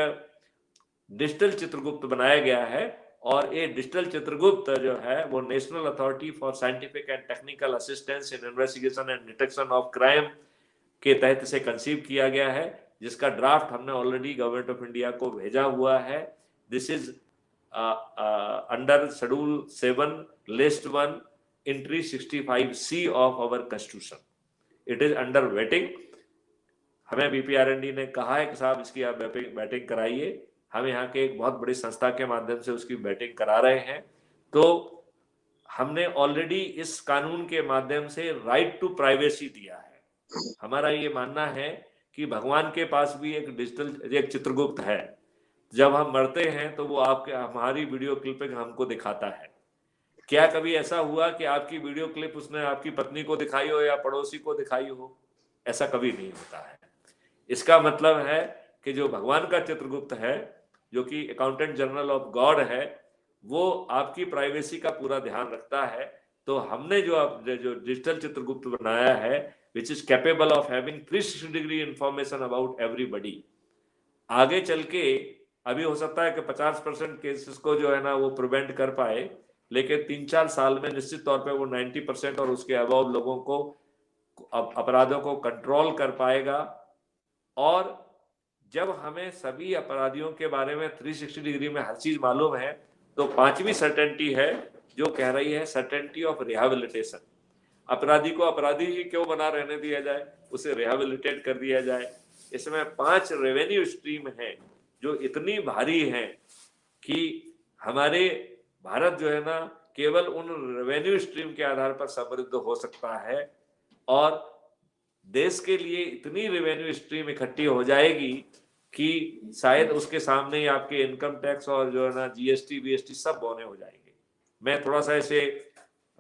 डिजिटल चित्रगुप्त बनाया गया है और ये डिजिटल चित्रगुप्त जो है वो national authority for scientific and technical assistance in investigation and detection of crime के तहत से कंसीव किया गया है, जिसका ड्राफ्ट हमने ऑलरेडी गवर्नमेंट ऑफ इंडिया को भेजा हुआ है। This is under schedule 7 list 1 entry 65C of our constitution. It is under waiting. हमें BPRND ने कहा है कि साहब इसकी आप बैटिंग कराइए। हम यहाँ के एक बहुत बड़ी संस्था के माध्यम से उसकी बैटिंग करा रहे हैं। तो हमने ऑलरेडी इस कानून के माध्यम से राइट टू प्राइवेसी दिया है। हमारा ये मानना है कि भगवान के पास भी एक चित्रगुप्त है। जब हम मरते हैं तो वो हमारी वीडियो क्लिपिंग हमको दिखाता है। क्या कभी ऐसा हुआ कि आपकी वीडियो क्लिप उसने आपकी पत्नी को दिखाई हो या पड़ोसी को दिखाई हो? ऐसा कभी नहीं होता है। इसका मतलब है कि जो भगवान का चित्रगुप्त है, जो कि अकाउंटेंट जनरल ऑफ गॉड है, वो आपकी प्राइवेसी का पूरा ध्यान रखता है। तो हमने जो डिजिटल चित्रगुप्त बनाया है, which is capable of having 360 degree information about everybody. आगे चल के अभी हो सकता है कि 50% केसेस को जो है ना वो प्रिवेंट कर पाए, लेकिन 3-4 साल में निश्चित तौर पे वो 90% और उसके अबव लोगों को अपराधों को कंट्रोल कर पाएगा। और जब हमें सभी अपराधियों के बारे में 360 डिग्री में हर चीज मालूम है, तो 5वीं सर्टेनिटी है जो कह रही है सर्टेनिटी ऑफ रिहैबिलिटेशन। अपराधी को अपराधी ही क्यों बना रहने दिया जाए, उसे रिहैबिलिटेट कर दिया जाए। इसमें 5 रेवेन्यू स्ट्रीम है जो इतनी भारी है कि हमारे भारत जो है ना केवल उन रेवेन्यू स्ट्रीम के आधार पर समृद्ध हो सकता है। और देश के लिए इतनी रेवेन्यू स्ट्रीम इकट्ठी हो जाएगी कि शायद उसके सामने ही आपके इनकम टैक्स और जो है ना GST BST सब बौने हो जाएंगे। मैं थोड़ा सा इसे,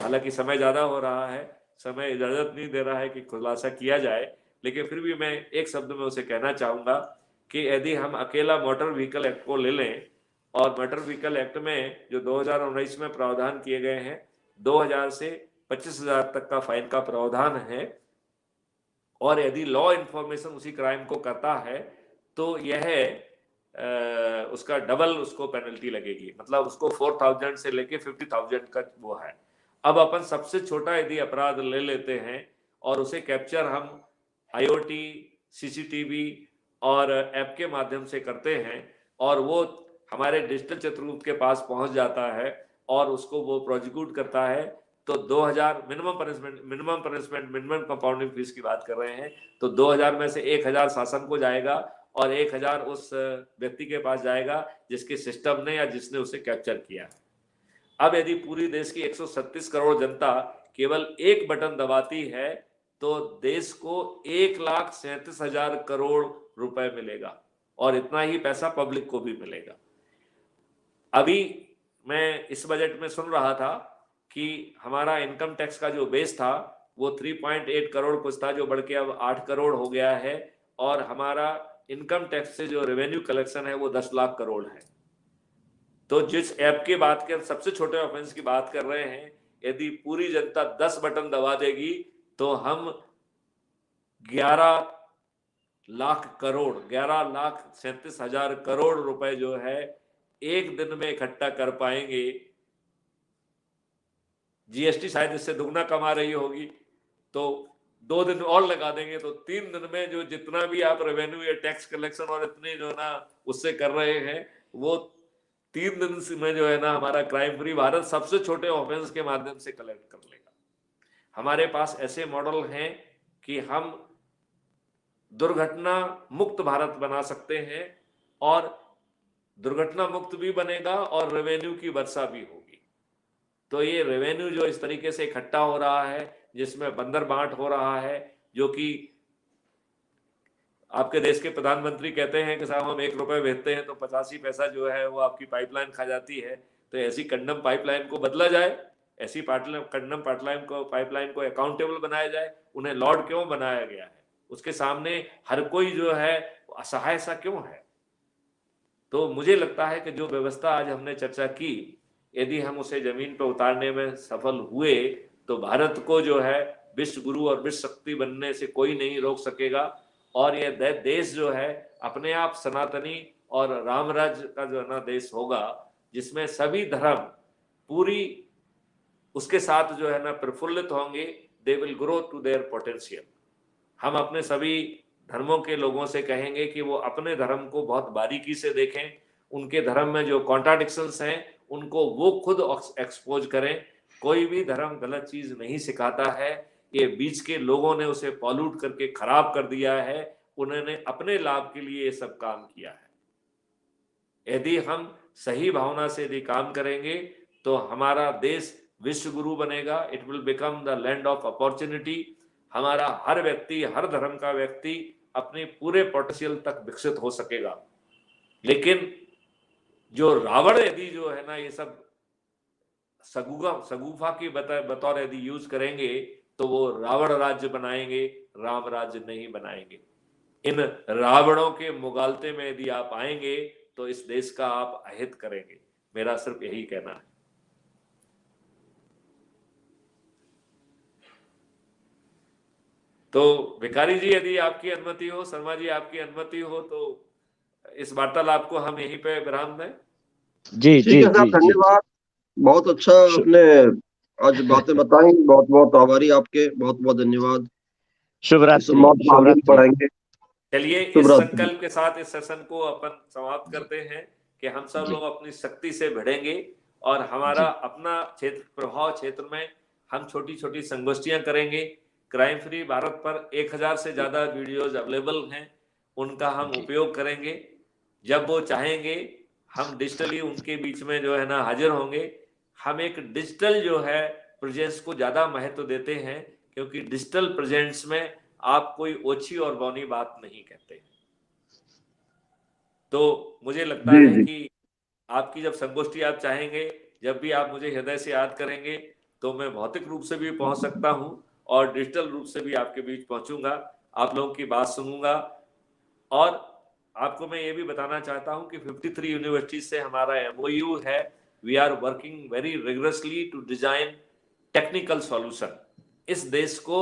हालांकि समय ज्यादा हो रहा है, समय इजाजत नहीं दे रहा है कि खुलासा किया जाए, लेकिन फिर भी मैं एक शब्द में उसे कहना चाहूंगा कि यदि हम अकेला मोटर व्हीकल एक्ट को ले लें, और मोटर व्हीकल एक्ट में जो 2019 में प्रावधान किए गए हैं, 2000 से 25,000 तक का फाइन का प्रावधान है, और यदि लॉ इन्फॉर्मेशन उसी क्राइम को करता है तो यह उसका डबल उसको पेनल्टी लगेगी, मतलब उसको 4,000 से लेके 50,000 का वो है। अब अपन सबसे छोटा यदि अपराध ले लेते हैं और उसे कैप्चर हम IoT CCTV और ऐप के माध्यम से करते हैं, और वो हमारे डिजिटल चित्रगुप्त के पास पहुंच जाता है और उसको वो प्रोसिक्यूट करता है, तो 2000 मिनिमम कंपाउंडिंग फीस की बात कर रहे हैं, तो 2000 में से 1000 शासन को जाएगा और 1000 उस व्यक्ति के पास जाएगा जिसके सिस्टम ने या जिसने उसे कैप्चर किया। अब यदि पूरी देश की 137 करोड़ जनता केवल एक बटन दबाती है तो देश को 1,37,000 करोड़ रुपए मिलेगा, और इतना ही पैसा पब्लिक को भी मिलेगा। अभी मैं इस बजट में सुन रहा था कि हमारा इनकम टैक्स का जो बेस था वो 3.8 करोड़ कुछ था, जो बढ़ के अब 8 करोड़ हो गया है, और हमारा इनकम टैक्स से जो रेवेन्यू कलेक्शन है वो 10 लाख करोड़ है। तो जिस ऐप की बात कर, सबसे छोटे ऑफेंस की बात कर रहे हैं, यदि पूरी जनता 10 बटन दबा देगी तो हम 11,37,000 करोड़ रुपए जो है एक दिन में इकट्ठा कर पाएंगे। GST शायद इससे दुगना कमा रही होगी, तो 2 दिन और लगा देंगे तो 3 दिन में जो जितना भी आप रेवेन्यू या टैक्स कलेक्शन और इतने जो ना उससे कर रहे हैं, वो 3 दिन में जो है ना हमारा क्राइम फ्री भारत सबसे छोटे ऑफेंस के माध्यम से कलेक्ट कर लेगा। हमारे पास ऐसे मॉडल हैं कि हम दुर्घटना मुक्त भारत बना सकते हैं, और दुर्घटना मुक्त भी बनेगा और रेवेन्यू की वर्षा भी होगी। तो ये रेवेन्यू जो इस तरीके से इकट्ठा हो रहा है, जिसमें बंदर बांट हो रहा है, जो कि आपके देश के प्रधानमंत्री कहते हैं कि साहब हम 1 रुपए भेजते हैं तो 85 पैसा जो है वो आपकी पाइपलाइन खा जाती है। तो ऐसी कंडम पाइपलाइन को बदला जाए, ऐसी कंडम पाइपलाइन को अकाउंटेबल बनाया जाए। उन्हें लॉर्ड क्यों बनाया गया है? उसके सामने हर कोई जो है असहाय सा क्यों है? तो मुझे लगता है कि जो व्यवस्था आज हमने चर्चा की, यदि हम उसे जमीन पर उतारने में सफल हुए तो भारत को जो है विश्व गुरु और विश्व शक्ति बनने से कोई नहीं रोक सकेगा। और यह देश जो है अपने आप सनातनी और रामराज्य का जो है ना देश होगा, जिसमें सभी धर्म पूरी उसके साथ जो है ना प्रफुल्लित होंगे। They will grow to their potential. हम अपने सभी धर्मों के लोगों से कहेंगे कि वो अपने धर्म को बहुत बारीकी से देखें, उनके धर्म में जो कॉन्ट्राडिक्शंस हैं उनको वो खुद एक्सपोज करें। कोई भी धर्म गलत चीज नहीं सिखाता है, ये बीच के लोगों ने उसे पॉल्यूट करके खराब कर दिया है। उन्होंने अपने लाभ के लिए ये सब काम किया है। यदि हम सही भावना से यदि काम करेंगे तो हमारा देश विश्व गुरु बनेगा। It will become the land of opportunity. हमारा हर व्यक्ति, हर धर्म का व्यक्ति अपने पूरे पोटेंशियल तक विकसित हो सकेगा। लेकिन जो रावण यदि जो है ना ये सब सगुफा की बतौर यदि यूज करेंगे तो वो रावण राज्य बनाएंगे, राम राज्य नहीं बनाएंगे। इन रावणों के मुगालते में यदि आप आएंगे तो इस देश का आप अहित करेंगे। मेरा सिर्फ यही कहना है। तो भिखारी जी यदि आपकी अनुमति हो, शर्मा जी आपकी अनुमति हो, तो इस वार्तालाप को हम यहीं पे विराम दें। जी ठीक जी है साहब, जी धन्यवाद। बहुत अच्छा आपने आज बातें बताई। बहुत बहुत आभारी आपके, बहुत बहुत धन्यवाद। शुभ इस रात्रि। संवाद को आगे भी बढ़ाएंगे। चलिए शुभ इस रात्रि। संकल्प के साथ इस सेशन को अपन समाप्त करते हैं कि हम सब जी लोग अपनी शक्ति से भिड़ेंगे और हमारा जी अपना क्षेत्र, प्रभाव क्षेत्र में हम छोटी छोटी संगोष्ठियां करेंगे। क्राइम फ्री भारत पर 1000 से ज्यादा वीडियोज अवेलेबल हैं, उनका हम जी उपयोग करेंगे। जब वो चाहेंगे हम डिजिटली उनके बीच में जो है ना हाजिर होंगे। हम एक डिजिटल जो है प्रेजेंस को ज्यादा महत्व देते हैं, क्योंकि डिजिटल प्रेजेंस में आप कोई ओछी और बौनी बात नहीं कहते। तो मुझे लगता जी है जी। कि आपकी जब संगोष्ठी आप चाहेंगे, जब भी आप मुझे हृदय से याद करेंगे, तो मैं भौतिक रूप से भी पहुंच सकता हूं और डिजिटल रूप से भी आपके बीच पहुंचूंगा, आप लोगों की बात सुनूंगा। और आपको मैं ये भी बताना चाहता हूं कि 53 यूनिवर्सिटी से हमारा MOU है। We are working very rigorously to design technical solution. इस देश को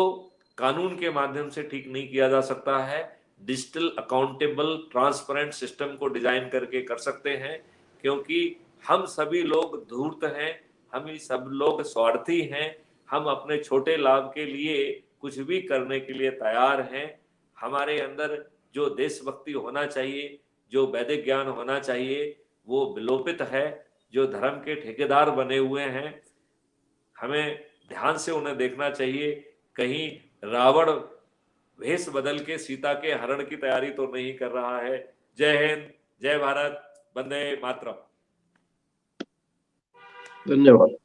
कानून के माध्यम से ठीक नहीं किया जा सकता है, डिजिटल अकाउंटेबल ट्रांसपेरेंट सिस्टम को डिजाइन करके कर सकते हैं। क्योंकि हम सभी लोग धूर्त हैं, हम सब लोग स्वार्थी हैं, हम अपने छोटे लाभ के लिए कुछ भी करने के लिए तैयार हैं। हमारे अंदर जो देशभक्ति होना चाहिए, जो वैदिक ज्ञान होना चाहिए, वो विलोपित है। जो धर्म के ठेकेदार बने हुए हैं, हमें ध्यान से उन्हें देखना चाहिए। कहीं रावण भेष बदल के सीता के हरण की तैयारी तो नहीं कर रहा है। जय हिंद, जय भारत, वंदे मातरम। धन्यवाद।